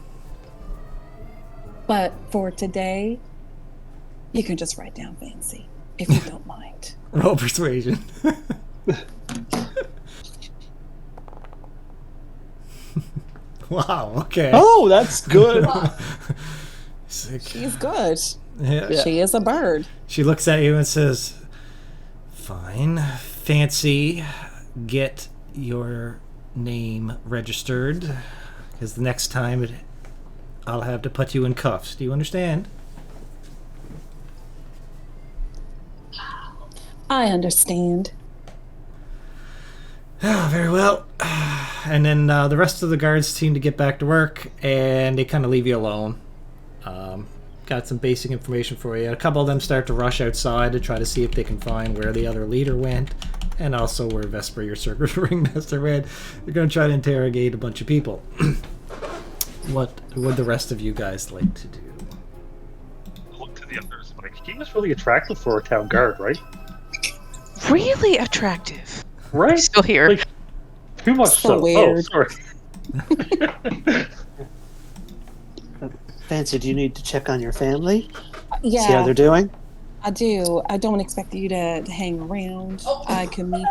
But for today, you can just write down Fancy, if you don't mind. Roll persuasion. Wow, okay. Oh, that's good. She's good. Yeah. She is a bird. She looks at you and says, "Fine. Fancy, get your name registered, because the next time I'll have to put you in cuffs. Do you understand?" I understand. Oh, very well. And then the rest of the guards seem to get back to work, and they kind of leave you alone. Got some basic information for you. A couple of them start to rush outside to try to see if they can find where the other leader went, and also where Vesper, your circus ringmaster, went. They're going to try to interrogate a bunch of people. What would the rest of you guys like to do? Look to the others. Like, he was really attractive for a town guard, right? Really attractive. Right? He's still here. Like, too much So so. weird. Oh, sorry. Fancy, do you need to check on your family? Yeah, See how they're doing? I do. I don't expect you to hang around. I can meet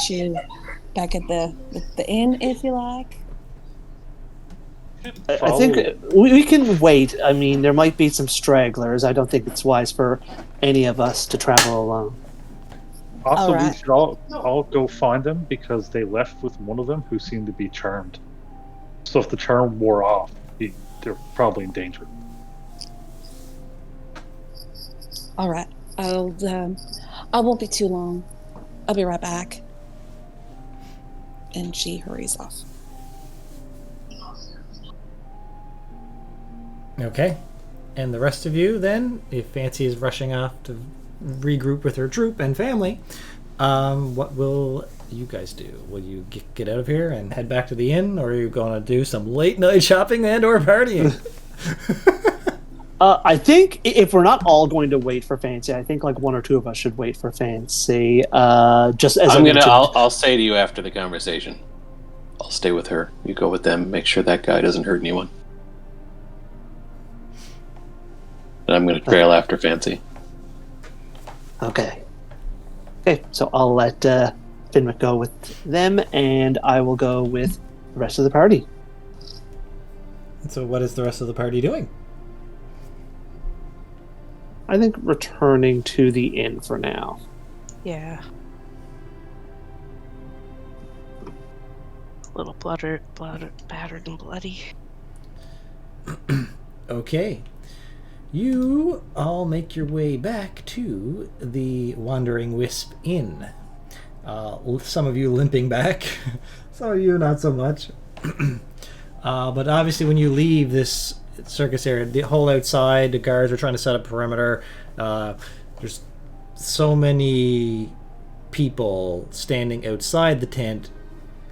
you back at the inn if you like. I think we can wait. I mean, there might be some stragglers. I don't think it's wise for any of us to travel alone. Also, Alright. we should all go find them because they left with one of them who seemed to be charmed. So if the charm wore off, they're probably in danger. All right. I won't be too long. I'll be right back. And she hurries off. Okay. And the rest of you, then, if Fancy is rushing off to regroup with her troop and family, what will you guys do? Will you get out of here and head back to the inn, or are you going to do some late night shopping and or partying? I think if we're not all going to wait for Fancy, I think like one or two of us should wait for Fancy. Just as I'll say to you after the conversation. I'll stay with her. You go with them. Make sure that guy doesn't hurt anyone. And I'm going to trail after Fancy. Okay. Okay, so I'll let Finwick go with them, and I will go with the rest of the party. So what is the rest of the party doing? I think returning to the inn for now. Yeah. A little battered and bloody. Okay. You all make your way back to the Wandering Wisp Inn. Some of you limping back, some of you not so much. But obviously when you leave this circus area, the whole outside, the guards are trying to set up perimeter. There's so many people standing outside the tent,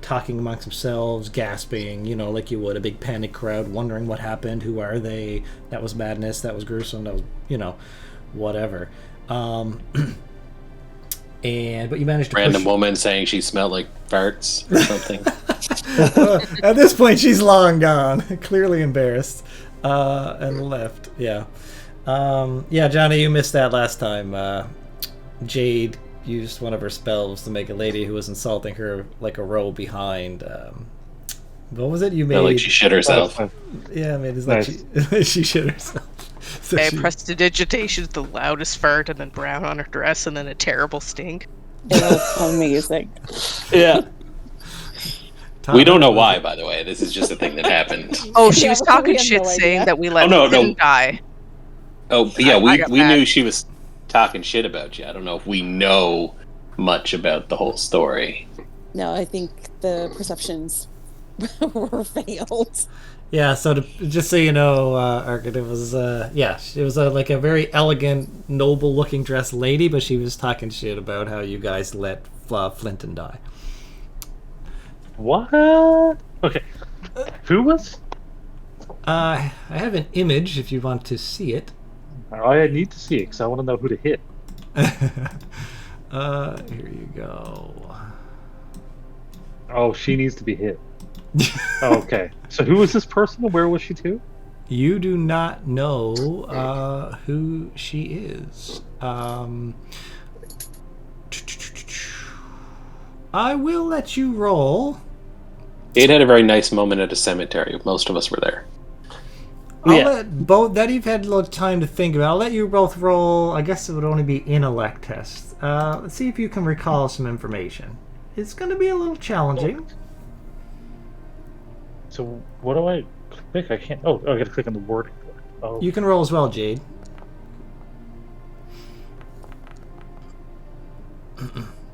talking amongst themselves, gasping, like you would a big panic crowd, wondering what happened, who are they, that was madness, that was gruesome, that was, whatever. But you managed to Random woman saying she smelled like farts or something. At this point, she's long gone, clearly embarrassed, and left. Yeah. Johnny, you missed that last time. Jade used one of her spells to make a lady who was insulting her like a row behind. What was it you made? Like she shit herself. Yeah, made it like she shit herself. So Prestidigitation, the loudest fart, and then brown on her dress, and then a terrible stink. It was amazing. Yeah. We don't know why, by the way. This is just a thing that happened. Oh, she was talking shit, saying that we let him die. Oh, yeah, we knew she was talking shit about you. I don't know if we know much about the whole story. No, I think the perceptions were failed. Yeah, so just so you know, Arkad, it was it was like a very elegant, noble-looking dressed lady, but she was talking shit about how you guys let Flinton die. What? Okay. Who was? I have an image if you want to see it. I need to see it because I want to know who to hit. Here you go. Oh, she needs to be hit. Okay. So who was this person and where was she to? You do not know who she is. I will let you roll. It had a very nice moment at a cemetery. Most of us were there. I'll let both that you've had a little time to think about. I'll let you both roll. I guess it would only be intellect tests. Let's see if you can recall some information. It's going to be a little challenging. So what do I click? I can't. Oh, I got to click on the word. Oh. You can roll as well, Jade.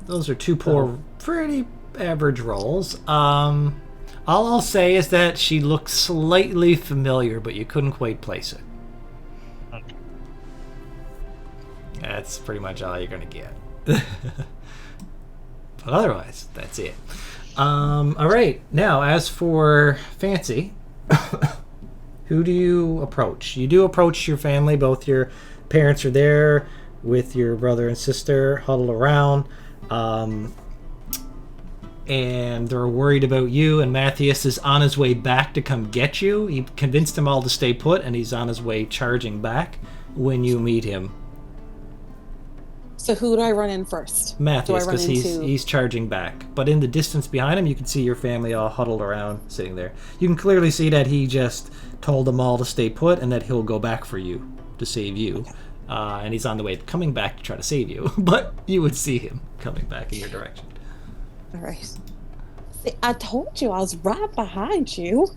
Those are two pretty average rolls. All I'll say is that she looks slightly familiar, but you couldn't quite place it. Okay. That's pretty much all you're going to get. But otherwise, that's it. All right. Now, as for Fancy, who do you approach? You do approach your family. Both your parents are there with your brother and sister huddled around. And they're worried about you, and Matthias is on his way back to come get you. He convinced them all to stay put, and he's on his way charging back when you meet him. So who do I run in first? Matthias, because he's charging back. But in the distance behind him, you can see your family all huddled around, sitting there. You can clearly see that he just told them all to stay put, and that he'll go back for you to save you. Okay. And he's on the way coming back to try to save you. But you would see him coming back in your direction. All right. See, I told you I was right behind you.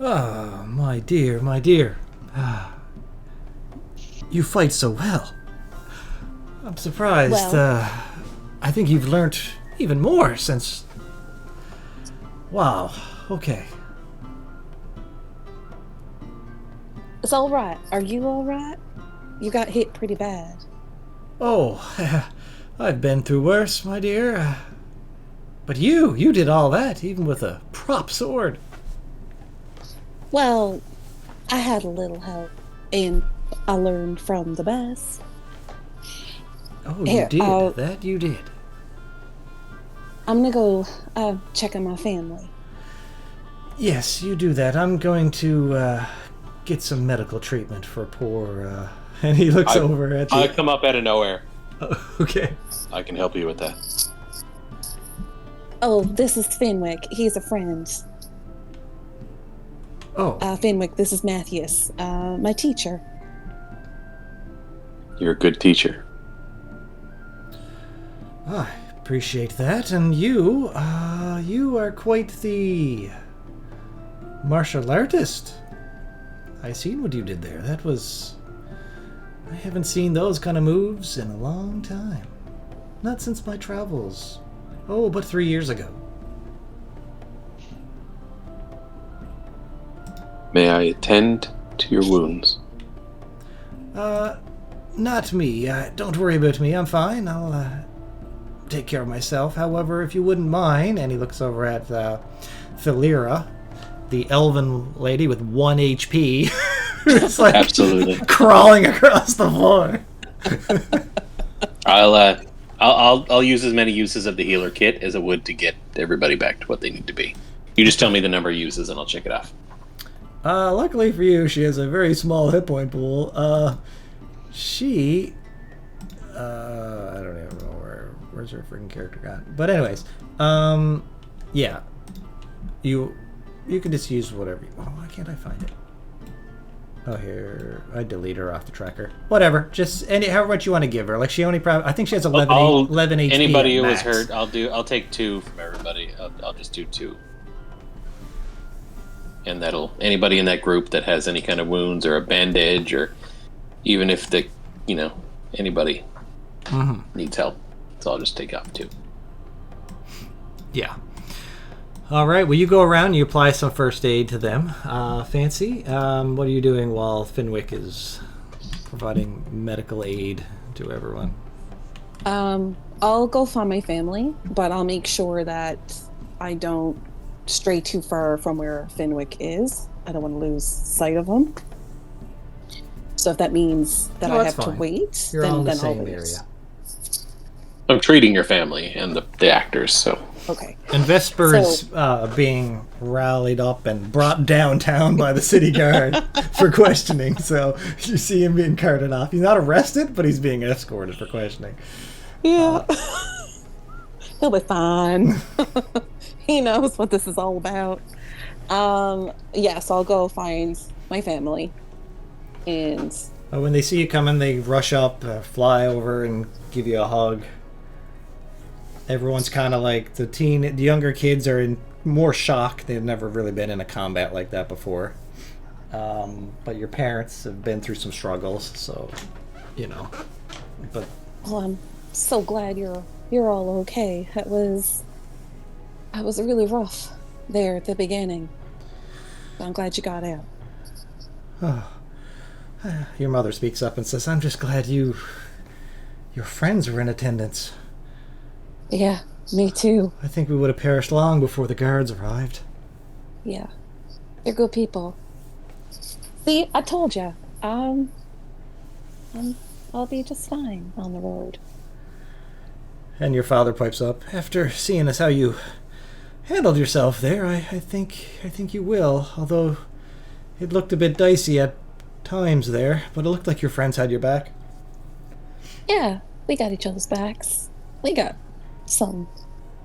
Oh, my dear, my dear. You fight so well. I'm surprised. Well, I think you've learned even more since... Wow. Okay. it's all right. Are you all right? You got hit pretty bad. Oh, I've been through worse, my dear. But you did all that, even with a prop sword. Well, I had a little help, and I learned from the best. Oh, you did. That you did. I'm gonna go check on my family. Yes, you do that. I'm going to get some medical treatment for poor... and he looks over at you. I come up out of nowhere. Oh, okay. I can help you with that. Oh, this is Fenwick. He's a friend. Oh. Fenwick, this is Matthias, my teacher. You're a good teacher. I appreciate that. And you are quite the martial artist. I seen what you did there. That was... I haven't seen those kind of moves in a long time. Not since my travels. Oh, but 3 years ago. May I attend to your wounds? Not me. Don't worry about me. I'm fine. I'll take care of myself. However, if you wouldn't mind, and he looks over at Thalira, the elven lady with 1 HP, who's like absolutely crawling across the floor. I'll use as many uses of the healer kit as I would to get everybody back to what they need to be. You just tell me the number of uses and I'll check it off. Luckily for you, she has a very small hit point pool. She... I don't even know where's her freaking character gone. But anyways, yeah. You can just use whatever you... Oh, why can't I find it? Oh, here. I delete her off the tracker. Whatever. Just however much you want to give her. Like, she only probably... I think she has 11 HP. Anybody who was hurt, I'll take 2 from everybody. I'll just do 2. And that'll... Anybody in that group that has any kind of wounds or a bandage, or even if the... anybody needs help. So I'll just take off 2. Yeah. All right. Well, you go around and you apply some first aid to them. Fancy. What are you doing while Fenwick is providing medical aid to everyone? I'll go find my family, but I'll make sure that I don't stray too far from where Fenwick is. I don't want to lose sight of him. So if that means that I have to wait, You're all in the then same I'll area. wait. I'm treating your family and the actors, so... Okay. And Vesper's being rallied up and brought downtown by the city guard for questioning. So you see him being carted off. He's not arrested, but he's being escorted for questioning. Yeah. He'll be fine. He knows what this is all about. So I'll go find my family. And when they see you coming, they rush up, fly over, and give you a hug. Everyone's kind of like the younger kids are in more shock. They've never really been in a combat like that before. But your parents have been through some struggles, so But I'm so glad you're all okay. It was really rough there at the beginning. I'm glad you got out. Oh. Your mother speaks up and says, "I'm just glad your friends were in attendance." Yeah, me too. I think we would have perished long before the guards arrived. Yeah, they're good people. See, I told you. I'll be just fine on the road. And your father pipes up, "After seeing as how you handled yourself there, I think you will. Although it looked a bit dicey at times there, but it looked like your friends had your back." Yeah, we got each other's backs. We got some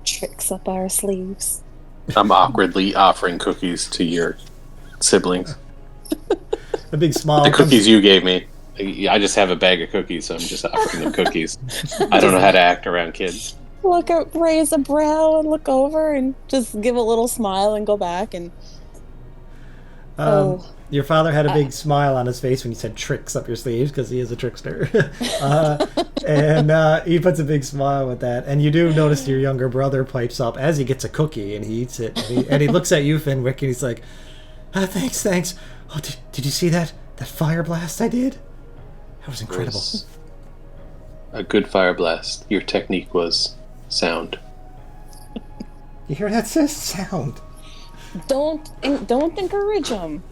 tricks up our sleeves. I'm awkwardly offering cookies to your siblings. A big smile. The cookies you gave me. I just have a bag of cookies, so I'm just offering them cookies. I don't know how to act around kids. Raise a brow and look over and just give a little smile and go back and... Your father had a big smile on his face when you said tricks up your sleeves, because he is a trickster. And he puts a big smile with that. And you do notice your younger brother pipes up as he gets a cookie and he eats it. And he looks at you, Fenwick, and he's like, thanks. Oh, did you see that fire blast I did? That was incredible. It was a good fire blast. Your technique was sound. You hear that, sis? Sound. Don't encourage him.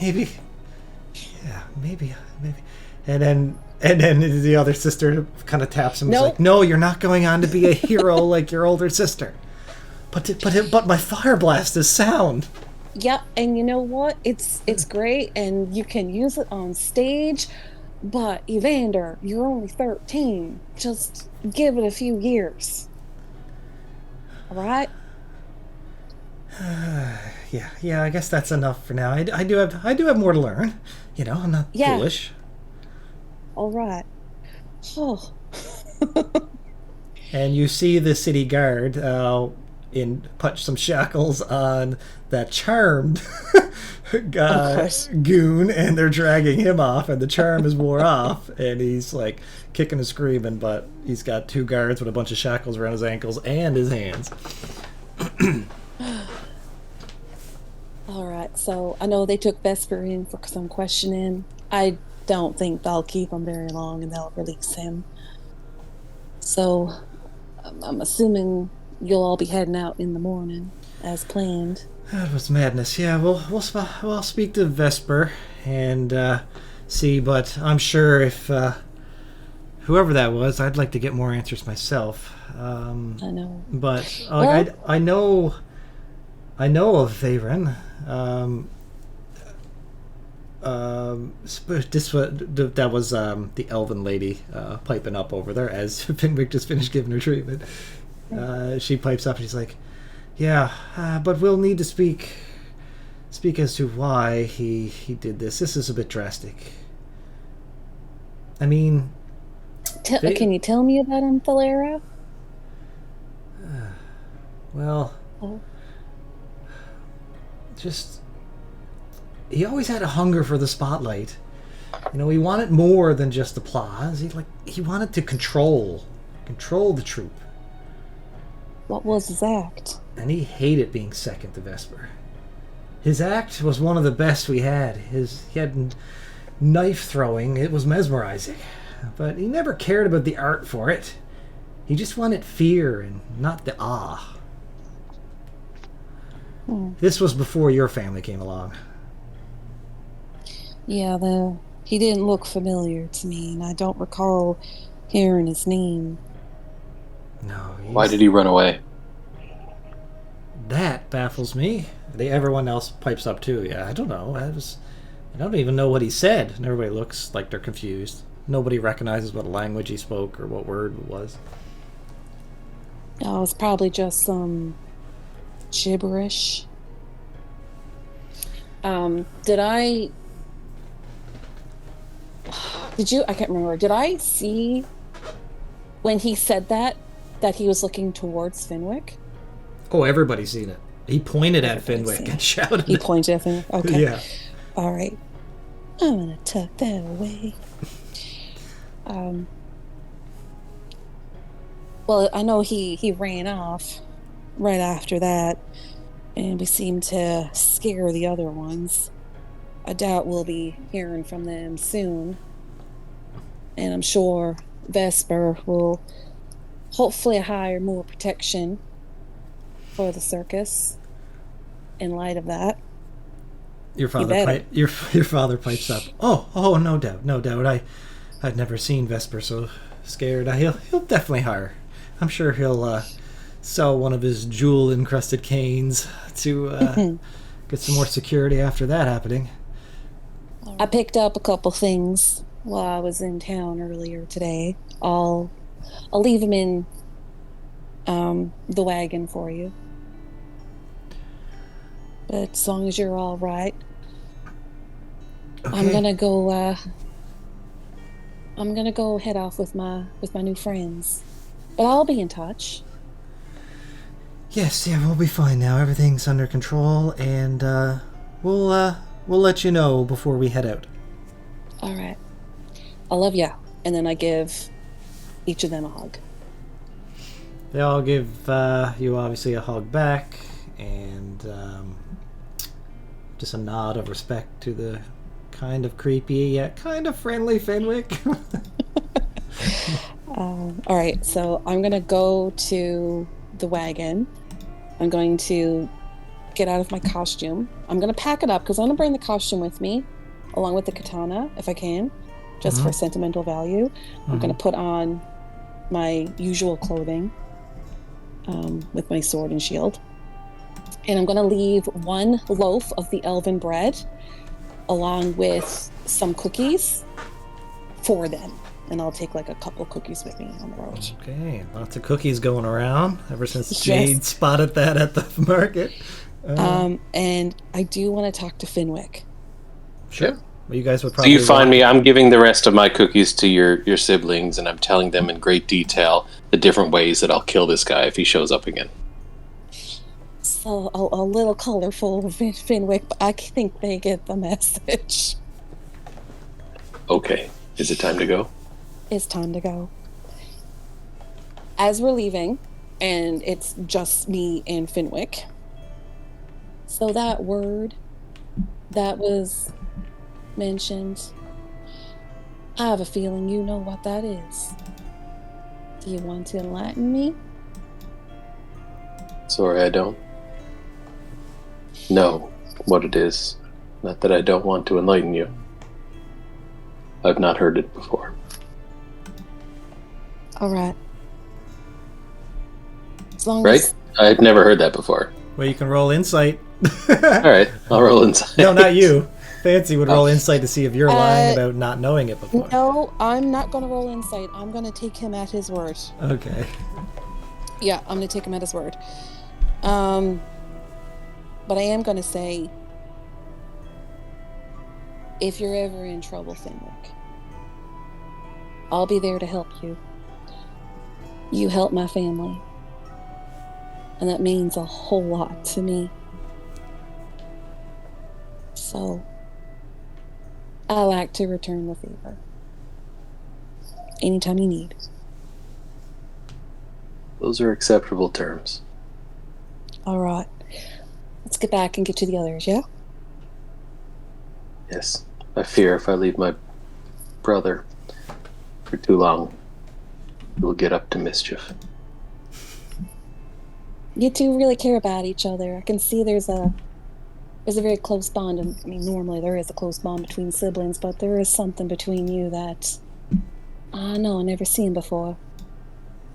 Maybe. And then the other sister kind of taps him. Nope. He's like, "No, you're not going on to be a hero like your older sister. But my fire blast is sound." Yeah, and you know what? It's great, and you can use it on stage. But Evander, you're only 13. Just give it a few years. All right? Yeah, I guess that's enough for now. I do have more to learn. I'm not Yeah. foolish. All right. Oh. And you see the city guard put some shackles on that charmed goon, and they're dragging him off, and the charm is wore off, and he's like kicking and screaming, but he's got 2 guards with a bunch of shackles around his ankles and his hands. All right, so I know they took Vesper in for some questioning. I don't think they'll keep him very long, and they'll release him. So I'm assuming you'll all be heading out in the morning, as planned. That was madness. Yeah, we'll speak to Vesper and see, but I'm sure if whoever that was, I'd like to get more answers myself. I know. But I know of Veyron. That was the elven lady piping up over there as Finwick just finished giving her treatment. She pipes up and she's like, "Yeah, but we'll need to speak as to why he did this. This is a bit drastic. I mean, can you tell me about him, Thalera?" Well, just he always had a hunger for the spotlight. He wanted more than just applause. He wanted to control the troupe. What was his act? And he hated being second to Vesper. His act was one of the best we had. He had knife throwing. It was mesmerizing. But he never cared about the art for it. He just wanted fear and not the awe. This was before your family came along. Yeah, he didn't look familiar to me, and I don't recall hearing his name. No. Why did he run away? That baffles me. Everyone else pipes up too. Yeah, I don't know. I don't even know what he said. And everybody looks like they're confused. Nobody recognizes what language he spoke or what word it was. Oh, it's probably just some gibberish. I can't remember. Did I see when he said that he was looking towards Finwick? Oh, everybody's seen it. He pointed at Finwick and shouted. He pointed at Finwick? Okay. Yeah. All right. I'm going to tuck that away. Well, I know he ran off right after that, and we seemed to scare the other ones. I doubt we'll be hearing from them soon. And I'm sure Vesper will hopefully hire more protection for the circus in light of that. Your father pipes up. Oh, no doubt. I'd never seen Vesper so scared. He'll definitely hire. I'm sure he'll sell one of his jewel-encrusted canes to get some more security after that happening. I picked up a couple things while I was in town earlier today. I'll leave them in the wagon for you. But as long as you're all right, okay. I'm gonna go head off with my new friends. But I'll be in touch. Yes, yeah, we'll be fine now. Everything's under control, and we'll let you know before we head out. All right. I love ya. And then I give each of them a hug. They all give you obviously a hug back, and just a nod of respect to the kind of creepy yet kind of friendly Fenwick. All right, so I'm gonna go to the wagon. I'm going to get out of my costume. I'm gonna pack it up because I'm gonna bring the costume with me, along with the katana if I can, just for sentimental value. I'm gonna put on my usual clothing with my sword and shield, And I'm going to leave one loaf of the elven bread along with some cookies for them. And I'll take like a couple of cookies with me on the road. Okay, lots of cookies going around ever since Jade spotted that at the market. And I do want to talk to Finwick. Sure. Well, you guys would probably. So you find me. I'm giving the rest of my cookies to your siblings, and I'm telling them in great detail the different ways that I'll kill this guy if he shows up again. So a little colorful, Finwick, but I think they get the message. Okay. Is it time to go? It's time to go. As we're leaving, and it's just me and Finwick. So that word that was mentioned, I have a feeling you know what that is. Do you want to enlighten me? Sorry, I don't know what it is. Not that I don't want to enlighten you. I've not heard it before. All right. As long right? as... I've never heard that before. Well, you can roll insight. All right, I'll roll insight. No, not you. Fancy would roll insight to see if you're lying about not knowing it before. No, I'm not going to roll insight. I'm going to take him at his word. Okay. Yeah, I'm going to take him at his word. But I am going to say, if you're ever in trouble, Finwick, I'll be there to help you. You help my family. And that means a whole lot to me. So, I like to return the favor. Anytime you need. Those are acceptable terms. All right. Let's get back and get to the others, yeah? Yes. I fear if I leave my brother for too long, he will get up to mischief. You two really care about each other. I can see there's a very close bond. I mean, normally there is a close bond between siblings, but there is something between you that I know I've never seen before.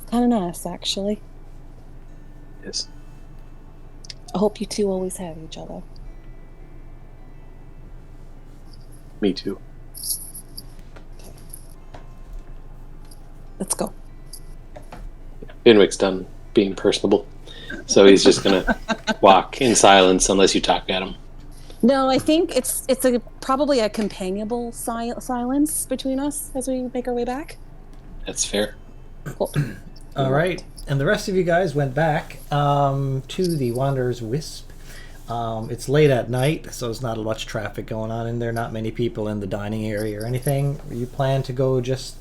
It's kind of nice, actually. Yes. I hope you two always have each other. Me too. Let's go. Finwick's done being personable, so he's just gonna walk in silence unless you talk at him. No, I think it's probably a companionable silence between us as we make our way back. That's fair. Cool. All right, and the rest of you guys went back to the Wanderer's Wisp. It's late at night, so there's not much traffic going on in there, not many people in the dining area or anything. You plan to go just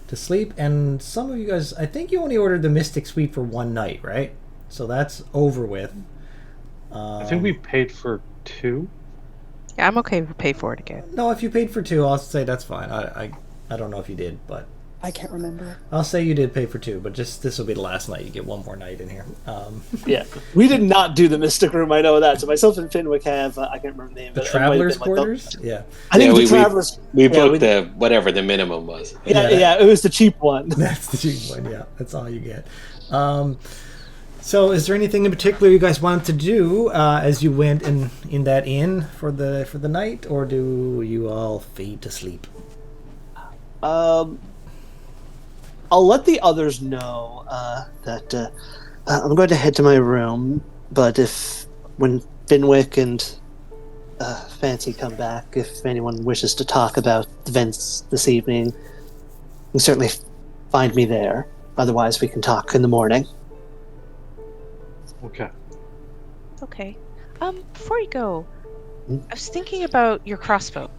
to sleep, and some of you guys, I think you only ordered the Mystic Suite for one night, right? So that's over with. I think we paid for 2. Yeah, I'm okay to pay for it again. No, if you paid for 2, I'll say that's fine. I don't know if you did, but I can't remember. I'll say you did pay for 2, but just this will be the last night. You get one more night in here. Yeah, we did not do the Mystic Room. I know that. So myself and Finwick have I can't remember the name. The but Traveler's it might have been Quarters. Yeah, I think the Traveler's. We booked the whatever the minimum was. Yeah, it was the cheap one. That's the cheap one. Yeah, that's all you get. So, is there anything in particular you guys wanted to do as you went in that inn for the night, or do you all fade to sleep? I'll let the others know that I'm going to head to my room. But when Finwick and Fancy come back, if anyone wishes to talk about events this evening, you can certainly find me there. Otherwise, we can talk in the morning. Okay. Okay. Before you go, I was thinking about your crossbow.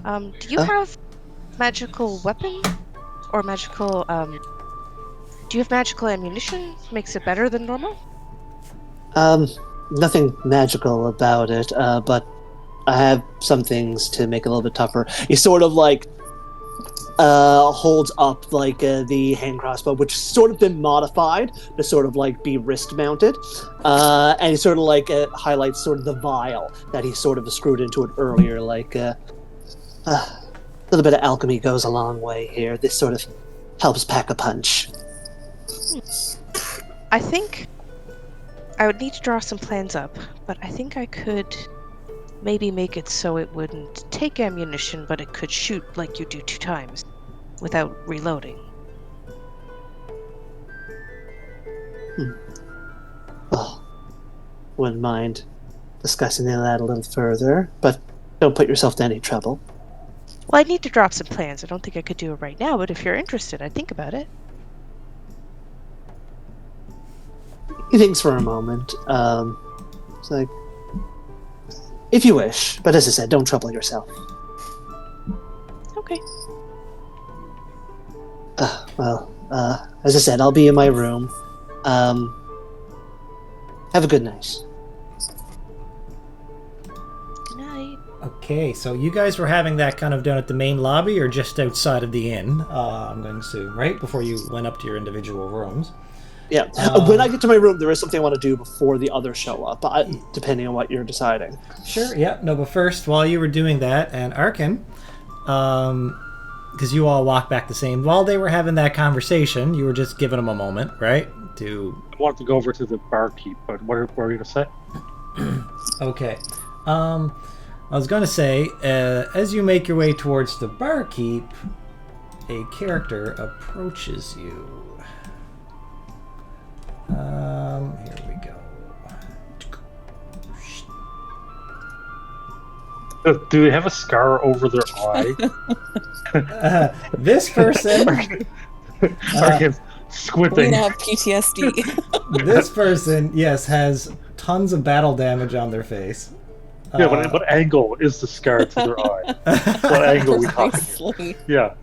Do you have magical weapon? Or magical, do you have magical ammunition? Makes it better than normal? Nothing magical about it, but I have some things to make it a little bit tougher. He sort of holds up the hand crossbow, which has sort of been modified to sort of be wrist mounted, and he sort of highlights sort of the vial that he sort of screwed into it earlier, a little bit of alchemy goes a long way here. This sort of helps pack a punch. I think I would need to draw some plans up, but I think I could maybe make it so it wouldn't take ammunition, but it could shoot like you do 2 times without reloading. Well, wouldn't mind discussing that a little further, but don't put yourself to any trouble. Well, I need to drop some plans. I don't think I could do it right now, but if you're interested, I'd think about it. He thinks for a moment. It's like, if you wish, but as I said, don't trouble yourself. Okay. As I said, I'll be in my room. Have a good night. Good night. Okay, so you guys were having that kind of down at the main lobby or just outside of the inn, I'm going to assume, right? Before you went up to your individual rooms. Yeah, when I get to my room, there is something I want to do before the others show up, depending on what you're deciding. Sure, yeah. No, but first, while you were doing that, and Arkin, because you all walked back the same, while they were having that conversation, you were just giving them a moment, right? I wanted to go over to the barkeep, but what were you going to say? Okay. I was going to say, as you make your way towards the barkeep, a character approaches you. Here we go. Do they have a scar over their eye? This person... Arkin squinting. We have PTSD. This person, yes, has tons of battle damage on their face. Yeah, what angle is the scar to their eye? What angle are we talking here? Yeah.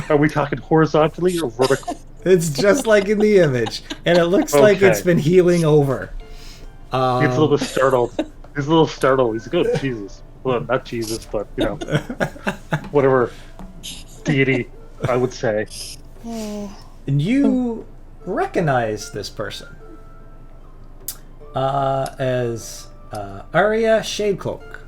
Are we talking horizontally or vertical? It's just like in the image, and it looks like it's been healing over. He's a little bit startled. He's a little startled. He's good. Jesus. Well, not Jesus, but, whatever deity I would say. And you recognize this person as Arya Shadecloak.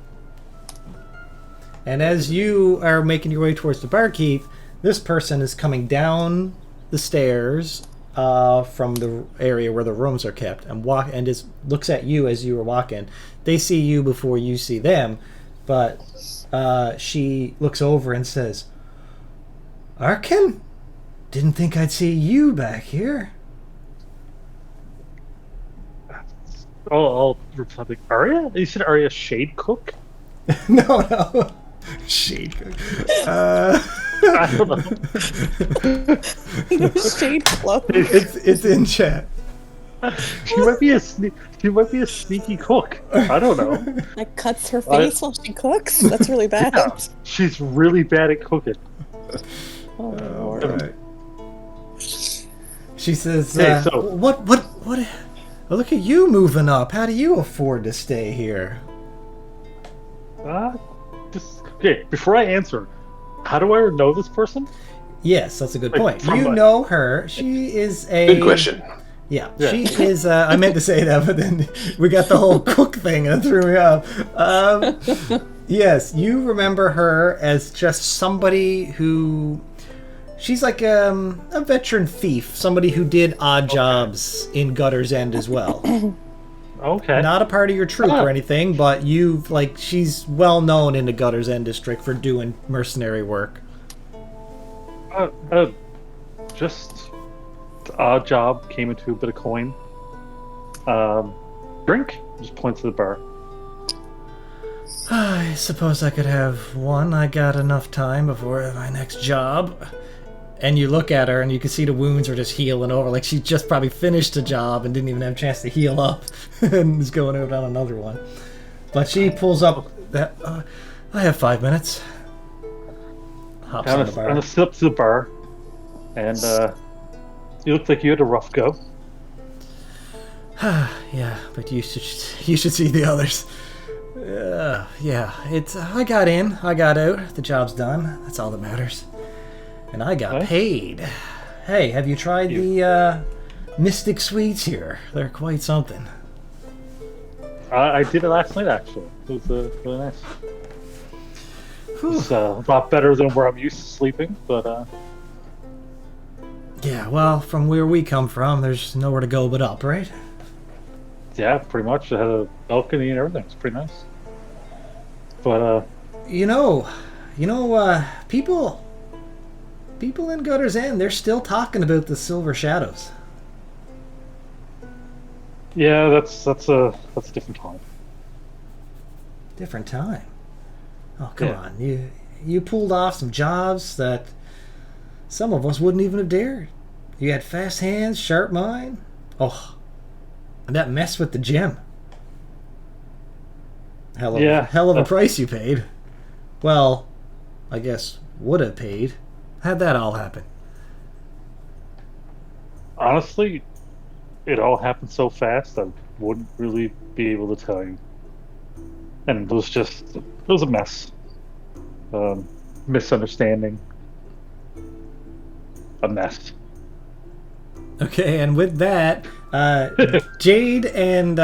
And as you are making your way towards the barkeep, this person is coming down the stairs from the area where the rooms are kept and looks at you as you are walking. They see you before you see them, but she looks over and says, "Arkin? Didn't think I'd see you back here." I'll reply, Arya? You said Arya Shadecook? No. Shadecook. I don't know. Shadecloak. It's in chat. She might be a sneaky cook. I don't know. That cuts her face while she cooks? That's really bad. Yeah, she's really bad at cooking. Oh, Lord. All right. She says, Hey, so- what, look at you moving up. How do you afford to stay here? Okay, before I answer, how do I know this person? Yes, that's a good Like, point. You know her. She is a... Good question. Yeah, she is... I meant to say that, but then we got the whole cook thing and it threw me off. Yes, you remember her as just somebody who... She's like a veteran thief, somebody who did odd jobs in Gutter's End as well. Okay. Not a part of your troop or anything, but she's well known in the Gutter's End district for doing mercenary work. Just odd job, came into a bit of coin. Drink? Just point to the bar. I suppose I could have one. I got enough time before my next job. And you look at her and you can see the wounds are just healing over. Like she just probably finished a job and didn't even have a chance to heal up and is going out on another one. But she pulls up that... I have 5 minutes. Hops on the bar. I'm gonna sit up to the bar, and you look like you had a rough go. Yeah, but you should see the others. Yeah, I got in, I got out, the job's done. That's all that matters. And I got paid. Hey, have you tried the Mystic Sweets here? They're quite something. I did it last night, actually. It was really nice. It's a lot better than where I'm used to sleeping, but... Yeah, well, from where we come from, there's nowhere to go but up, right? Yeah, pretty much. It had a balcony and everything. It's pretty nice. But people in Gutter's End, they're still talking about the Silver Shadows. yeah, that's a different time. Different time. Oh, come Yeah. on. You pulled off some jobs that some of us wouldn't even have dared. You had fast hands, sharp mind. Oh, and that mess with the gem. Hell of a price you paid. Well, I guess would have paid. How'd that all happen? Honestly, it all happened so fast I wouldn't really be able to tell you. And it was a mess. Misunderstanding. A mess. Okay, and with that, Jade and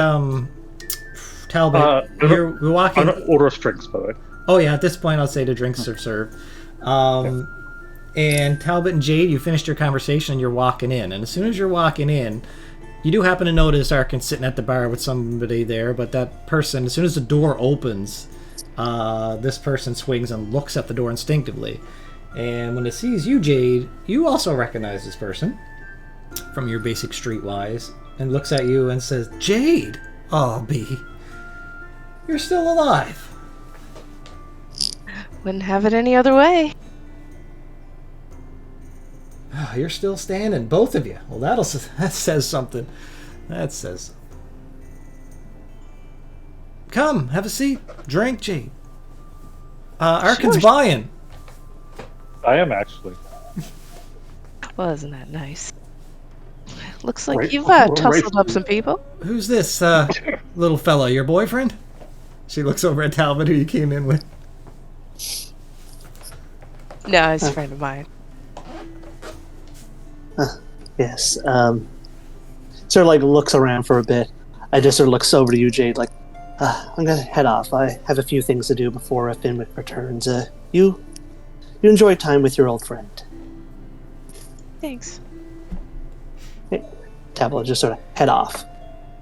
Talbot, we're walking. I'm order us drinks, by the way. Oh yeah, at this point I'll say the drinks are served. And Talbot and Jade, you finished your conversation and you're walking in. And as soon as you're walking in, you do happen to notice Arkin sitting at the bar with somebody there, but that person, as soon as the door opens, this person swings and looks at the door instinctively. And when it sees you, Jade, you also recognize this person from your basic streetwise, and looks at you and says, Jade! Oh, B. You're still alive. Wouldn't have it any other way. Oh, you're still standing, both of you. Well, that says something. That says. Come, have a seat. Drink, Jade. Arkin's buying. I am actually. Wasn't that nice? Looks like Right- you've right- tussled up some people. Who's this little fella? Your boyfriend? She looks over at Talbot, who you came in with. No, he's a friend of mine. Yes. Sort of like looks around for a bit. I just sort of looks over to you, Jade, like, I'm gonna head off. I have a few things to do before Finwick returns. You enjoy time with your old friend. Thanks. Tablet just sort of head off.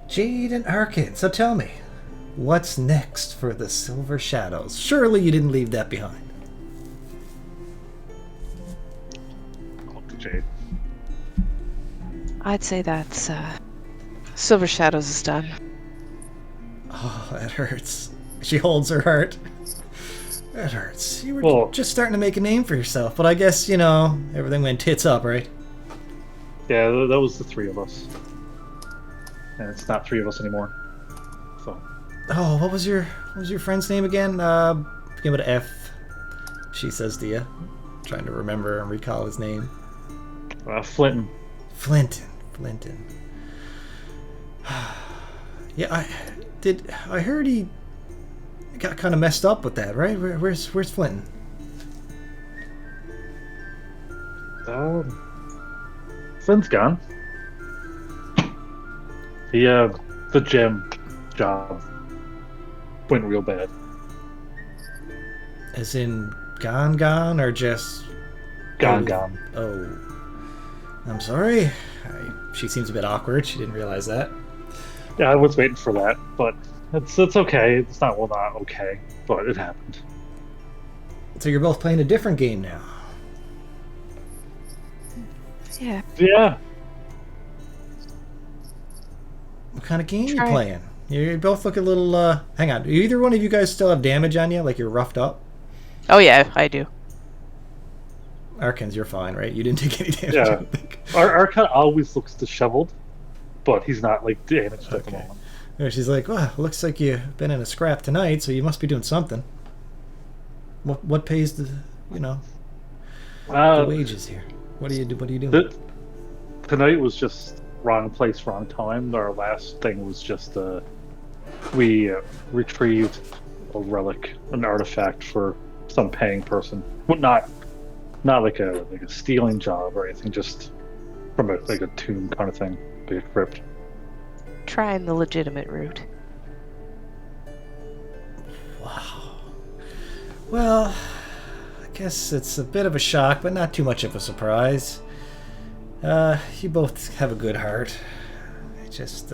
Jade and Arkin, so tell me, what's next for the Silver Shadows? Surely you didn't leave that behind. Look at Jade. I'd say that's Silver Shadows is done. Oh, that hurts. She holds her heart. That hurts. You were just starting to make a name for yourself, but I guess, everything went tits up, right? Yeah, that was the three of us. And it's not three of us anymore. So. Oh, what was your friend's name again? Begin with an F. She says to you. Trying to remember and recall his name. Flinton. Flinton. Yeah, I heard he got kind of messed up with that, right? Where's Flinton? Flynn's gone. The gem job went real bad. As in gone, or just Gone. Oh, I'm sorry. She seems a bit awkward. She didn't realize that. Yeah, I was waiting for that, but it's okay. It's not okay, but it happened. So you're both playing a different game now. Yeah. Yeah. What kind of game are you playing? You both look a little. Hang on. Do either one of you guys still have damage on you? Like you're roughed up? Oh yeah, I do. Arkins, you're fine, right? You didn't take any damage. Yeah. I don't think. Arkin always looks disheveled, but he's not like damaged at the moment. And she's like, well, looks like you've been in a scrap tonight, so you must be doing something. What pays the wages here? What are you doing? Tonight was just wrong place, wrong time. Our last thing was just we retrieved a relic, an artifact for some paying person. Well, not like a stealing job or anything, just from a tomb kind of thing, like a crypt. Trying the legitimate route. Wow. Well, I guess it's a bit of a shock, but not too much of a surprise. You both have a good heart. It just,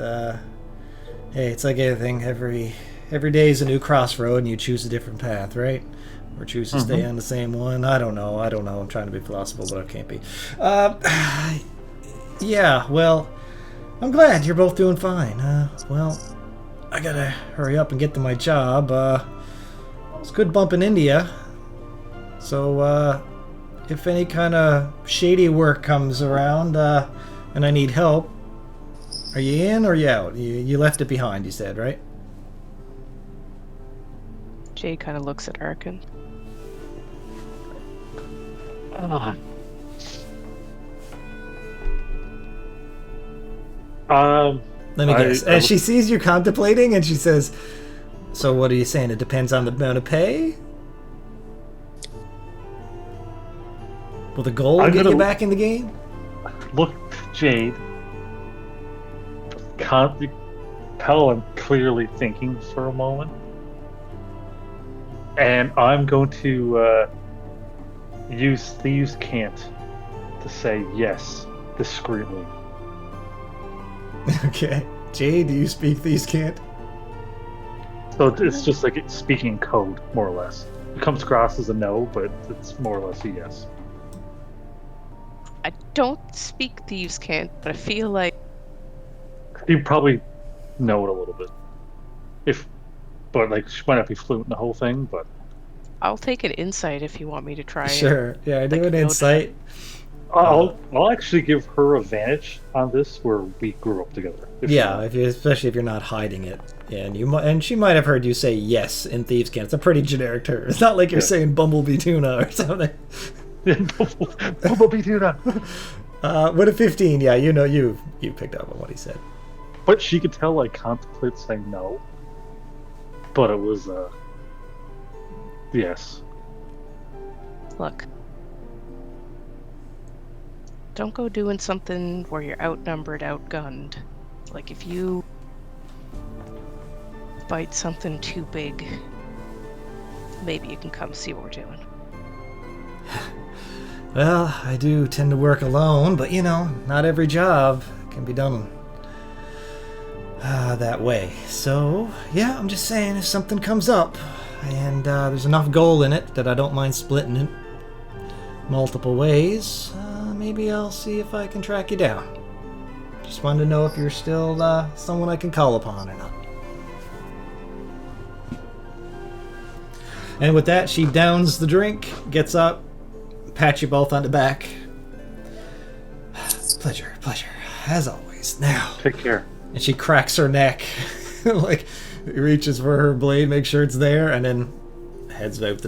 Hey, it's like anything. Every day is a new crossroad, and you choose a different path, right? Or choose to stay on the same one. I don't know. I'm trying to be philosophical, but I can't be. Yeah, well, I'm glad you're both doing fine. Well, I gotta hurry up and get to my job. It's good bumping into you. So, if any kind of shady work comes around, and I need help, are you in or you out? You left it behind, you said, right? Jade kind of looks at Arkin. Let me guess. As she sees you contemplating, and she says, "So what are you saying? It depends on the amount of pay? Will the gold get you back in the game?" Look, Jade. Can't you tell I'm clearly thinking for a moment? And I'm going to use Thieves' Cant to say yes discreetly. Okay. Jade, do you speak Thieves' Cant? So it's just like it's speaking code, more or less. It comes across as a no, but it's more or less a yes. I don't speak Thieves' Cant, but I feel like You probably know it a little bit. But like she might not be fluent in the whole thing, but I'll take an insight if you want me to try. Sure. Yeah, do an insight. I'll actually give her advantage on this where we grew up together. Especially if you're not hiding it. And she might have heard you say yes in Thieves' Cant. It's a pretty generic term. It's not like you're saying Bumblebee Tuna or something. Bumblebee Tuna. With a 15, yeah, you picked up on what he said. But she could tell I contemplate saying no. But it was yes. Look. Don't go doing something where you're outnumbered, outgunned. Like if you fight something too big, maybe you can come see what we're doing. Well, I do tend to work alone, but not every job can be done that way. So, yeah, I'm just saying if something comes up and there's enough gold in it that I don't mind splitting it multiple ways, maybe I'll see if I can track you down. Just wanted to know if you're still someone I can call upon or not. And with that, she downs the drink, gets up, pats you both on the back. Pleasure, as always. Now. Take care. And she cracks her neck, like reaches for her blade, makes sure it's there, and then heads out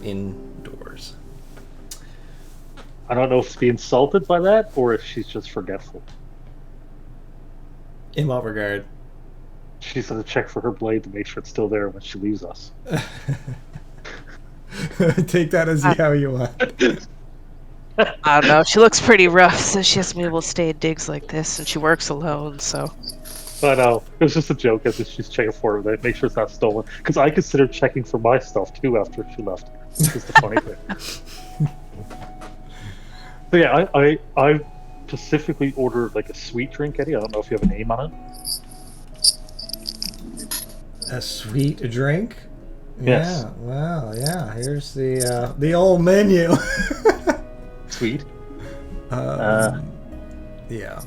indoors. I don't know if to be insulted by that or if she's just forgetful. In what regard? She's going to check for her blade to make sure it's still there when she leaves us. Take that as how you want. I don't know. She looks pretty rough, so she has to be able to stay at digs like this, and she works alone, so. I know. It was just a joke as if she's checking for her to make sure it's not stolen. Because I considered checking for my stuff, too, after she left. Which is the funny thing. But yeah, I specifically ordered like a sweet drink, Eddie. I don't know if you have a name on it. A sweet drink? Yes. Yeah, wow, yeah. Here's the old menu. Sweet? Yeah.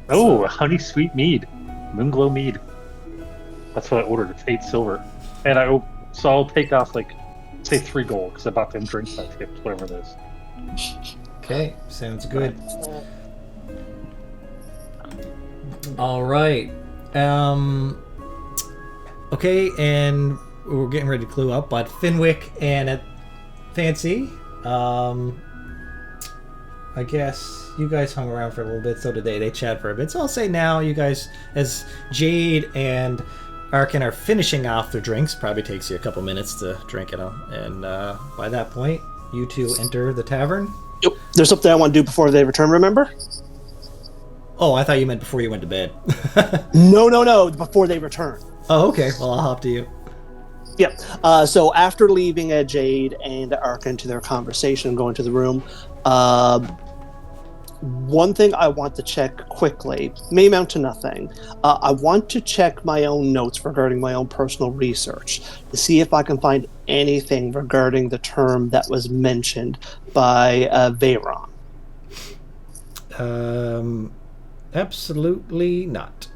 Oh, a honey sweet mead. Moonglow mead. That's what I ordered. It's 8 silver. And I'll take off like, say 3 gold, because I bought them drinks I tipped, whatever it is. Okay, sounds good. All right. Okay, and we're getting ready to clue up, but Finwick and Fancy, I guess you guys hung around for a little bit, so did they. They chat for a bit. So I'll say now you guys, as Jade and Arkin are finishing off their drinks, probably takes you a couple minutes to drink it, and by that point, you two enter the tavern. Yep. There's something I want to do before they return, remember? Oh, I thought you meant before you went to bed. No, before they return. Oh, okay. Well, I'll hop to you. Yep. So after leaving Jade and Arkin to their conversation and going to the room, One thing I want to check quickly may amount to nothing. I want to check my own notes regarding my own personal research to see if I can find anything regarding the term that was mentioned by Veyron. Absolutely not.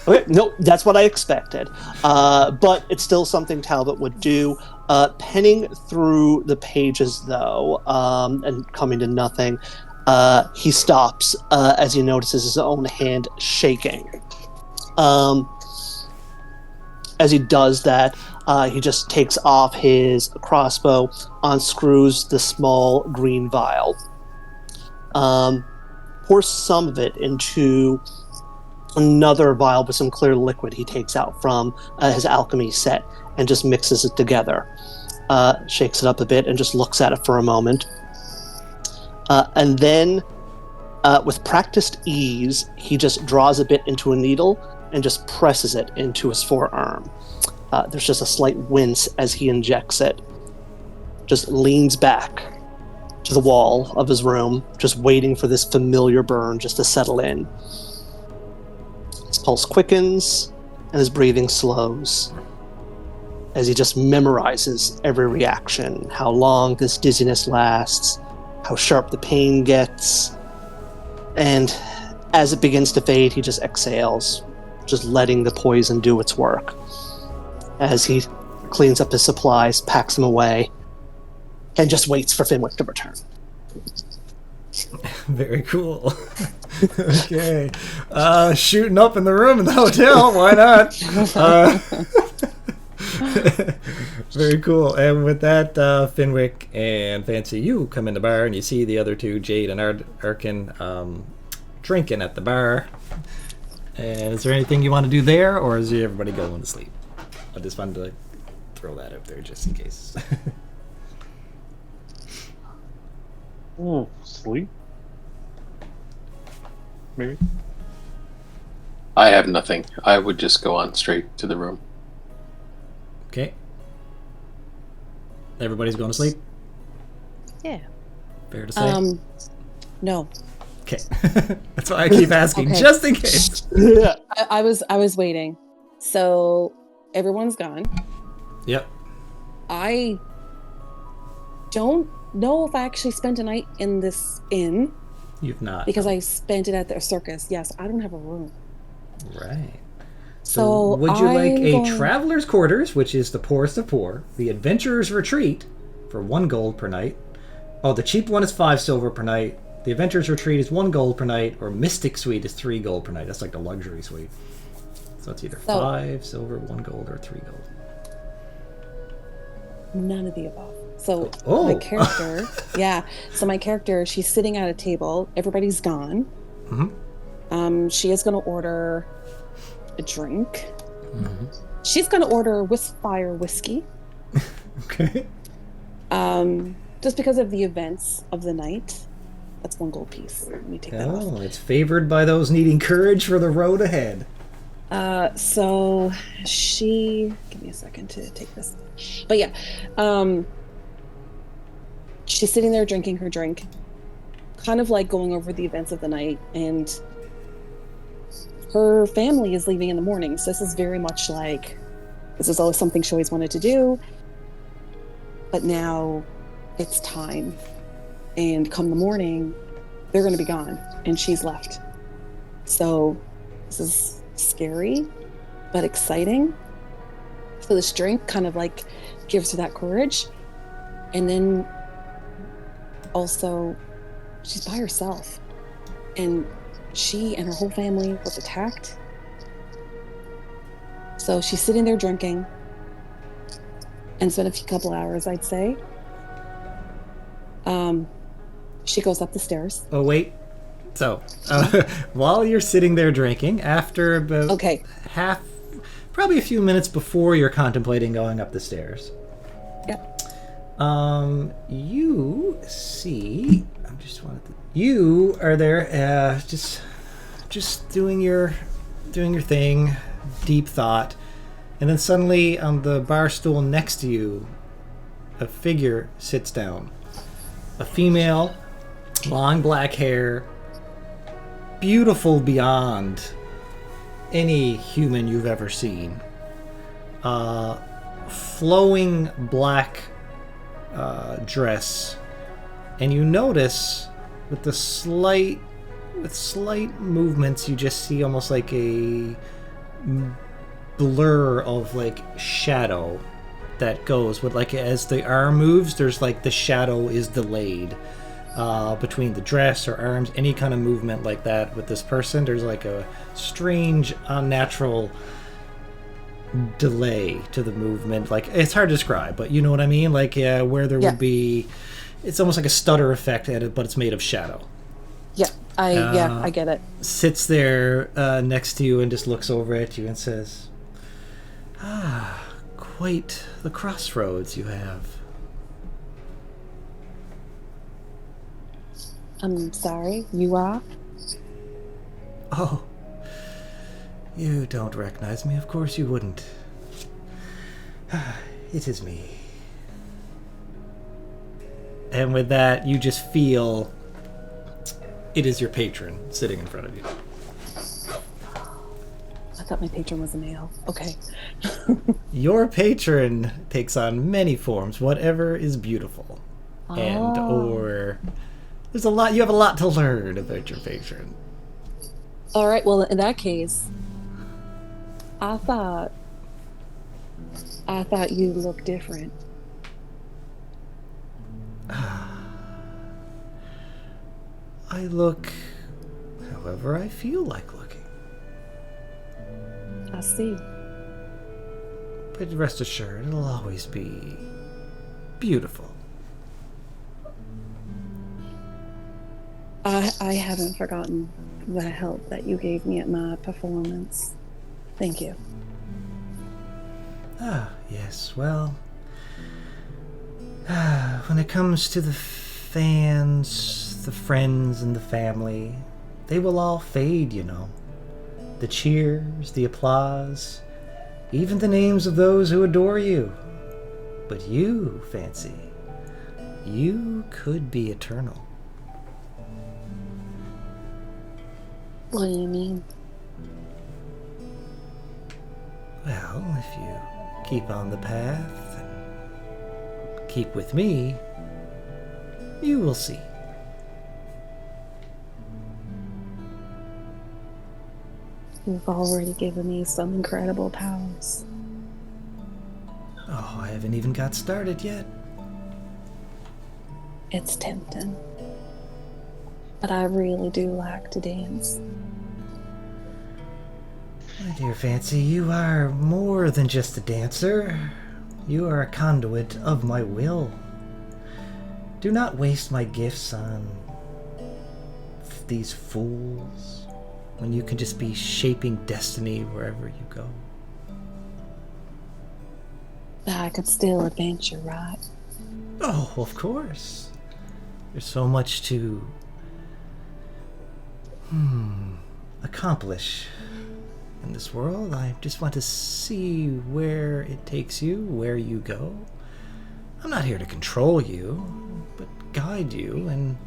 Okay, no, that's what I expected. But it's still something Talbot would do. Penning through the pages, though, and coming to nothing, he stops as he notices his own hand shaking. As he does that, he just takes off his crossbow, unscrews the small green vial, pours some of it into another vial with some clear liquid he takes out from his alchemy set and just mixes it together. Shakes it up a bit and just looks at it for a moment. And then, with practiced ease, he just draws a bit into a needle and just presses it into his forearm. There's just a slight wince as he injects it. Just leans back to the wall of his room, just waiting for this familiar burn just to settle in. His pulse quickens and his breathing slows as he just memorizes every reaction, how long this dizziness lasts, how sharp the pain gets, and as it begins to fade, he just exhales, just letting the poison do its work. As he cleans up his supplies, packs them away, and just waits for Fenwick to return. Very cool. Okay. Shooting up in the room in the hotel, why not? Very cool. And with that, Fenwick and Fancy, you come in the bar and you see the other two, Jade and Arkin, drinking at the bar. And is there anything you want to do there, or is everybody going to sleep? I just wanted to throw that out there just in case. Sleep? Maybe? I have nothing. I would just go on straight to the room. Okay. Everybody's going to sleep? Yeah. Fair to say? No. Okay. That's why I keep asking, Okay. just in case. Yeah. I was waiting. So everyone's gone. Yep. I don't know if I actually spent a night in this inn You've not. because I spent it at the circus. Yes, I don't have a room. Right. So would you like I'm a going- traveler's quarters, which is the poorest of poor, the adventurer's retreat for 1 gold per night? Oh, the cheap one is 5 silver per night. The adventurer's retreat is 1 gold per night, or mystic suite is 3 gold per night. That's like the luxury suite. So it's either 5 silver, 1 gold, or 3 gold. None of the above. So Oh. my character, So my character, she's sitting at a table. Everybody's gone. Mm-hmm. She is going to order a drink. Mm-hmm. She's going to order Wisfire whiskey. Okay. Just because of the events of the night. That's 1 gold piece. Let me take that off. Oh, it's favored by those needing courage for the road ahead. So she, give me a second to take this. But yeah, she's sitting there drinking her drink, kind of like going over the events of the night, and her family is leaving in the morning. So this is very much like, this is always something she always wanted to do, but now it's time. And come the morning, they're going to be gone, and she's left. So this is scary, but exciting. So this drink kind of like gives her that courage. And then also, she's by herself. And she and her whole family was attacked. So she's sitting there drinking. And it's been a couple hours, I'd say. She goes up the stairs. Oh, wait. So, while you're sitting there drinking, after about probably a few minutes before you're contemplating going up the stairs. Yep. You see, you are there, just doing your thing, deep thought, and then suddenly on the bar stool next to you, a figure sits down. A female, long black hair, beautiful beyond any human you've ever seen. Flowing black dress, and you notice with slight movements, you just see almost like a blur of like shadow that goes with, like, as the arm moves, there's like the shadow is delayed between the dress or arms, any kind of movement like that with this person. There's like a strange, unnatural delay to the movement. Like, it's hard to describe, but you know what I mean? Like, where there would be, it's almost like a stutter effect at it, but it's made of shadow. I get it. Sits there next to you and just looks over at you and says, quite the crossroads you have. I'm sorry, you are? Oh, you don't recognize me. Of course you wouldn't. It is me. And with that, you just feel it is your patron sitting in front of you. I thought my patron was a male. Okay. Your patron takes on many forms, whatever is beautiful. And or there's a lot, you have a lot to learn about your patron. All right, well, in that case, I thought you looked different. I look however I feel like looking. I see. But rest assured, it'll always be beautiful. I haven't forgotten the help that you gave me at my performance. Thank you. Yes, well, when it comes to the fans, the friends, and the family, they will all fade, you know. The cheers, the applause, even the names of those who adore you. But you, Fancy, you could be eternal. What do you mean? Well, if you keep on the path and keep with me, you will see. You've already given me some incredible powers. Oh, I haven't even got started yet. It's tempting. But I really do like to dance. My dear Fancy, you are more than just a dancer. You are a conduit of my will. Do not waste my gifts on these fools when you can just be shaping destiny wherever you go. I could still advance your right. Oh, of course. There's so much to accomplish in this world. I just want to see where it takes you, where you go. I'm not here to control you, but guide you and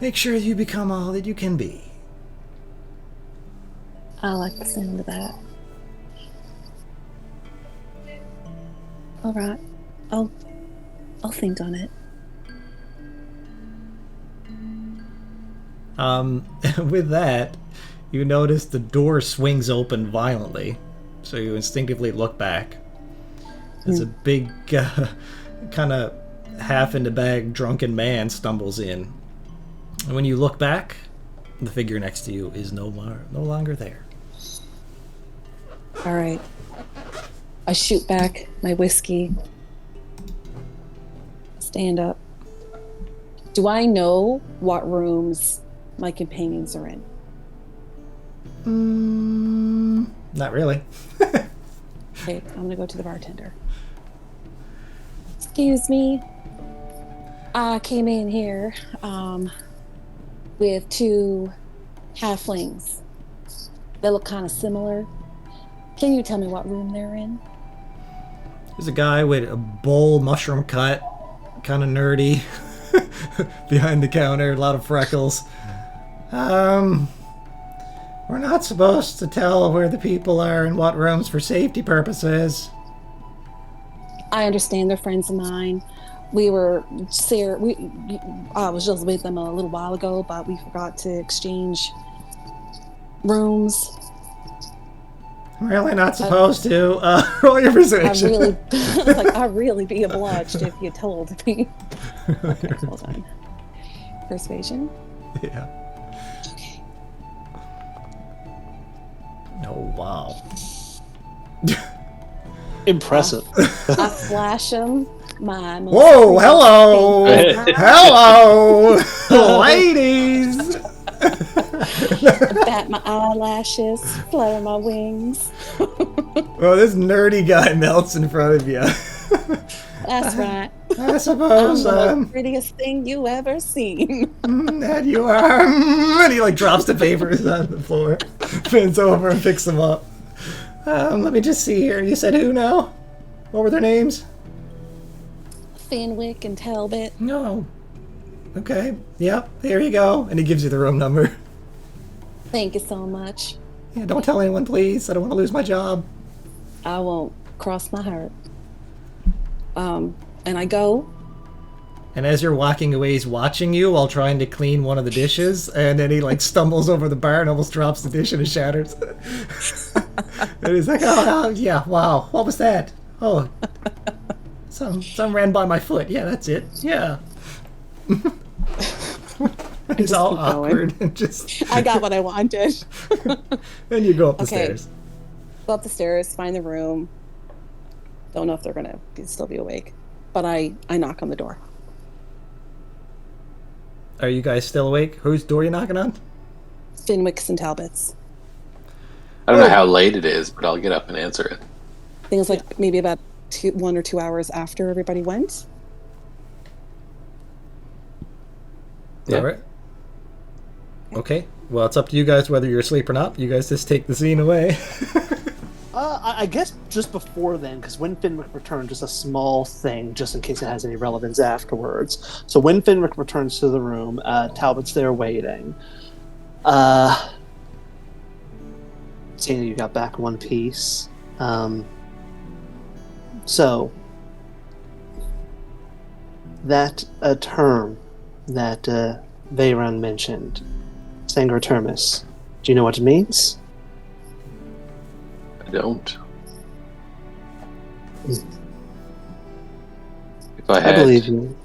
make sure you become all that you can be. I like the sound of that. All right, I'll think on it. With that, you notice the door swings open violently, so you instinctively look back. There's a big, kind of half in the bag drunken man stumbles in. And when you look back, the figure next to you is no longer there. All right. I shoot back my whiskey. Stand up. Do I know what rooms my companions are in? Not really. Okay, I'm gonna go to the bartender. Excuse me. I came in here with two halflings. They look kind of similar. Can you tell me what room they're in? There's a guy with a bowl mushroom cut, kind of nerdy, behind the counter, a lot of freckles. We're not supposed to tell where the people are in what rooms for safety purposes. I understand they're friends of mine. I was just with them a little while ago, but we forgot to exchange rooms. I'm really not supposed to. Roll your persuasion. I'd really be obliged if you told me. Okay, hold on. Persuasion? Yeah. Okay. Oh, wow. Impressive. I flash him. Whoa, hello! Hello! Ladies! Bat my eyelashes, flutter my wings. Well, this nerdy guy melts in front of you. That's right. I suppose. I'm the prettiest thing you ever seen. That you are. And he drops the papers on the floor, bends over and picks them up. Let me just see here. You said who now? What were their names? Fenwick and Talbot. No. Okay. Yep. Here you go. And he gives you the room number. Thank you so much. Yeah. Don't tell anyone, please. I don't want to lose my job. I won't. Cross my heart. And I go. And as you're walking away, he's watching you while trying to clean one of the dishes, and then he stumbles over the bar and almost drops the dish and it shatters. And he's like, "Oh, yeah, wow, what was that? Oh, some ran by my foot. Yeah, that's it. Yeah." It's all awkward and just. I got what I wanted. Then you go up the stairs. Go up the stairs, find the room. Don't know if they're gonna still be awake, but I knock on the door. Are you guys still awake? Whose door are you knocking on? Fenwick's and Talbot's. I don't know how late it is, but I'll get up and answer it. I think it's maybe about 1 or 2 hours after everybody went. Yeah. All right. Okay. Well, it's up to you guys whether you're asleep or not. You guys just take the scene away. I guess just before then, because when Fenwick returned, just a small thing, just in case it has any relevance afterwards. So when Fenwick returns to the room, Talbot's there waiting. Seeing that you got back one piece. So, that term that Veyron mentioned, Sangrotermus, do you know what it means? I don't. If I had, I believe you.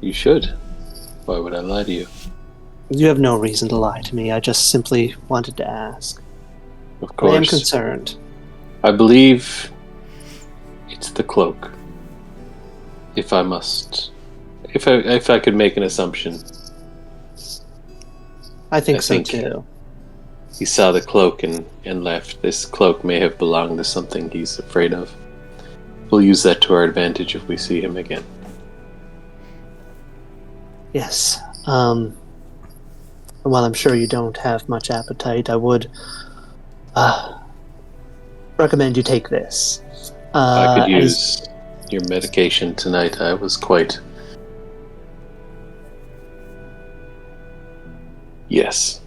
You should. Why would I lie to you? You have no reason to lie to me. I just simply wanted to ask. Of course. I am concerned. I believe it's the cloak. If I must, if I could make an assumption. I think so too. He saw the cloak and left. This cloak may have belonged to something he's afraid of. We'll use that to our advantage if we see him again. Yes. While I'm sure you don't have much appetite, I would recommend you take this. I could use your medication tonight. I was quite... Yes.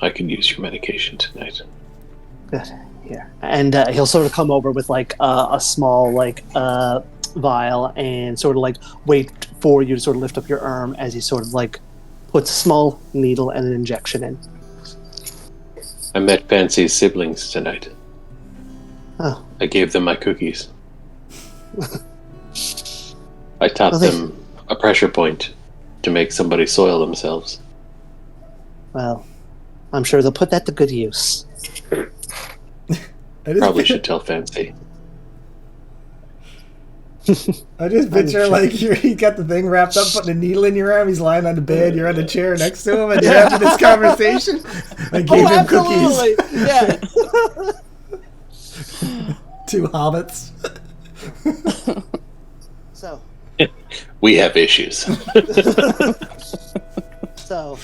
I could use your medication tonight. Good. Here. And he'll sort of come over with a small vial and sort of wait for you to sort of lift up your arm as he sort of puts a small needle and an injection in. I met Fancy's siblings tonight. Oh. I gave them my cookies. I taught them a pressure point to make somebody soil themselves. Well, I'm sure they'll put that to good use. Probably should tell Fancy. I just picture you got the thing wrapped up, putting a needle in your arm. He's lying on the bed. You're on the chair next to him, and you're having this conversation. I gave him cookies. Yeah. 2 hobbits. So. We have issues. So.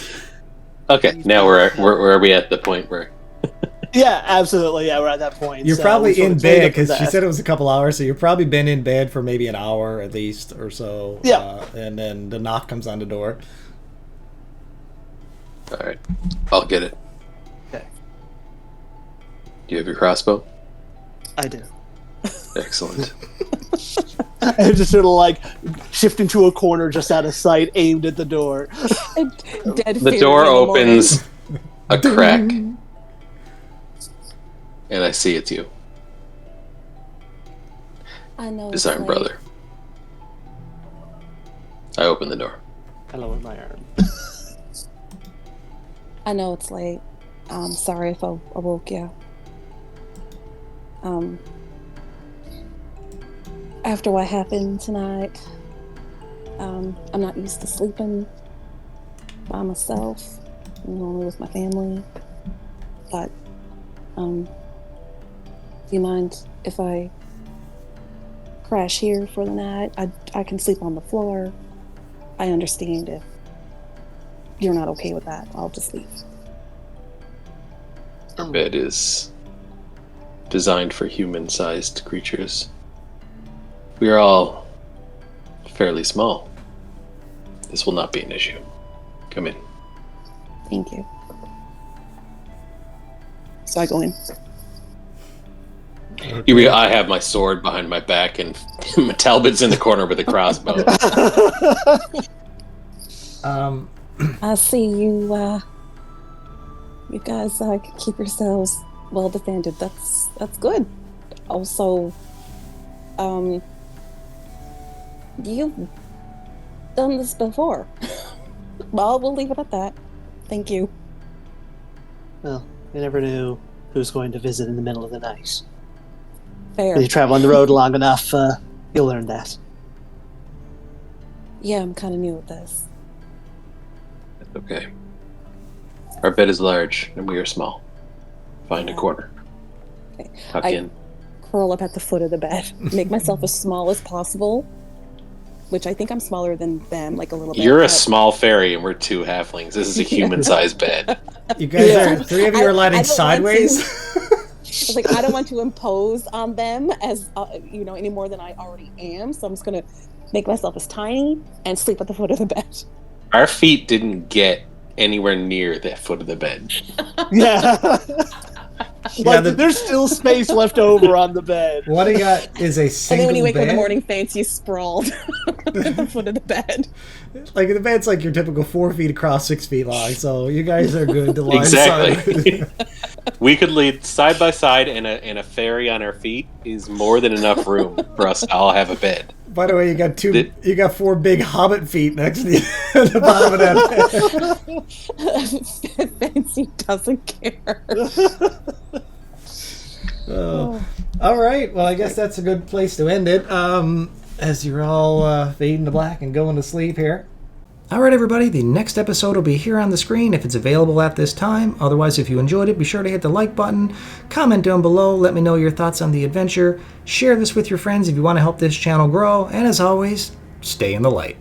Okay, now are we at the point where? Yeah, absolutely. Yeah, we're at that point. You're probably in bed because she said it was a couple hours, so you've probably been in bed for maybe an hour at least or so. Yeah. And then the knock comes on the door. All right, I'll get it. Okay. Do you have your crossbow? I do. Excellent. I just sort of like shift into a corner just out of sight, aimed at the door. The door opens a crack, and I see it's you. I know. Disarm, brother. I open the door. I lower my arm. I know it's late. I'm sorry if I awoke you. After what happened tonight, I'm not used to sleeping by myself. I'm only with my family. But, do you mind if I crash here for the night? I can sleep on the floor. I understand if you're not okay with that. I'll just leave. Our bed is designed for human-sized creatures. We are all fairly small. This will not be an issue. Come in. Thank you. So I go in. I have my sword behind my back, and Talbot's in the corner with a crossbow. I see you. You guys keep yourselves well defended. That's good. Also, you've done this before. Well, we'll leave it at that. Thank you. Well, you never knew who's going to visit in the middle of the night. Fair. If you travel on the road long enough, you'll learn that. Yeah, I'm kind of new at this. That's okay. Our bed is large, and we are small. Find a corner. Okay. Tuck I in. curl up at the foot of the bed. Make myself as small as possible. Which I think I'm smaller than them, like a little bit. You're a small fairy, and we're two halflings. This is a human-sized bed. You guys are, three of you are lying sideways. I was like, I don't want to impose on them as, any more than I already am. So I'm just going to make myself as tiny and sleep at the foot of the bed. Our feet didn't get anywhere near the foot of the bed. Yeah. There's still space left over on the bed. What I got is a single And then when you wake up in bed. the morning, fancy sprawled at the foot of the bed. Like the bed's like your typical 4 feet across, 6 feet long. So you guys are good to lie Exactly. We could lead side by side, and a fairy on our feet is more than enough room for us to all have a bed. By the way, you got 4 big hobbit feet next to you at the bottom of that bed. Fancy doesn't care. All right. Well, I guess that's a good place to end it. As you're all fading to black and going to sleep here. All right, everybody. The next episode will be here on the screen if it's available at this time. Otherwise, if you enjoyed it, be sure to hit the like button. Comment down below. Let me know your thoughts on the adventure. Share this with your friends if you want to help this channel grow. And as always, stay in the light.